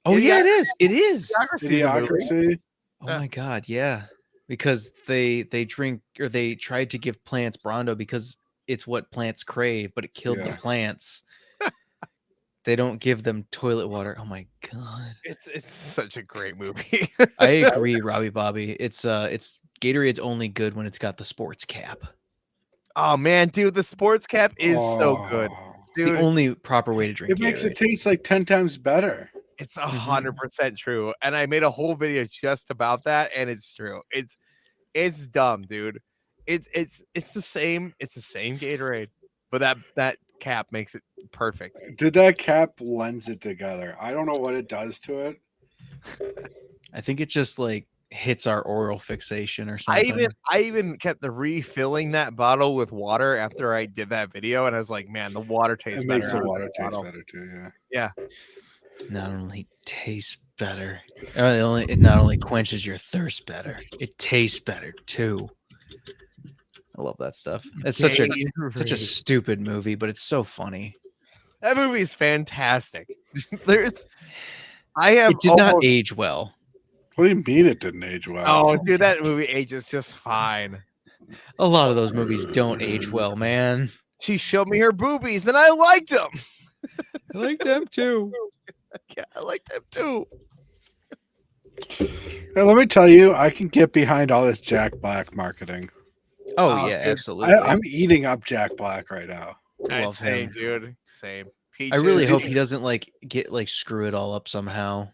oh yeah, it is. It is. Idiocracy's a movie. Idiocracy. Oh my god, yeah. Because they drink or they tried to give plants Brondo because it's what plants crave, but it killed the Yeah. plants. They don't give them toilet water. Oh my god. It's such a great movie. I agree, Robbie Bobby. It's Gatorade's only good when it's got the sports cap. Oh man, dude, the sports cap is so good. Oh. It's Dude, the only proper way to drink It makes it Gatorade. taste like 10 times better. it's 100% true. And I made a whole video just about that, and it's true. It's dumb, dude. It's the same Gatorade, but that cap makes it perfect. Did that cap lens it together? I don't know what it does to it. I think it just like hits our oral fixation or something. I even kept the refilling that bottle with water after I did that video, and I was like, man, the water tastes It better. makes the out of water that taste bottle. better too. Yeah. Not only tastes better, it not only quenches your thirst better, it tastes better too. I love that stuff. It's such a Gatorade. stupid movie, but it's so funny. That movie is fantastic. I have It did not almost- age well. What do you mean it didn't age well? Oh, dude, that movie ages just fine. A lot of those movies don't age well, man. She showed me her boobies, and I liked them. I like them too. Yeah, I liked them too. Hey, let me tell you, I can get behind all this Jack Black marketing. Oh Oh, yeah, dude, absolutely. I'm eating up Jack Black right now. Love Same, him. dude. Same. I really Peaches. hope he doesn't like get like screw it all up somehow.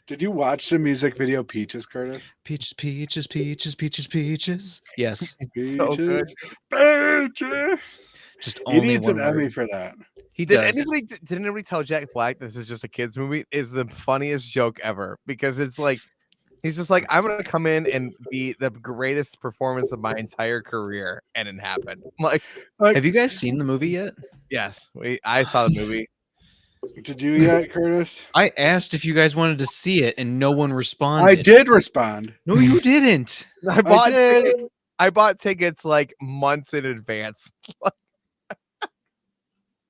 Did you watch the music video Peaches, Curtis? Peaches, peaches, peaches, peaches, peaches. Yes, It's so good. Peaches. just He only needs one an Emmy word. for that. He Did does. anybody tell Jack Black this is just a kids movie? Is the funniest joke ever, because it's like he's just like, I'm gonna come in and be the greatest performance of my entire career, and it happened. Like, Have you guys seen the movie yet? yes, I saw the movie. Did you yet, Curtis? I asked if you guys wanted to see it, and no one responded. I did respond. No, you didn't. I bought tickets like months in advance.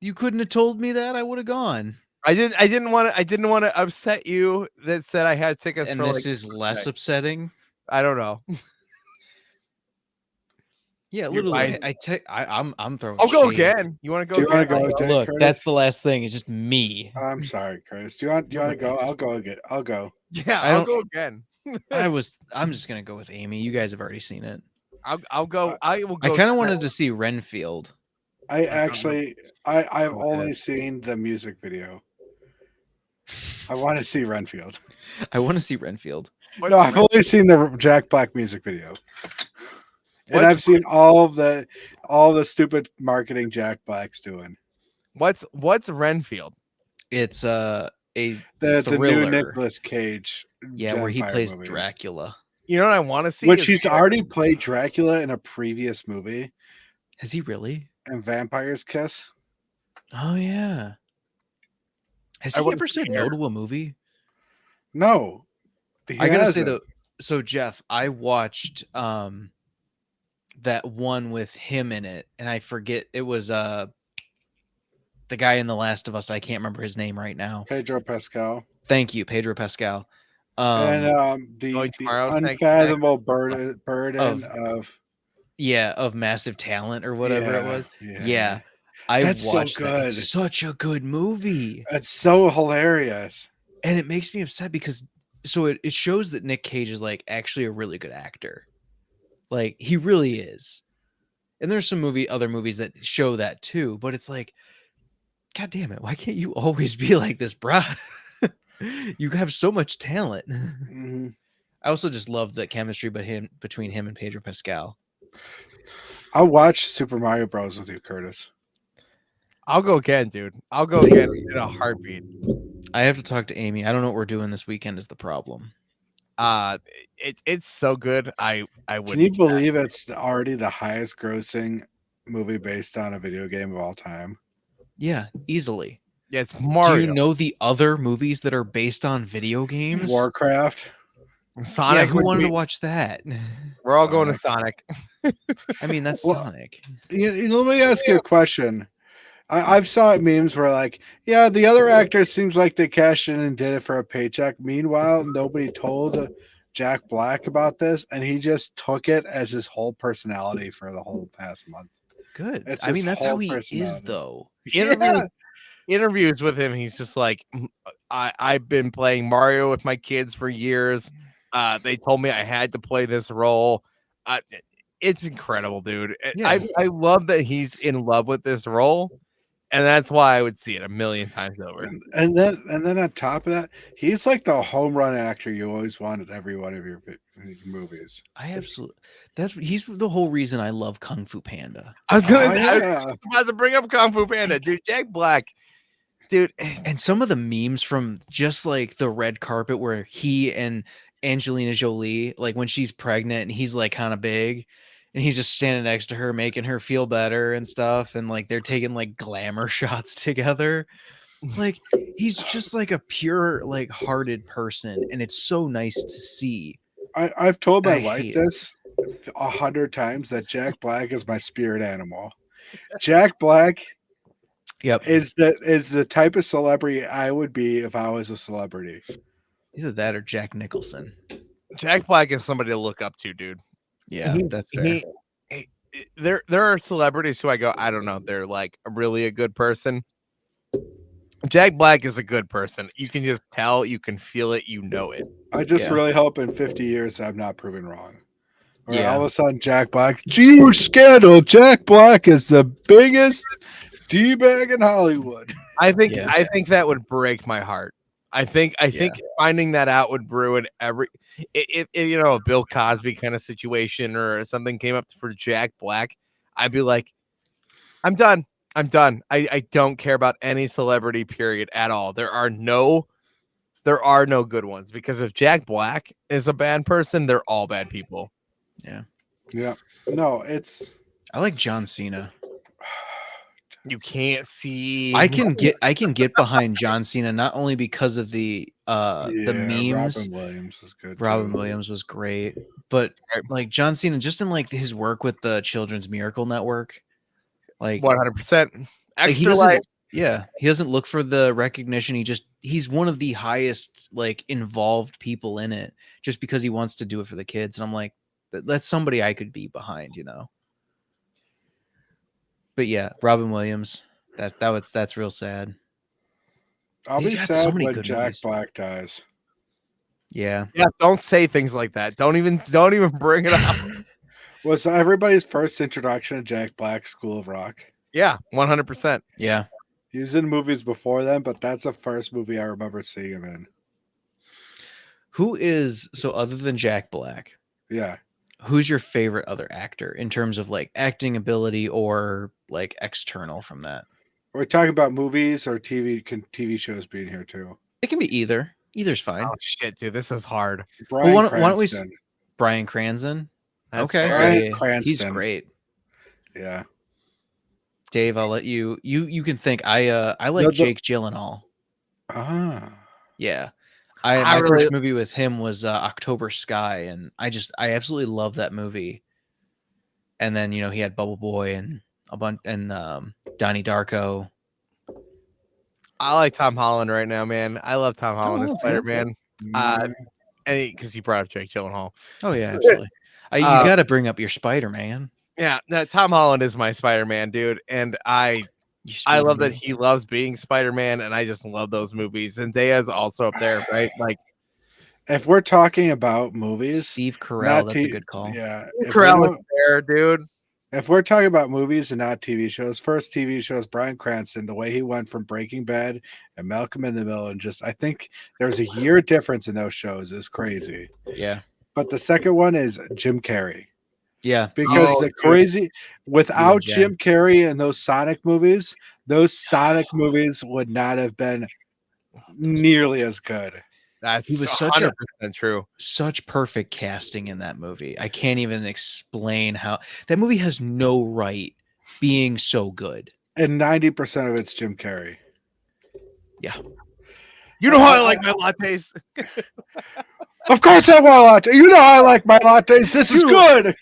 You couldn't have told me that. I would have gone. I didn't want to upset you that said I had tickets And for this like, is less okay. upsetting. I don't know. Yeah, You're literally. fine. I'm throwing. I'll go shade. again. You want to go? Do you want to again? go, Jay, Look, Curtis? that's the last thing. It's just me. I'm sorry, Curtis. Do you want to go? I'll go again. I'll go. Yeah, I I'll don't- go again. I'm just gonna go with Amy. You guys have already seen it. I'll go. I will go. I kind of wanted to see Renfield. I actually, I've Go only ahead. seen the music video. I want to see Renfield. I want to see Renfield. What's No, I've only seen the Jack Black music video, and I've seen all the stupid marketing Jack Black's doing. what's Renfield? It's a The thriller. new Nicolas Cage, Yeah, where he vampire plays movie. Dracula. You know what I want to see? Which is- he's already played Dracula in a previous movie, Has he really? and Vampire's Kiss. Oh yeah. Has I he wouldn't ever said no to a movie? No, he I gotta say hasn't. though. So Jeff, I watched that one with him in it, and I forget it was the guy in The Last of Us. I can't remember his name right now. Pedro Pascal. Thank you, Pedro Pascal. And Going the tomorrow, thanks, unfathomable burden of of massive talent or whatever it was. yeah. I That's so watched that. It's good. such a good movie. It's so hilarious. And it makes me upset because it shows that Nick Cage is like actually a really good actor. Like he really is. And there's some other movies that show that too, but it's like, God damn it, why can't you always be like this, bruh? You have so much talent. Mhm. I also just love the chemistry between him and Pedro Pascal. I'll watch Super Mario Bros. With you, Curtis. I'll go again, dude. I'll go again in a heartbeat. I have to talk to Amy. I don't know what we're doing this weekend is the problem. It's so good. I would. Can you believe it's already the highest grossing movie based on a video game of all time? Yeah, easily. Yeah, it's Mario. Do you know the other movies that are based on video games? Warcraft. Sonic. Yeah, who wanted to watch that? We're all going to Sonic. I mean, that's Well, Sonic. Let me ask you a question. I've saw memes where like, yeah, the other actors seems like they cashed in and did it for a paycheck. Meanwhile, nobody told Jack Black about this, and he just took it as his whole personality for the whole past month. Good. It's I mean, his that's how whole he is, personality. though. Interviews with him, he's just like, I've been playing Mario with my kids for years. They told me I had to play this role. It's incredible, dude. Yeah. I love that he's in love with this role, and that's why I would see it a million times over. And then on top of that, he's like the home run actor you always wanted every one of your movies. I absolutely. He's the whole reason I love Kung Fu Panda. I was gonna. Oh, I was yeah. about to bring up Kung Fu Panda, dude. Jack Black, dude. And some of the memes from just like the red carpet where he and Angelina Jolie, like when she's pregnant and he's like kind of big and he's just standing next to her, making her feel better and stuff. And like they're taking like glamour shots together. Like he's just like a pure, like hearted person. And it's so nice to see. I've told my I wife hate this 100 times that Jack Black is my spirit animal. Jack Black Yep. is the type of celebrity I would be if I was a celebrity. Either that or Jack Nicholson. Jack Black is somebody to look up to, dude. Yeah, that's fair. There are celebrities who I go, I don't know, they're like really a good person. Jack Black is a good person. You can just tell, you can feel it, you know it. I just Yeah. really hope in 50 years I'm not proven wrong. Or Yeah. all of a sudden Jack Black, huge scandal. Jack Black is the biggest D-bag in Hollywood. I think Yeah. I think that would break my heart. I think finding that out would ruin if you know, a Bill Cosby kind of situation or something came up for Jack Black, I'd be like, I'm done. I don't care about any celebrity period at all. There are no good ones, because if Jack Black is a bad person, they're all bad people. Yeah. Yeah. No, I like John Cena. You can't see. I can get behind John Cena not only because of the memes. Robin Williams is good. Robin too. Williams was great, but like John Cena, just in like his work with the Children's Miracle Network, like 100%. like, Extra life. he doesn't look for the recognition. He's one of the highest like involved people in it, just because he wants to do it for the kids. And I'm like, that's somebody I could be behind, you know. But yeah, Robin Williams, that's real sad. I'll He's be got sad so many when good Jack movies. Black dies. Yeah. Yeah, don't say things like that. Don't even bring it up. Was everybody's first introduction to Jack Black School of Rock? Yeah, 100%. Yeah. He was in movies before then, but that's the first movie I remember seeing him in. So other than Jack Black, Yeah. who's your favorite other actor in terms of like acting ability or like external from that? We're talking about movies or TV shows being here too. It can be either. Either's fine. Oh shit, dude, this is hard. Bryan why don't we Cranston. Bryan Cranston? That's Okay. fair. Bryan He's Cranston. great. Yeah. Dave, I'll let you can think. I like Jake Gyllenhaal. Ah. Yeah. I My really- first movie with him was October Sky, and I absolutely love that movie. And then he had Bubble Boy and a bunch and Donnie Darko. I like Tom Holland right now, man. I love Tom Holland as Holland's good. Spider-Man. Because you brought up Jake Gyllenhaal. Oh yeah, absolutely. You got to bring up your Spider-Man. Yeah, no, Tom Holland is my Spider-Man, dude, and I love that he loves being Spider-Man, and I just love those movies. And Zeynda's also up there, right? Like, if we're talking about movies, Steve Carell, that's a good call. Yeah, Carell is there, dude. If we're talking about movies and not TV shows, first TV shows, Bryan Cranston, the way he went from Breaking Bad and Malcolm in the Middle, and just I think there's a year difference in those shows is crazy. Yeah. But the second one is Jim Carrey. Yeah. Because without Jim Carrey and those Sonic movies would not have been nearly as good. He was 100% true. Such perfect casting in that movie. I can't even explain how that movie has no right being so good. And 90% of it's Jim Carrey. Yeah. You know how I like my lattes. Of course I want a latte. You know how I like my lattes. This is good.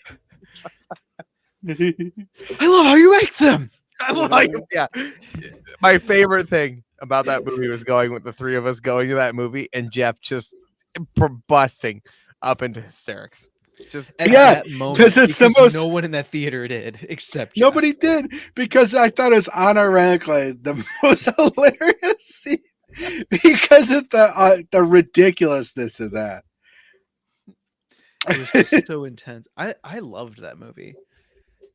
I love how you make them. I like them. Yeah. My favorite thing about that movie was going with the three of us going to that movie and Jeff just busting up into hysterics. Just at that moment, because it's the most. No one in that theater did except Jeff. Nobody did because I thought it was unironically the most hilarious scene because of the ridiculousness of that. It was just so intense. I loved that movie.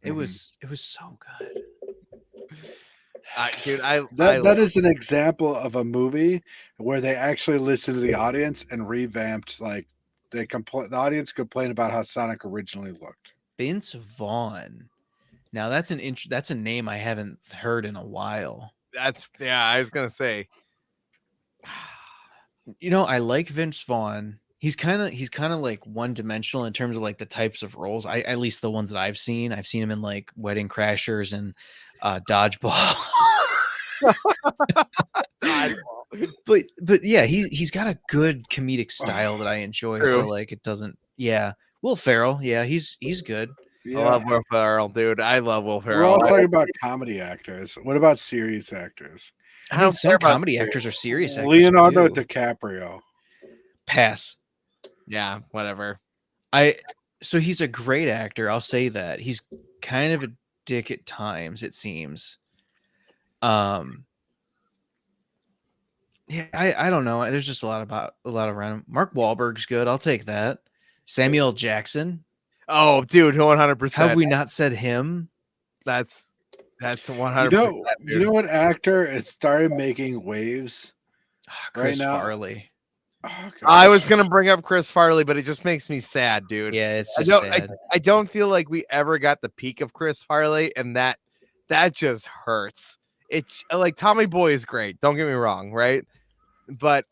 It was so good. Dude, that is an example of a movie where they actually listened to the audience and revamped. Like the audience complained about how Sonic originally looked. Vince Vaughn. Now that's a name I haven't heard in a while. I was gonna say. I like Vince Vaughn. He's kind of like one-dimensional in terms of like the types of roles. At least the ones that I've seen. I've seen him in like Wedding Crashers and Dodgeball. but yeah, he's got a good comedic style that I enjoy. True. So like it doesn't. Yeah, Will Ferrell. Yeah, he's good. Yeah. I love Will Ferrell, dude. I love Will Ferrell. We're all talking about comedy actors. What about serious actors? I mean, some comedy actors are serious actors. Leonardo DiCaprio. Pass. Yeah, whatever. So he's a great actor. I'll say that. He's kind of a dick at times, it seems. Yeah, I don't know. There's just a lot of random. Mark Wahlberg's good. I'll take that. Samuel L. Jackson. Oh, dude, 100%. Have we not said him? That's 100%. You know what actor is started making waves Chris right now? Farley. Oh, I was gonna bring up Chris Farley, but it just makes me sad, dude. Yeah, it's just sad. I don't feel like we ever got the peak of Chris Farley, and that just hurts. It's like Tommy Boy is great. Don't get me wrong, right? But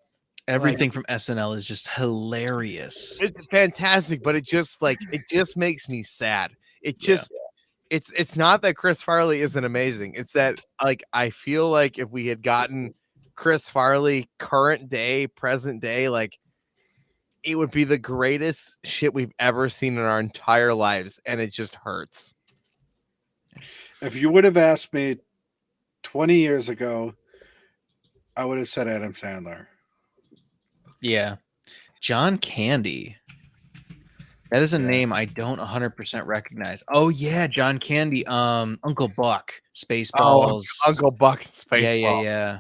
everything from SNL is just hilarious. It's fantastic, but it just makes me sad. It just it's not that Chris Farley isn't amazing. It's that like I feel like if we had gotten Chris Farley present day, like it would be the greatest shit we've ever seen in our entire lives, and it just hurts. If you would have asked me 20 years ago, I would have said Adam Sandler. Yeah. John Candy. That is a name I don't 100% recognize. Oh yeah, John Candy. Uncle Buck, Spaceballs. Oh, Uncle Buck, Spaceballs. Yeah.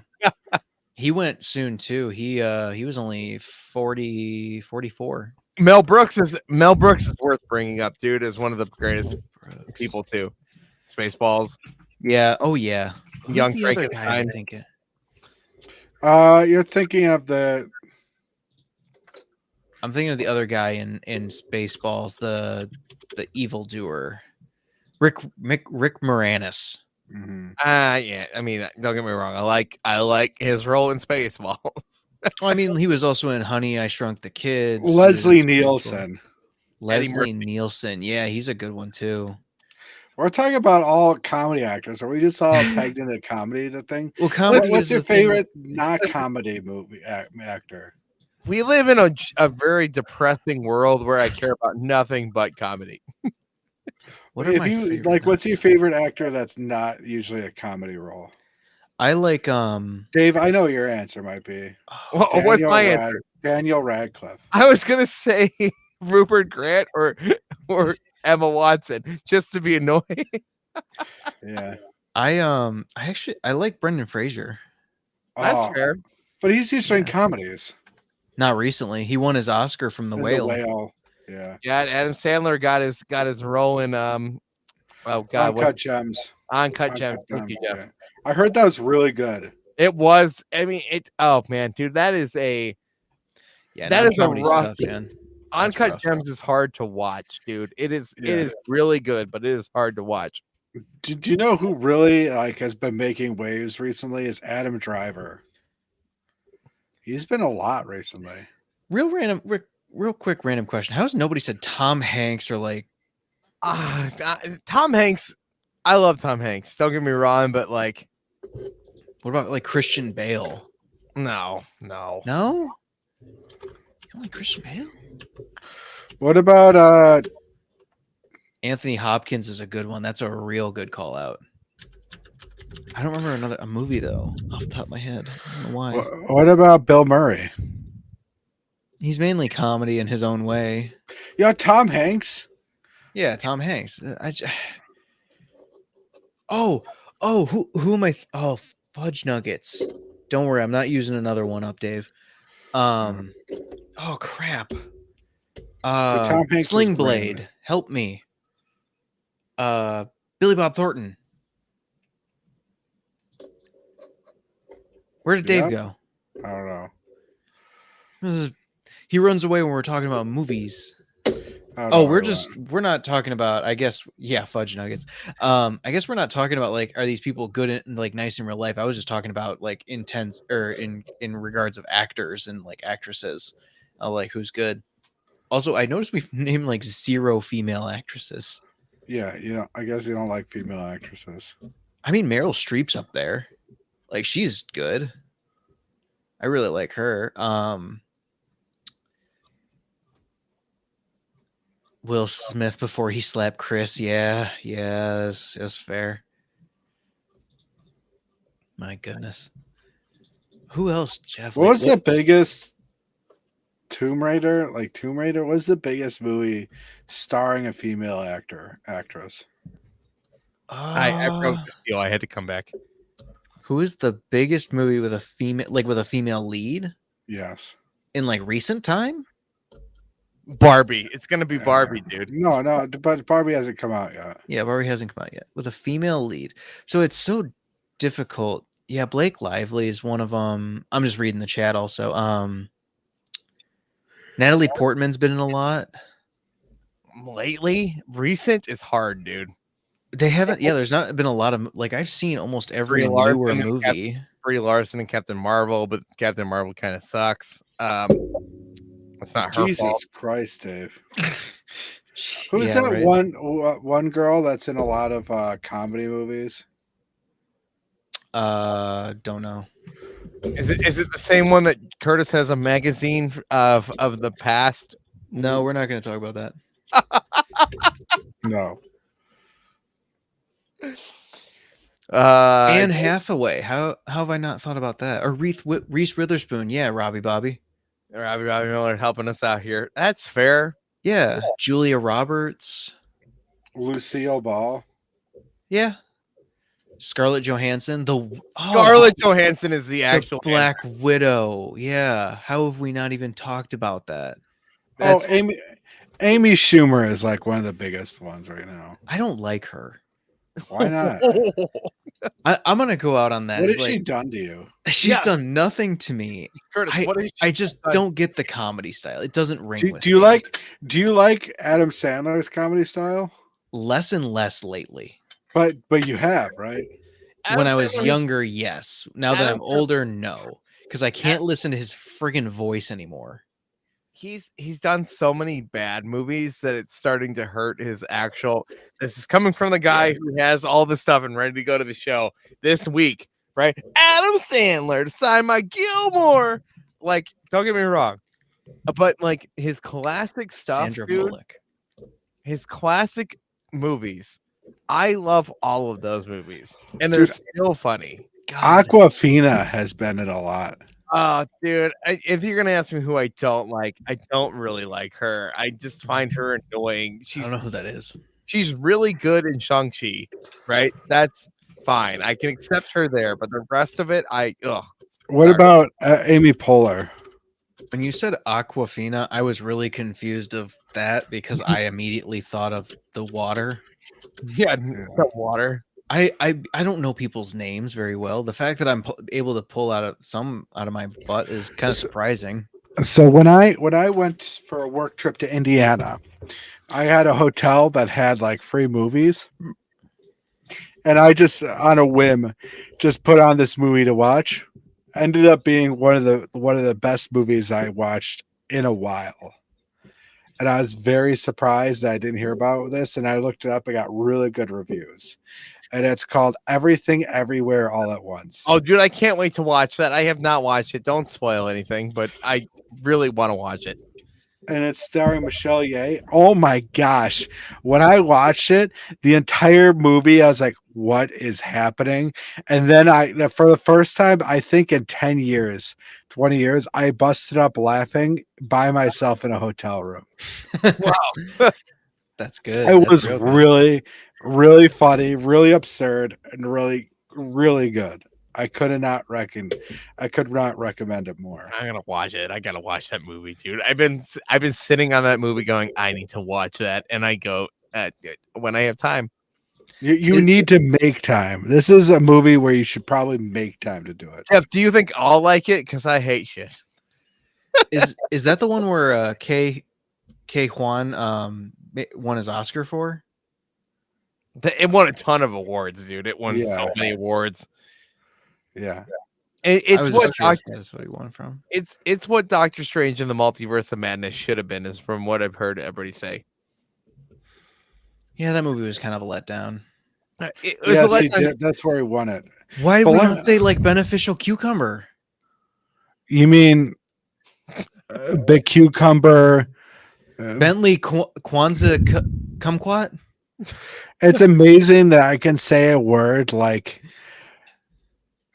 He went soon too. He was only 44. Mel Brooks is worth bringing up, dude. Is one of the greatest people too. Spaceballs. Yeah. Oh yeah. Young Frankenstein. You're thinking of the. I'm thinking of the other guy in Spaceballs, the evildoer, Rick Moranis. Mm-hmm. Yeah. I mean, don't get me wrong. I like his role in Spaceballs. Well, I mean, he was also in Honey, I Shrunk the Kids. Leslie Nielsen. Leslie Nielsen. Yeah, he's a good one too. We're talking about all comedy actors. Are we just all pegged into comedy? The thing. Well, comedy. What's your favorite not comedy movie actor? We live in a very depressing world where I care about nothing but comedy. What are If my you favorite like, what's your non- favorite actor that's not usually a comedy role? I like Dave, I know your answer might be What's my answer? Daniel Radcliffe. I was gonna say Rupert Grant or Emma Watson just to be annoying. Yeah. I actually I like Brendan Fraser. That's Oh, fair. but he's usually in Yeah. comedies. Not recently. He won his Oscar from The In Whale. The Whale. Yeah. Yeah, Adam Sandler got his role in oh god, what Uncut Gems. Uncut Gems. Thank Gems. you, Jeff. Yeah. I heard that was really good. It was. I mean, oh man, dude, that is a Comedy's rough. tough, Jen. That's Uncut rough. Gems is hard to watch, dude. It is Yeah. really good, but it is hard to watch. Do you know who really has been making waves recently? Is Adam Driver. He's been a lot recently. Real quick random question. How has nobody said Tom Hanks or like Tom Hanks. I love Tom Hanks. Don't get me wrong, but like, what about like Christian Bale? no. No? You don't like Christian Bale? What about Anthony Hopkins is a good one. That's a real good call out. I don't remember a movie though, off the top of my head. I don't know why. what about Bill Murray? He's mainly comedy in his own way. Yeah, Tom Hanks. Yeah, Tom Hanks. Who am I? Fudge Nuggets. Don't worry, I'm not using another one up, Dave. Oh crap. Tom Hanks Sling was great. Blade. Help me. Billy Bob Thornton. Where did Dave go? I don't know. He runs away when we're talking about movies. We're not talking about, I guess, Fudge Nuggets. I guess we're not talking about like, are these people good and like nice in real life? I was just talking about like intense or in regards of actors and like actresses, like who's good. Also, I noticed we've named like 0 female actresses. Yeah, I guess you don't like female actresses. I mean, Meryl Streep's up there. Like, she's good. I really like her. Will Smith before he slapped Chris. Yeah, that's fair. My goodness. Who else, Jeff? What was the biggest Tomb Raider? Like Tomb Raider was the biggest movie starring a female actress. I broke the seal. I had to come back. Who is the biggest movie with a female lead Yes. in like recent time? Barbie. It's gonna be Barbie, dude. No, but Barbie hasn't come out yet. Yeah, Barbie hasn't come out yet with a female lead. So it's so difficult. Yeah, Blake Lively is one of them. I'm just reading the chat also. Natalie Portman's been in a lot. Lately, recent is hard, dude. They haven't. Yeah, there's not been a lot of like I've seen almost every newer movie. Brie Larson and Captain Marvel, but Captain Marvel kind of sucks. It's not her Jesus fault. Christ, Dave. Who's that right? one girl that's in a lot of comedy movies? Don't know. Is it the same one that Curtis has a magazine of the past? No, we're not going to talk about that. No. Anne Hathaway. How have I not thought about that? Or Reese Witherspoon. Yeah, Robbie Miller helping us out here. That's fair. Yeah, Julia Roberts. Lucille Ball. Yeah. Scarlett Johansson. Scarlett Johansson is the actual Black Widow. Yeah. How have we not even talked about that? Amy Schumer is like one of the biggest ones right now. I don't like her. Why not? I'm gonna go out on that. What has she done to you? She's done nothing to me. Curtis, I just don't get the comedy style. It doesn't ring with me. Do you like Adam Sandler's comedy style? Less and less lately. But you have, right? When I was younger, yes. Now that I'm older, no. Because I can't listen to his friggin' voice anymore. He's done so many bad movies that it's starting to hurt his actual. This is coming from the guy who has all the stuff and ready to go to the show this week, right? Adam Sandler to sign my Gilmore. Like, don't get me wrong, but like his classic stuff, Sandra dude, Bullock. his classic movies. I love all of those movies, and they're Dude, still funny. God. Aquafina has been in a lot. Dude, if you're gonna ask me who I don't like, I don't really like her. I just find her annoying. I don't know who that is. She's really good in Shang-Chi, right? That's fine. I can accept her there, but the rest of it, What Sorry. about Amy Poehler? When you said Aquafina, I was really confused of that because I immediately thought of the water. yeah, the water. I don't know people's names very well. The fact that I'm able to pull out of my butt is kind of surprising. So when I went for a work trip to Indiana, I had a hotel that had like free movies, and I just on a whim just put on this movie to watch. Ended up being one of the best movies I watched in a while. And I was very surprised that I didn't hear about this, and I looked it up. I got really good reviews. And it's called Everything Everywhere All at Once. Oh, dude, I can't wait to watch that. I have not watched it. Don't spoil anything, but I really want to watch it. And it's starring Michelle Yeoh. Oh my gosh. When I watched it, the entire movie, I was like, what is happening? And then for the first time, I think in 10 years, 20 years, I busted up laughing by myself in a hotel room. Wow. That's good. It That's was real good. really, really funny, really absurd, and really, really good. I could not recommend it more. I'm gonna watch it. I gotta watch that movie, dude. I've been sitting on that movie going, I need to watch that, and I go when I have time. You need to make time. This is a movie where you should probably make time to do it. Jeff, do you think I'll like it? Because I hate shit. Is that the one where K Juan won his Oscar for? It won a ton of awards, dude. It won Yeah. so many awards. Yeah. It's what that's what he won from. it's what Doctor Strange and the Multiverse of Madness should have been, is from what I've heard everybody say. Yeah, that movie was kind of a letdown. It was a letdown. That's where he won it. Why But we let- don't say like beneficial cucumber? You mean Big Cucumber? Bentley Kwanzaa Kumquat? It's amazing that I can say a word like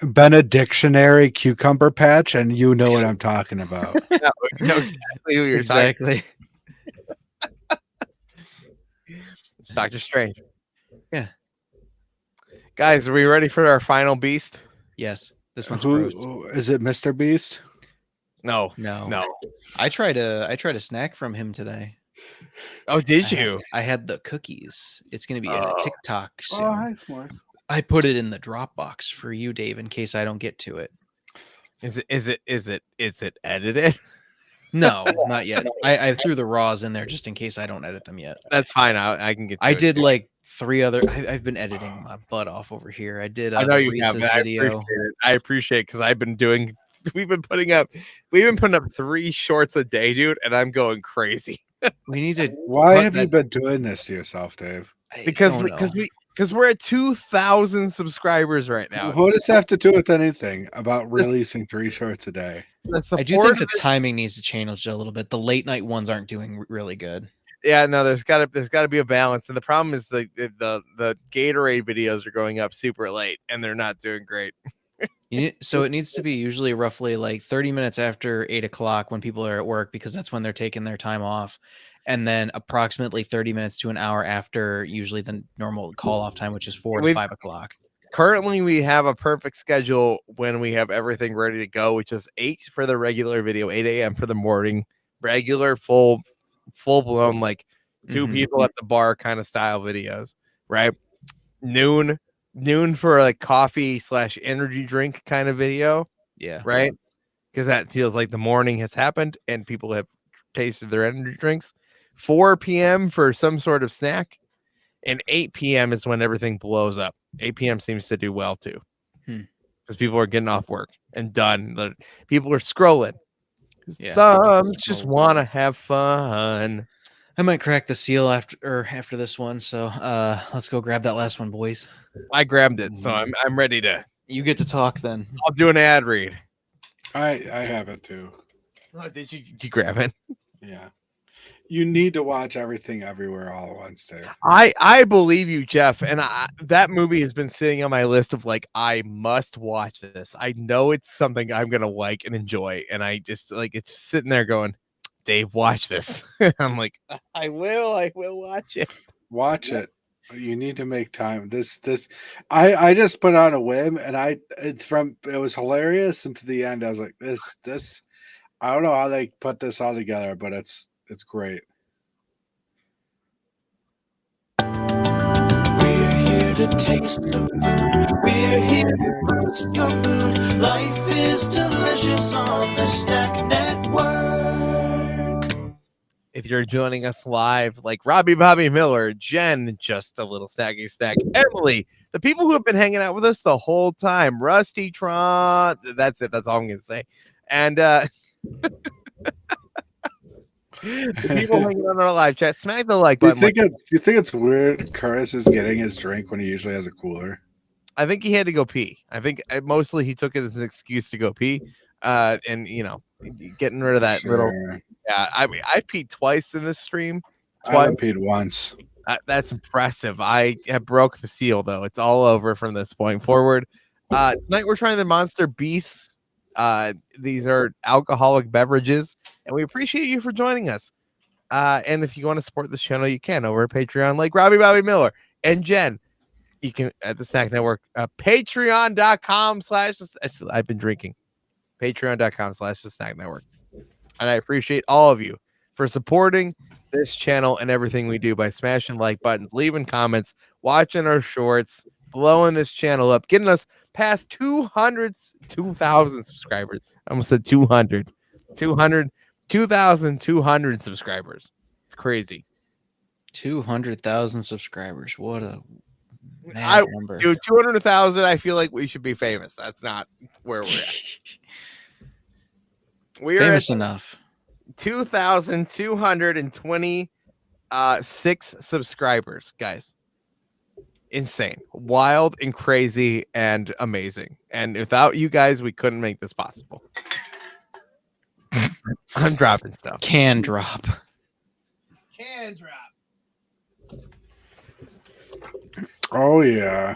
Benedictionary cucumber patch, and you know what I'm talking about. No, you know exactly who you're talking. It's Doctor Strange. Yeah. Guys, are we ready for our final beast? Yes, this one's gross. Is it Mr. Beast? No. No. I tried a snack from him today. Oh, did you? I had the cookies. It's gonna be in a TikTok soon. Oh, hi, S'mores. I put it in the Dropbox for you, Dave, in case I don't get to it. Is it edited? No, not yet. I threw the raws in there just in case I don't edit them yet. That's fine. I can get to I it did too. like 3 other. I've been editing my butt off over here. I did. I know the you have. Reese's I video. appreciate it because I've been doing. We've been putting up 3 shorts a day, dude, and I'm going crazy We need to. Why cut have you that- been doing this to yourself, Dave? I because don't know. we're at 2,000 subscribers right now. What does that have to do with anything about releasing 3 shorts a day? The I do support think of the timing needs to change a little bit. The late night ones aren't doing really good. Yeah, no, there's gotta be a balance, and the problem is the Gatorade videos are going up super late, and they're not doing great. So it needs to be usually roughly like 30 minutes after 8 o'clock when people are at work, because that's when they're taking their time off. And then approximately 30 minutes to an hour after usually the normal call off time, which is 4 to 5 o'clock. Currently, we have a perfect schedule when we have everything ready to go, which is 8 for the regular video, 8 a.m. for the morning, regular full blown like 2 Mhm. people at the bar kind of style videos, right? Noon for like coffee / energy drink kind of video, Yeah. right? Because that feels like the morning has happened and people have tasted their energy drinks. 4 p.m. for some sort of snack, and 8 p.m. is when everything blows up. 8 p.m. seems to do well too, because people are getting off work and done. People are scrolling. Yeah. Thumbs just want to have fun. I might crack the seal after this one. So let's go grab that last one, boys. I grabbed it, so I'm ready to. You get to talk then. I'll do an ad read. I have it too. Oh, did you grab it? Yeah. You need to watch Everything Everywhere all at once, Dave. I believe you, Jeff, and that movie has been sitting on my list of like I must watch this. I know it's something I'm gonna like and enjoy, and I just like it's sitting there going, Dave, watch this. I'm like, I will watch it. Watch it. You need to make time. I just put on a whim, and it was hilarious, and to the end, I was like, this. I don't know how they put this all together, but it's great. We're here to taste the food. We're here to boost your mood. Life is delicious on the Snack Network. If you're joining us live, like Robbie Bobby Miller, Jen, just a little snacky snack, Emily, the people who have been hanging out with us the whole time, Rusty Tron, that's it. That's all I'm gonna say. And the people hanging out on our live chat, smack the like Do you button. think it's weird Curtis is getting his drink when he usually has a cooler? I think he had to go pee. I think mostly he took it as an excuse to go pee. And getting rid of that little. Yeah, I mean, I peed twice in this stream. I peed once. That's impressive. I have broke the seal though. It's all over from this point forward. Tonight we're trying the Monster Beasts. These are alcoholic beverages, and we appreciate you for joining us. And if you want to support this channel, you can over at Patreon, like Robbie Bobby Miller and Jen. You can at the Snack Network, patreon.com/ I've been drinking. Patreon.com/the Snack Network. And I appreciate all of you for supporting this channel and everything we do by smashing like buttons, leaving comments, watching our shorts, blowing this channel up, getting us past 2,000 subscribers. I almost said 200. 2,200 subscribers. It's crazy. 200,000 subscribers. What a mad number. Dude, 200,000. I feel like we should be famous. That's not where we're at. We are famous enough. 2,226 subscribers, guys. Insane, wild, and crazy, and amazing. And without you guys, we couldn't make this possible. I'm dropping stuff. Can drop. Oh yeah.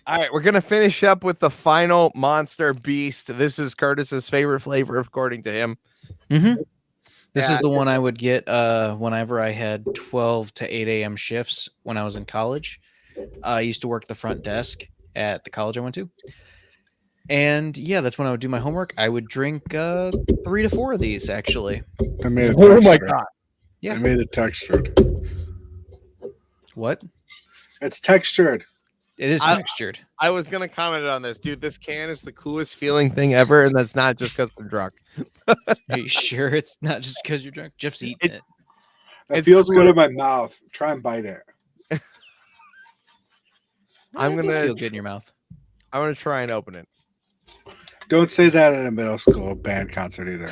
All right, we're gonna finish up with the final Monster Beast. This is Curtis's favorite flavor, according to him. Mm-hmm. This Yeah. is the one I would get whenever I had 12 to 8 a.m. shifts when I was in college. I used to work the front desk at the college I went to. And yeah, that's when I would do my homework. I would drink 3 to 4 of these, actually. They made it Oh my textured. god! They made it textured. What? It's textured. It is I- textured. I was gonna comment on this, dude. This can is the coolest feeling thing ever, and that's not just because we're drunk. Are you sure it's not just because you're drunk? Jeff's eating it. It It's feels cool. good in my mouth. Try and bite it. I'm It does gonna- feel good in your mouth. I'm gonna try and open it. Don't say that at a middle school band concert either.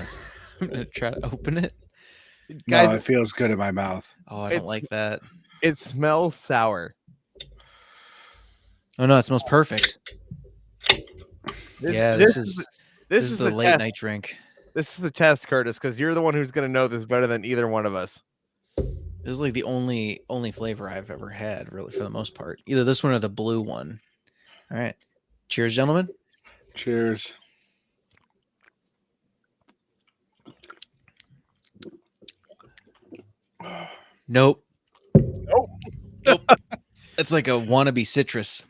I'm gonna try to open it. Guys, No, it feels good in my mouth. Oh, I don't It's- like that. it smells sour. Oh no, it smells perfect. Yeah, this is the late test. night drink. This is the test, Curtis, because you're the one who's gonna know this better than either one of us. This is like the only flavor I've ever had, really, for the most part. Either this one or the blue one. All right. Cheers, gentlemen. Cheers. Nope. Nope. It's like a wannabe citrus.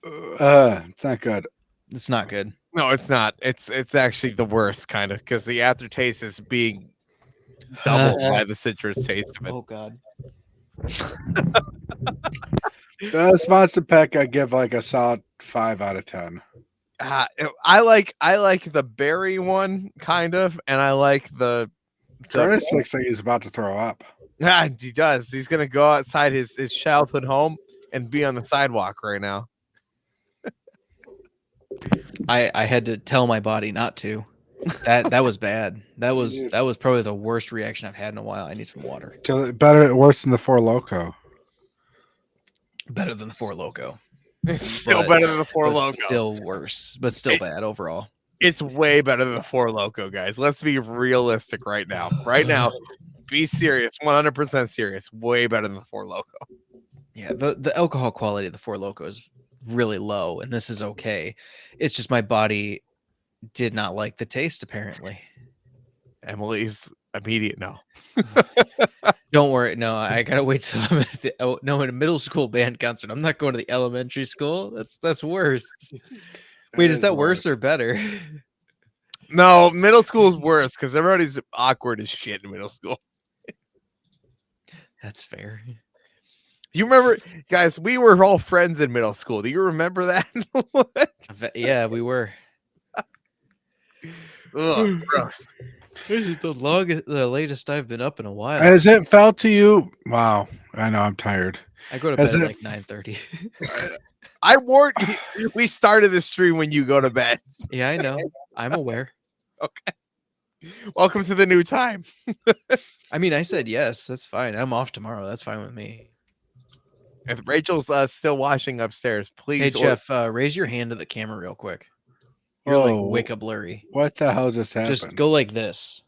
It's not good. It's not good. No, it's not. It's actually the worst, kind of, because the aftertaste is being doubled by the citrus taste of it. Oh god. Sponsor pack, I give like a solid 5 out of 10. I like the berry one, kind of, and I like the Curtis looks like he's about to throw up. he does. He's gonna go outside his childhood home and be on the sidewalk right now. I had to tell my body not to. That was bad. That was probably the worst reaction I've had in a while. I need some water. Worse than the Four Loko. Better than the Four Loco. It's still But- better than the Four but Loco. Still worse, but still bad overall. It's way better than the Four Loco, guys. Let's be realistic right now. Right now, be serious. 100% serious. Way better than the Four Loko. Yeah, the alcohol quality of the Four Loko is really low, and this is okay. It's just my body did not like the taste, apparently. Emily's immediate no. Don't worry. No, I gotta wait till I'm at the in a middle school band concert. I'm not going to the elementary school. That's worse. Wait, is that worse or better? No, middle school is worse because everybody's awkward as shit in middle school. That's fair. You remember, guys, we were all friends in middle school. Do you remember that? Yeah, we were. Ugh, gross. This is the latest I've been up in a while. Has it felt to you? Wow, I know I'm tired. I go to bed at like 9:30. I warned you. We started this stream when you go to bed. Yeah, I know. I'm aware. Okay. Welcome to the new time. I mean, I said yes. That's fine. I'm off tomorrow. That's fine with me. If Rachel's still washing upstairs, please. Hey, Jeff, raise your hand to the camera real quick. You're like wicca blurry. What the hell just happened? Just go like this.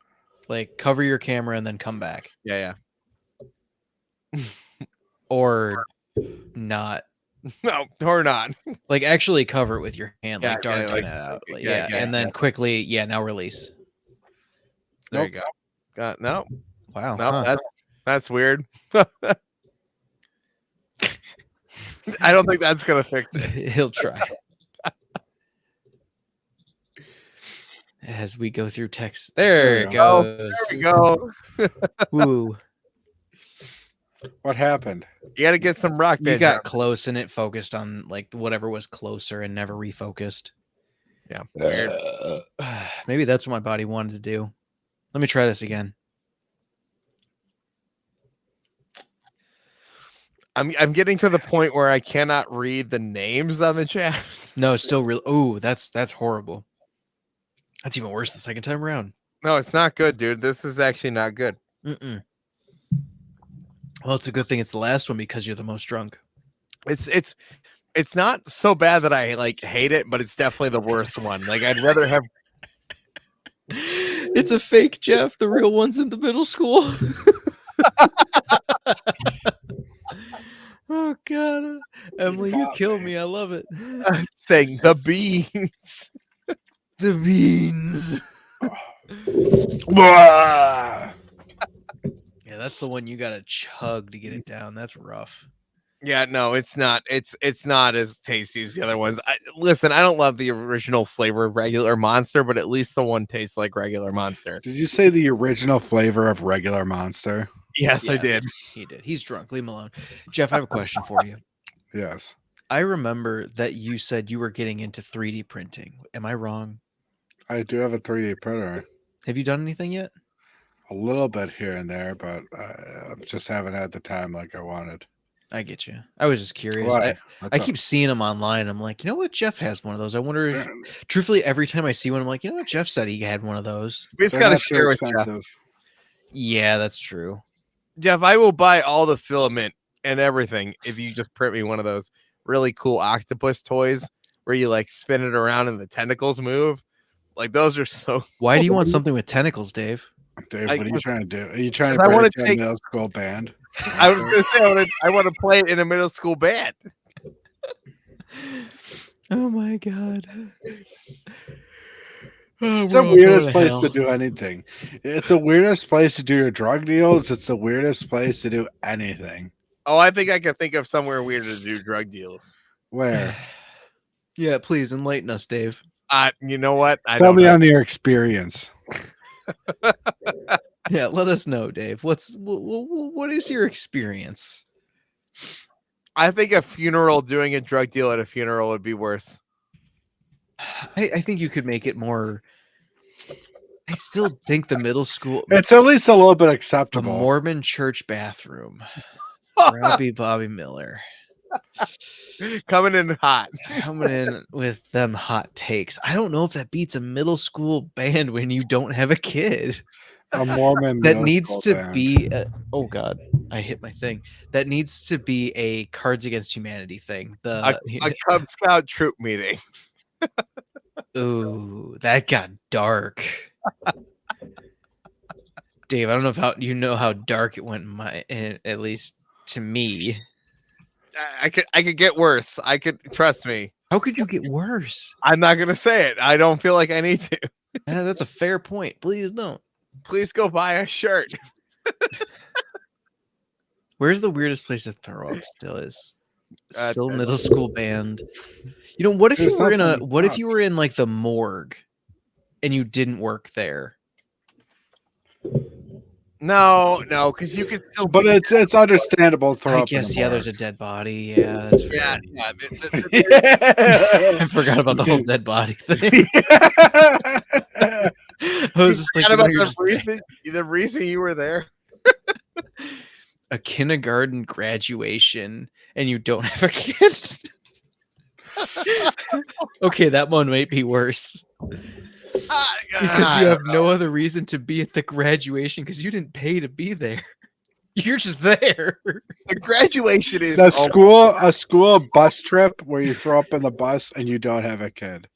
Like cover your camera and then come back. Yeah. Or not. No, or not. Like actually cover it with your hand. Yeah, Like darken like- it out. Like, yeah, and then quickly, now release. There you go. No, Wow. no, that's weird. I don't think that's gonna fix it. He'll try. As we go through text. There it goes. There we go. Woo. What happened? You got to get some rock band. You got close and it focused on like whatever was closer and never refocused. Yeah. Weird. Maybe that's what my body wanted to do. Let me try this again. I'm getting to the point where I cannot read the names on the chat. No, it's still real. Oh, that's horrible. That's even worse the second time around. No, it's not good, dude. This is actually not good. Mm-mm. Well, it's a good thing it's the last one because you're the most drunk. It's not so bad that I like hate it, but it's definitely the worst one. Like I'd rather have. It's a fake Jeff. The real one's in the middle school. Oh God, Emily, you killed me. I love it. Saying the beans. The beans. Yeah, that's the one you gotta chug to get it down. That's rough. Yeah, no, it's not. It's not as tasty as the other ones. Listen, I don't love the original flavor of regular Monster, but at least the one tastes like regular Monster. Did you say the original flavor of regular Monster? Yes, I did. He did. He's drunk. Leave him alone. Jeff, I have a question for you. Yes. I remember that you said you were getting into 3D printing. Am I wrong? I do have a 3D printer. Have you done anything yet? A little bit here and there, but I just haven't had the time like I wanted. I get you. I was just curious. Why? I keep seeing them online. I'm like, you know what? Jeff has one of those. I wonder if, truthfully, every time I see one, I'm like, you know what? Jeff said he had one of those. We just got to share with Jeff. Yeah, that's true. Jeff, I will buy all the filament and everything if you just print me one of those really cool octopus toys where you like spin it around and the tentacles move. Like those are so. Why do you want something with tentacles, Dave? Dave, what are you trying to do? Are you trying to I bring wanna it to a take- middle school band? I was going to say I want to play it in a middle school band. Oh my God. It's the weirdest place to do anything. It's the weirdest place to do your drug deals. It's the weirdest place to do anything. Oh, I think I can think of somewhere weirder to do drug deals. Where? Yeah, please enlighten us, Dave. You know what? Tell me on your experience. Yeah, let us know, Dave. What is your experience? I think a funeral, doing a drug deal at a funeral would be worse. I think you could make it more. I still think the middle school. It's at least a little bit The acceptable. Mormon church bathroom. Robbie Bobby Miller Coming in hot. coming in with them hot takes. I don't know if that beats a middle school band when you don't have a kid. A Mormon That middle needs school to band. be. Oh God, I hit my thing. That needs to be a Cards Against Humanity thing. A Cub Scout troop meeting. Ooh, that got dark. Dave, I don't know if how dark it went at least to me. I could get worse. I could, trust me. How could you get worse? I'm not gonna say it. I don't feel like I need to. That's a fair point. Please don't. Please go buy a shirt. Where's the weirdest place to throw up? Still is still That's- middle school band. You know, what if you There's were nothing if you were in like the morgue and you didn't work there? No, because you could still. But it's understandable to throw I up in guess the there's a morgue. dead body. Yeah, that's fair. Yeah. I forgot about the whole dead body thing. I was just like, Forgot about you're just the reason you were there. a kindergarten graduation and you don't have a kid. Okay, that one might be worse because you have no other reason to be at the graduation because you didn't pay to be there. You're just there. The graduation is A school bus trip where you throw up in the bus and you don't have a kid.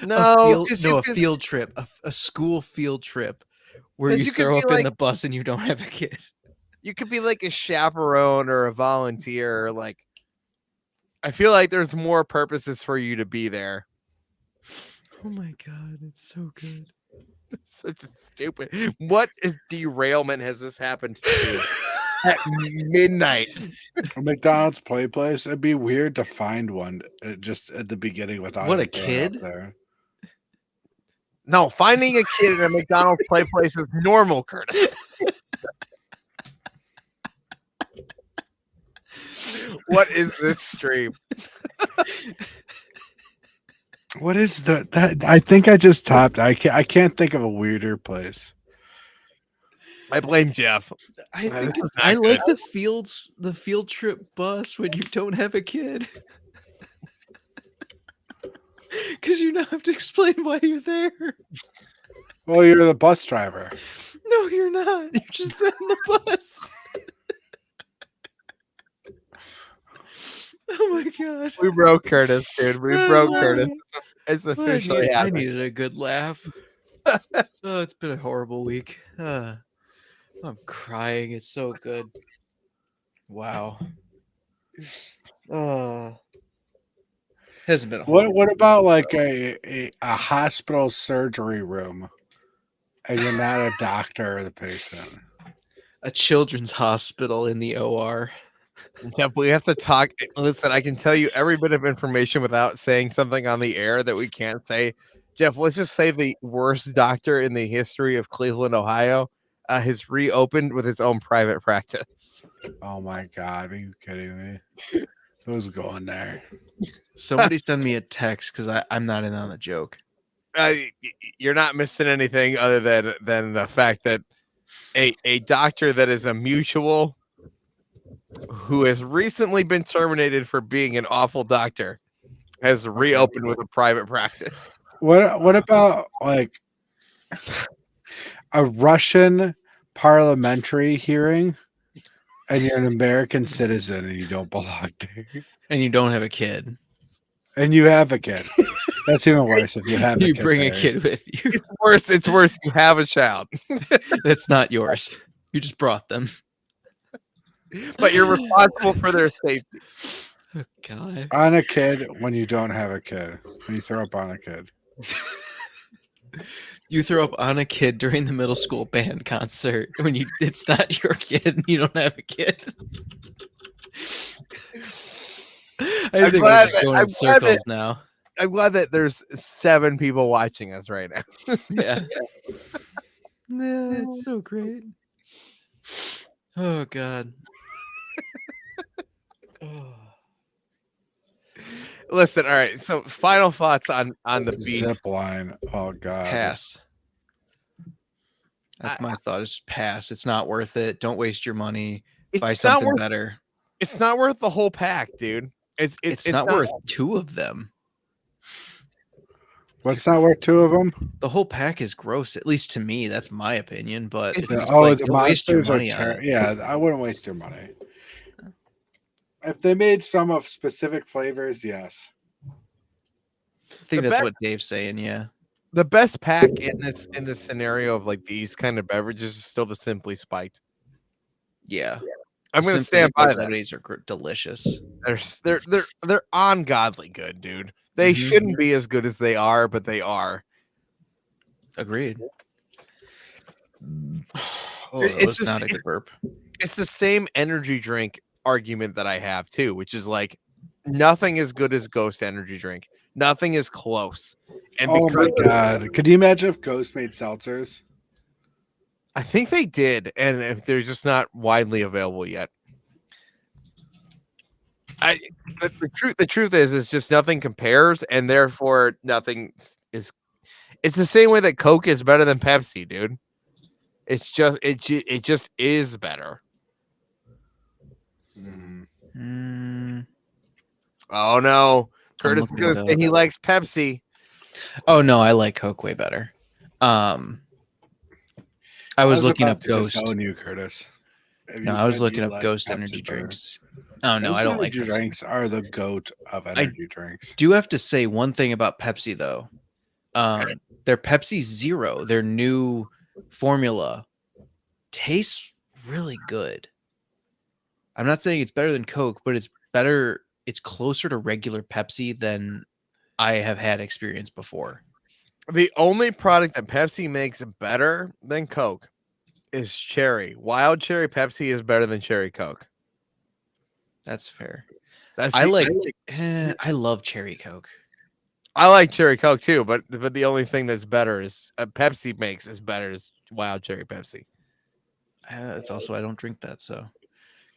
No, a field trip, a school field trip where 'cause you you could throw be up in like- the bus and you don't have a kid. You could be like a chaperone or a volunteer. Or like, I feel like there's more purposes for you to be there. Oh my god, it's so good. It's such a stupid. What is derailment has this happened to you at midnight? A McDonald's play place. It'd be weird to find one just at the beginning without What, him a throwing up kid? there. No, finding a kid at a McDonald's play place is normal, Curtis. What is this stream? What is that? I think I just topped. I can't think of a weirder place. I blame Jeff. I This think is not I like good. the field trip bus when you don't have a kid. Because you now have to explain why you're there. Well, you're the bus driver. No, you're not. You're just in the bus. Oh my god. We broke Curtis, dude. We broke Curtis. It's I officially happening. needed a good laugh. Oh, it's been a horrible week. I'm crying. It's so good. Wow. Hasn't been a horrible What about like a hospital surgery room, and you're not a doctor or the patient? a children's hospital in the OR. Jeff, we have to talk. Listen, I can tell you every bit of information without saying something on the air that we can't say. Jeff, let's just say the worst doctor in the history of Cleveland, Ohio, has reopened with his own private practice. Oh my god, are you kidding me? Who's going there? Somebody send me a text because I'm not in on the joke. You're not missing anything other than the fact that a doctor that is a mutual who has recently been terminated for being an awful doctor has reopened with a private practice. What about like a Russian parliamentary hearing and you're an American citizen and you don't belong there? And you don't have a kid. And you have a kid. That's even worse if you have You a kid. bring a there. kid with you. It's worse. You have a child, That's not yours. You just brought them. but you're responsible for their safety. Oh, God. On a kid when you don't have a kid. When you throw up on a kid. You throw up on a kid during the middle school band concert when it's not your kid and you don't have a kid. I think we're just going in circles now. I'm glad that there's 7 people watching us right now. Yeah. It's so great. Oh, God. Oh. Listen, all right. So, final thoughts on the beach. Zip line. Oh god. Pass. That's my thought. It's just pass. It's not worth it. Don't waste your money. Buy It's not something worth. better. It's not worth the whole pack, dude. It's not worth 2 of them. What's not worth 2 of them? The whole pack is gross, at least to me. That's my opinion. But it's just Oh, like, the don't waste your monsters are money on it. yeah, I wouldn't waste your money. If they made some of specific flavors, yes. I think The that's back- what Dave's saying. Yeah. The best pack in this scenario of like these kind of beverages is still the Simply Spiked. Yeah. I'm gonna Simply stand by Spiked that. lemonades are delicious. They're ungodly good, dude. They Mhm. shouldn't be as good as they are, but they are. Agreed. Oh, It- that it's was just not a good burp. It's the same energy drink argument that I have too, which is like nothing as good as Ghost energy drink. Nothing is close. And Oh because my god! Could you imagine if Ghost made seltzers? I think they did, and if they're just not widely available yet. The truth is just nothing compares, and therefore nothing is. It's the same way that Coke is better than Pepsi, dude. It just is better. Mm, Oh no, Curtis is looking gonna it say up. he likes Pepsi. Oh no, I like Coke way better. I was looking up Ghost. Disown you, Curtis. No, I was looking up Ghost energy drinks. Oh no, I don't like energy Pepsi. drinks. Are the goat of energy drinks. Do have to say one thing about Pepsi though. Their Pepsi Zero, their new formula, tastes really good. I'm not saying it's better than Coke, but it's better. It's closer to regular Pepsi than I have had experience before. The only product that Pepsi makes better than Coke is cherry. Wild cherry Pepsi is better than cherry Coke. That's fair. That's I love cherry Coke. I like cherry Coke too, but the only thing that's better is Pepsi makes is better is wild cherry Pepsi. It's also I don't drink that, so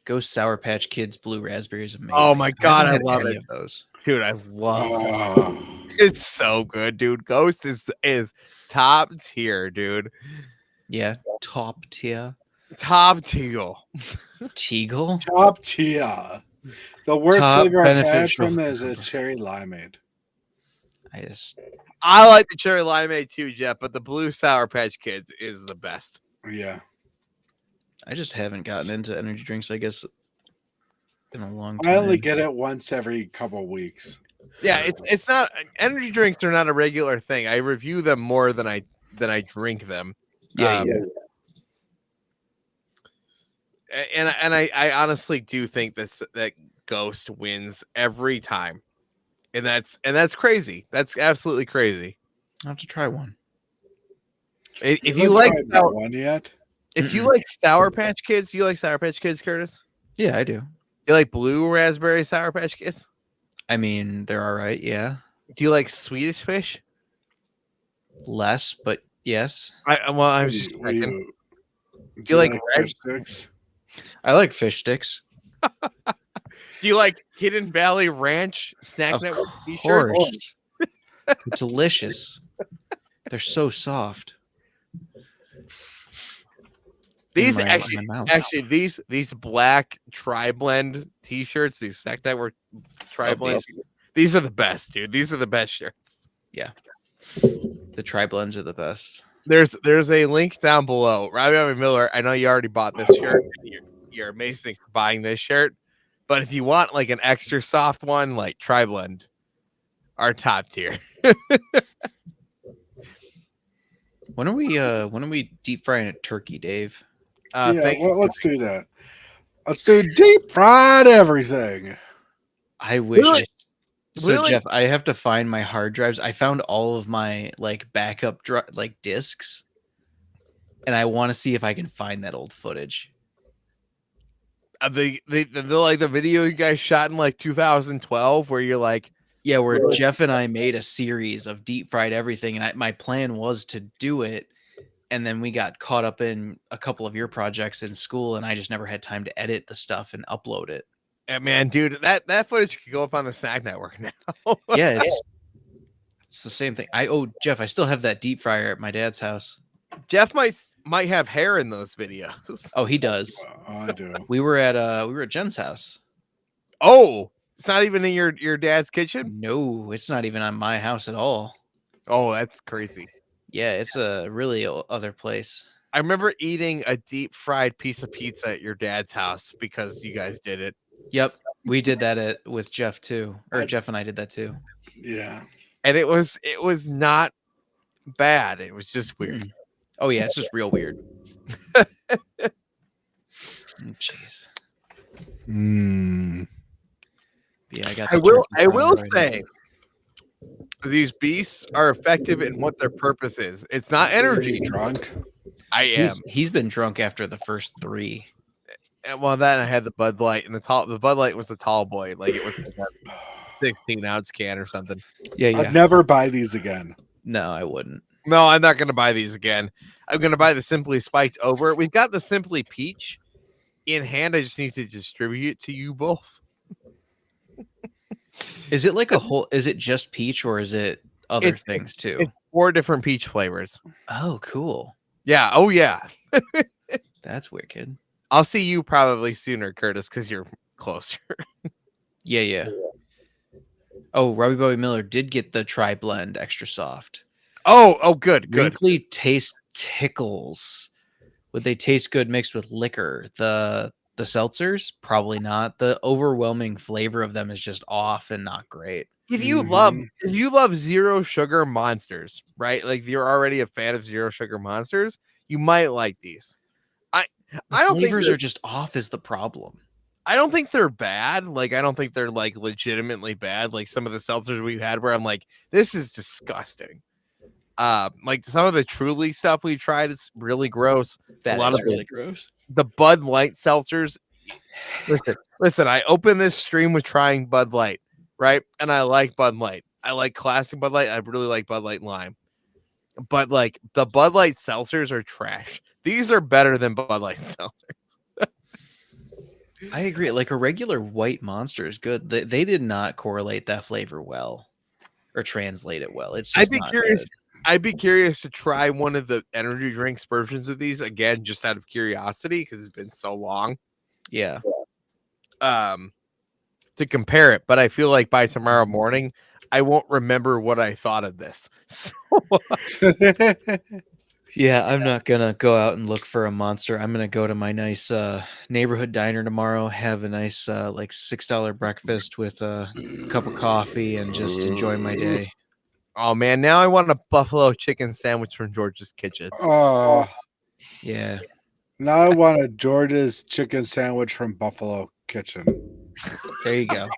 Ghost Sour Patch Kids Blue Raspberry is amazing. Oh my god, I haven't had love any it, of those. dude. I love it. Oh. It's so good, dude. Ghost is top tier, dude. Yeah, top tier. Top tier. Teagle. Top tier. The worst Top flavor I've had beneficial from is a flavor. cherry limeade. I like the cherry limeade too, Jeff, but the blue Sour Patch Kids is the best. Yeah. I just haven't gotten into energy drinks, I guess, in a long I time. only get it once every couple weeks. Yeah, it's not energy drinks are not a regular thing. I review them more than I drink them. Yeah. And I honestly do think that Ghost wins every time. And that's crazy. That's absolutely crazy. I'll have to try one. If you like that one yet, if you like Sour Patch Kids, do you like Sour Patch Kids, Curtis? Yeah, I do. You like blue raspberry Sour Patch Kids? I mean, they're all right. Yeah, Do you like Swedish Fish? less, but yes. I was just checking. Do you like red? fish sticks? I like fish sticks. Do you like Hidden Valley Ranch Snack Of Network t-shirts? course. Delicious. They're so soft. These in my mouth. actually these black tri-blend t-shirts, these Snack Network tri-blends, these are the best, dude. These are the best shirts. The tri-blends are the best. There's a link down below. Robbie Miller, I know you already bought this shirt. You're amazing for buying this shirt. But if you want like an extra soft one, like tri-blend, our top tier. When are we deep frying a turkey, Dave? Let's do that. Let's do deep fried everything. I wish. Really? So Really? Jeff, I have to find my hard drives. I found all of my like backup discs, and I want to see if I can find that old footage. The like the video you guys shot in like 2012, where you're like, Yeah, where Jeff and I made a series of deep fried everything, and my plan was to do it, and then we got caught up in a couple of your projects in school, and I just never had time to edit the stuff and upload it. man, dude, that footage could go up on the Snack Network now. Yeah, it's the same thing. Jeff, I still have that deep fryer at my dad's house. Jeff might have hair in those videos. Oh, he does. I do. We were at Jen's house. Oh, it's not even in your dad's kitchen. No, it's not even on my house at all. Oh, that's crazy. Yeah, it's a really other place. I remember eating a deep fried piece of pizza at your dad's house because you guys did it. Yep, we did that with Jeff too, or Jeff and I did that too. Yeah. And it was not bad. It was just weird. Oh yeah, it's just real weird. Jeez. Yeah, I got. I the will. turkey I will right say these beasts are effective in what their purpose is. It's not energy. Drunk. I am. He's been drunk after the first 3. Well, then I had the Bud Light, and the Bud Light was the tall boy, like it was like a 16-ounce can or something. Yeah, yeah. I'd never buy these again. No, I wouldn't. No, I'm not gonna buy these again. I'm gonna buy the Simply Spiked over. We've got the Simply Peach in hand. I just need to distribute it to you both. Is it like a whole? Is it just peach or is it other It's- things too? It's 4 different peach flavors. Oh, cool. Yeah. Oh yeah. That's wicked. I'll see you probably sooner, Curtis, because you're closer. Yeah, yeah. Oh, Robbie Bobby Miller did get the tri blend extra soft. Oh, good. Wrinkly taste tickles. Would they taste good mixed with liquor? The seltzers? Probably not. The overwhelming flavor of them is just off and not great. If you love zero sugar monsters, right? Like if you're already a fan of zero sugar monsters, you might like these. The I don't think flavors they're- are just off is the problem. I don't think they're bad. Like I don't think they're like legitimately bad. Like some of the seltzers we've had where I'm like, this is disgusting. Like some of the Truly stuff we've tried, it's really gross. That lot is of really gross. The Bud Light seltzers. Listen. I opened this stream with trying Bud Light, right? And I like Bud Light. I like classic Bud Light. I really like Bud Light Lime. But like the Bud Light seltzers are trash. These are better than Bud Light seltzers. I agree. Like a regular white Monster is good. They did not correlate that flavor well or translate it well. It's just I'd be not curious. good. I'd be curious to try one of the energy drinks versions of these again, just out of curiosity, because it's been so long. Yeah. To compare it, but I feel like by tomorrow morning, I won't remember what I thought of this. So, Yeah, I'm not gonna go out and look for a Monster. I'm gonna go to my nice neighborhood diner tomorrow, have a nice like $6 breakfast with a cup of coffee, and just enjoy my day. oh man, now I want a buffalo chicken sandwich from George's Kitchen. Oh, Yeah. now I want a George's chicken sandwich from Buffalo Kitchen. There you go.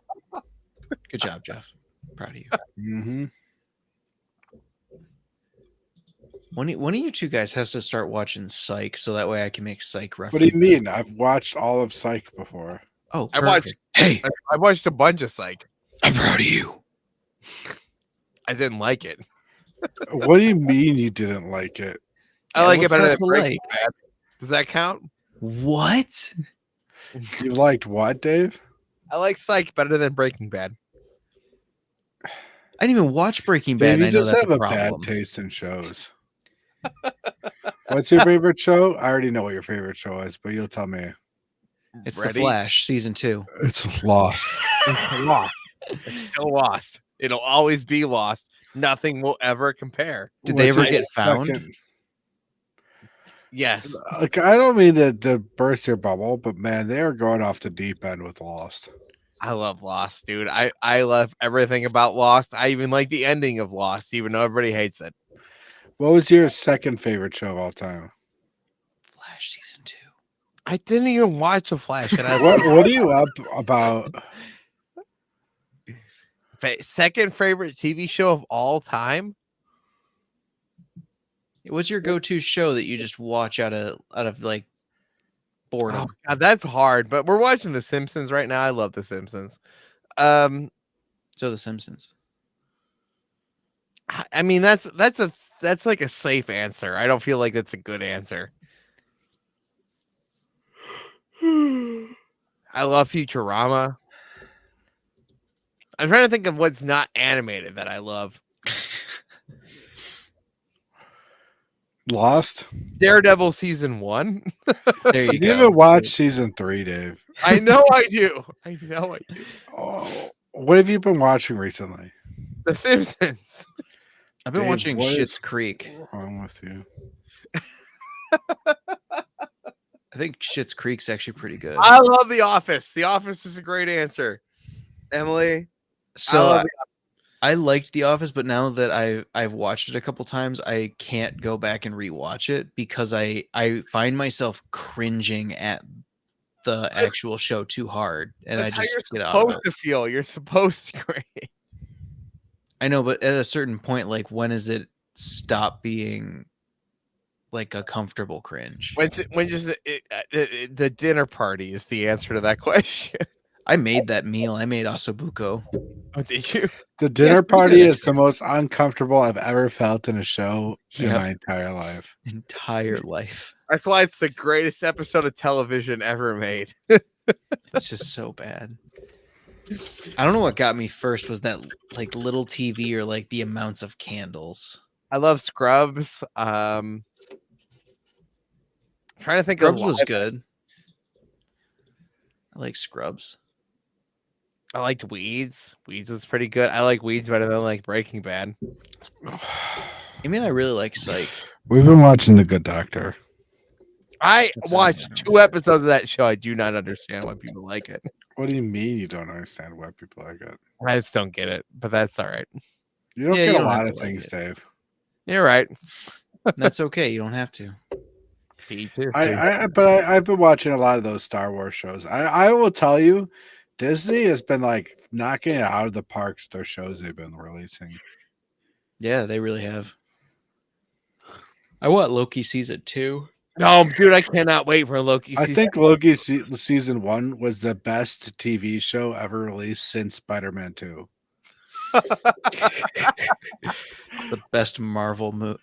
Good job, Jeff. Proud of you. Mm-hmm. One of you two guys has to start watching Psych, so that way I can make Psych What references. do you mean? I've watched all of Psych before. Oh, I watched. Hey, I watched a bunch of Psych. I'm proud of you. I didn't like it. What do you mean you didn't like it? I Yeah, like it what's better not than to Breaking like? Bad. Does that count? What? You liked what, Dave? I like Psych better than Breaking Bad. I didn't even watch Breaking Bad. Dave, And you I know just that's have a a bad problem. taste in shows. What's your favorite show? I already know what your favorite show is, but you'll tell me. It's Ready? The Flash season 2. It's Lost. It's lost. It's still lost. It'll always be lost. Nothing will ever compare. Did they What's ever your get found? second- Yes. Like, I don't mean to burst your bubble, but man, they are going off the deep end with Lost. I love Lost, dude. I love everything about Lost. I even like the ending of Lost, even though everybody hates it. What was your second favorite show of all time? Flash season 2. I didn't even watch The Flash, and I What are you up about? second favorite TV show of all time. What's your go-to show that you just watch out of like boredom? Oh, God, that's hard, but we're watching The Simpsons right now. I love The Simpsons. So The Simpsons. I mean that's like a safe answer. I don't feel like that's a good answer. I love Futurama. I'm trying to think of what's not animated that I love. Lost? Daredevil season 1. There you You go. didn't even watch season 3, Dave. I know I do. I know I do. Oh, what have you been watching recently? The Simpsons. I've been Dave, watching what Schitt's is- Creek. What's wrong with you? I think Schitt's Creek's actually pretty good. I love The Office. The Office is a great answer. Emily, So love I liked The Office, but now that I've watched it a couple times, I can't go back and rewatch it because I find myself cringing at the actual show too hard, and I That's how just you're get out of supposed it. to feel. You're supposed to create. I know, but at a certain point, like when does it stop being like a comfortable cringe? When just the dinner party is the answer to that question. I made that meal. I made ossobuco. Oh, did you? The dinner pretty party good, is the most uncomfortable I've ever felt in a show in Yep. my entire life. Entire life. That's why it's the greatest episode of television ever made. It's just so bad. I don't know what got me first was that like little TV or like the amounts of candles. I love Scrubs. Trying to think Scrubs of was live- good. I like Scrubs. I liked Weeds. Weeds was pretty good. I like Weeds better than like Breaking Bad. I mean, I really like Psych. We've been watching The Good Doctor. I That sounds watched good. 2 episodes of that show. I do not understand why people like it. What do you mean you don't understand why people like it? I just don't get it, but that's all right. You don't Yeah, get you a don't have lot to of like things, it. Dave. You're right. That's okay. You don't have to. I've been watching a lot of those Star Wars shows. I will tell you, Disney has been like knocking it out of the parks. Their shows they've been releasing. Yeah, they really have. I want Loki season 2. No, dude, I cannot wait for Loki. I season- think Loki season 1 was the best TV show ever released since Spider-Man 2. The best Marvel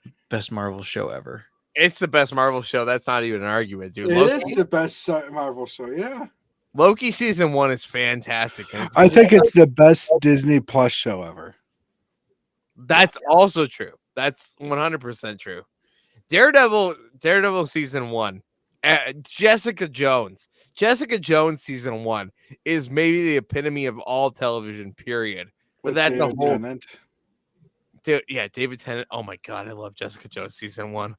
show ever. it's the best Marvel show. That's not even an argument, dude. It is the best Marvel show. Yeah, Loki season 1 is fantastic. And I think it's the best Disney Plus show ever. that's also true. That's 100% true. Daredevil season 1. Jessica Jones season 1 is maybe the epitome of all television, period. But that's the David whole Tennant. dude, yeah, David Tennant. Oh my god, I love Jessica Jones season 1.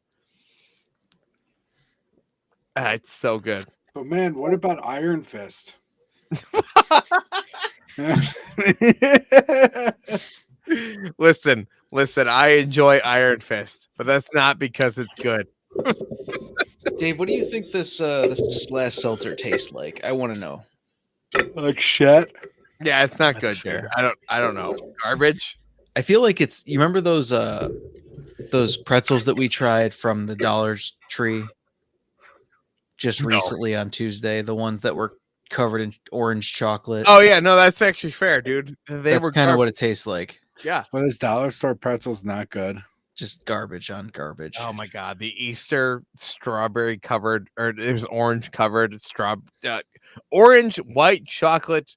It's so good. But man, what about Iron Fist? Listen, I enjoy Iron Fist, but that's not because it's good. Dave, what do you think this last seltzer tastes like? I want to know. Like shit. Yeah, it's not That's good, fair. dude. I don't know. Garbage. I feel like it's. You remember those pretzels that we tried from the Dollar Tree just No. recently on Tuesday? The ones that were covered in orange chocolate. Oh yeah, no, that's actually fair, dude. They That's were kind of gar- what it tastes like. Yeah. But his dollar store pretzel's not good. Just garbage on garbage. Oh my god, the Easter strawberry covered, or it was orange covered orange white chocolate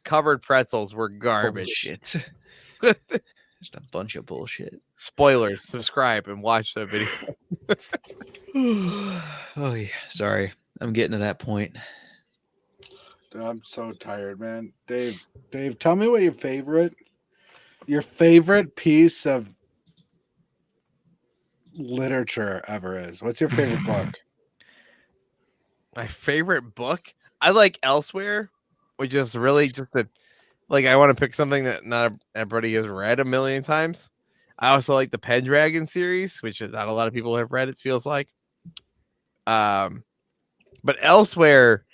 covered pretzels were garbage. Bullshit. Just a bunch of bullshit. Spoilers. Subscribe and watch the video. Oh yeah. Sorry. I'm getting to that point. Dude, I'm so tired, man. Dave, tell me what your favorite piece of literature ever is. What's your favorite book? My favorite book, I like Elsewhere, which is really just I want to pick something that not everybody has read a million times. I also like the Pendragon series, which not a lot of people have read, it feels like. But Elsewhere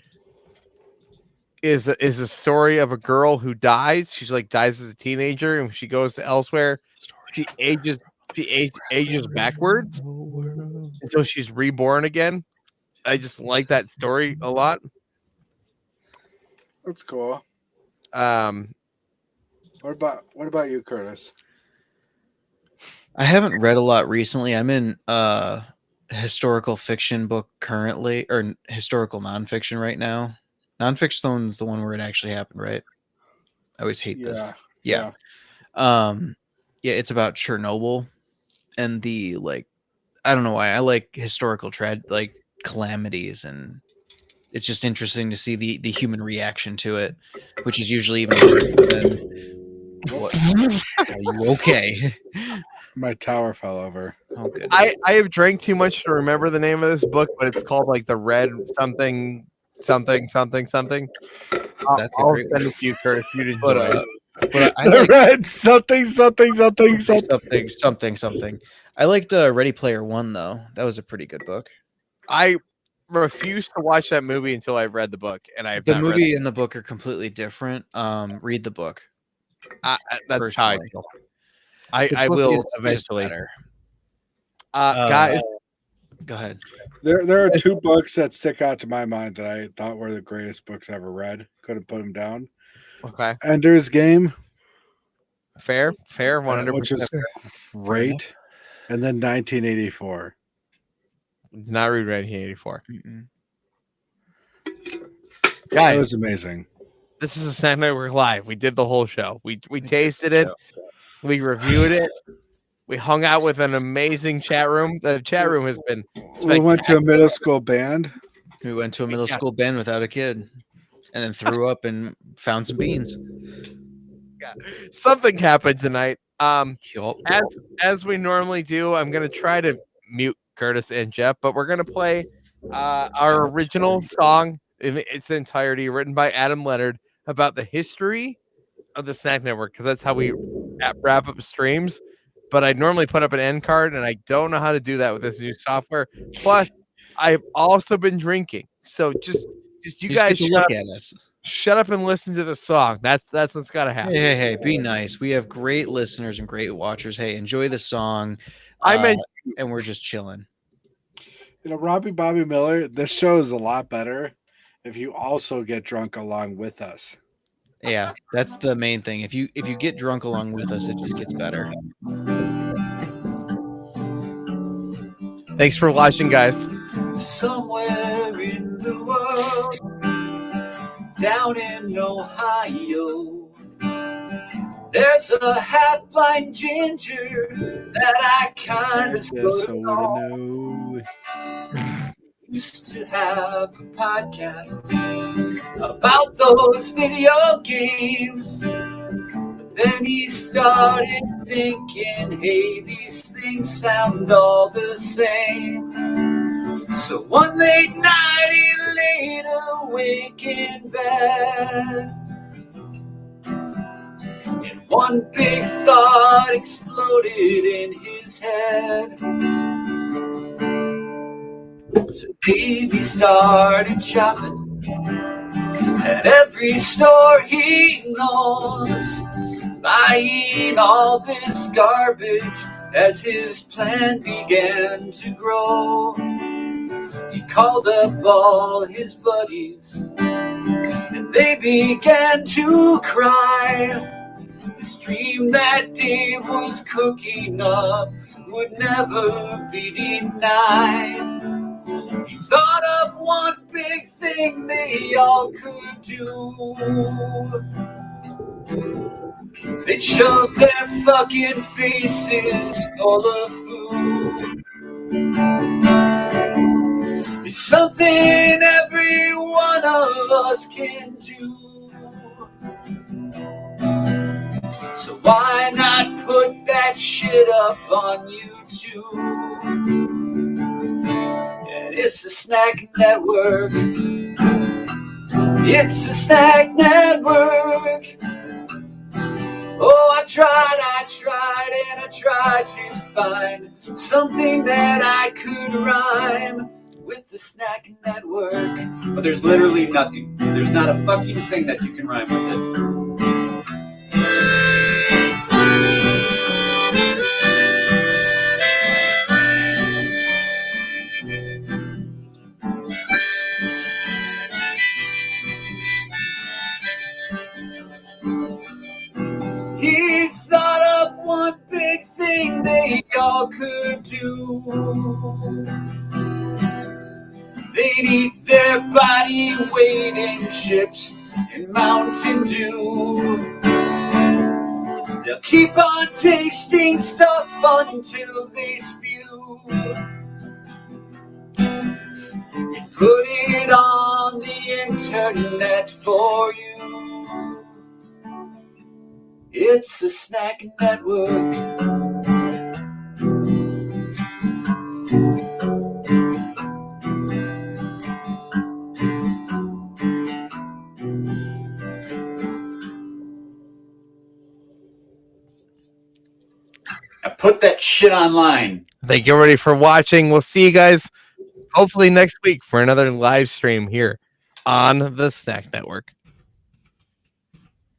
is a story of a girl who dies. She's dies as a teenager, and she goes to Elsewhere. She ages backwards until she's reborn again. I just like that story a lot. That's cool. Um, What about you, Curtis? I haven't read a lot recently. I'm in a historical fiction book currently, or historical nonfiction right now. Nonfiction's the one where it actually happened, right? I always hate this. Yeah. Yeah, it's about Chernobyl and the I don't know why I like historical calamities, and it's just interesting to see the human reaction to it, which is usually even worse than what. Are you okay? My tower fell over. Oh, good. I have drank too much to remember the name of this book, but it's called the Red something something something something. That's a I'll great send one. it to you, Curtis. You'd enjoy But it. But I like Right, something. something. I liked Ready Player One though. That was a pretty good book. I refuse to watch that movie until I've read the book, and I have The not read. movie and the book are completely different. Read the book. That's how I Personally. feel. The I book will is just eventually. better. Guys, Go ahead. There are two books that stick out to my mind that I thought were the greatest books I ever read. Couldn't put them down. okay, Ender's Game, fair, 100%. which is great, and then 1984. Did not read 1984. Mm-mm. That Guys, was amazing. this is a Snack Network Live. We did the whole show. We tasted it. Show. We reviewed it. We hung out with an amazing chat room. The chat room has been We went to a middle school band. We went to a middle school band without a kid, and then threw up and found some beans. Something happened tonight. Yup. As we normally do, I'm gonna try to mute Curtis and Jeff, but we're gonna play our original song in its entirety, written by Adam Leonard, about the history of the Snack Network, because that's how we wrap up streams. But I normally put up an end card, and I don't know how to do that with this new software. Plus, I've also been drinking, so just you guys get to look at us. shut up and listen to the song. That's what's gotta happen. Hey, be nice. We have great listeners and great watchers. Hey, enjoy the song. I meant and we're just chilling. You know, Bobby Miller, this show is a lot better if you also get drunk along with us. Yeah, that's the main thing. If you get drunk along with us, it just gets better. thanks for watching, guys. Somewhere in the world, down in Ohio, there's a half-blind ginger that I kind of Just so know. used to have a podcast about those video games. But then he started thinking, hey, these things sound all the same. So one late night he laid awake in bed, and one big thought exploded in his head. So Davey started shopping at every store he knows, buying all this garbage as his plan began to grow. He called up all his buddies, and they began to cry. This dream that Dave was cooking up would never be denied. He thought of one big thing they all could do. They'd shove their fucking faces full of food. It's something every one of us can do. So why not put that shit up on YouTube? And it's the Snack Network. It's the Snack Network. Oh, I tried, and I tried to find something that I could rhyme with the Snack Network. But there's literally nothing. There's not a fucking thing that you can rhyme with it. He thought of one big thing they all could do. They'd eat their body weight in chips and Mountain Dew. They'll keep on tasting stuff until they spew. And put it on the internet for you. It's a Snack Network. Put that shit online. Thank you everybody for watching. We'll see you guys hopefully next week for another live stream here on the Snack Network.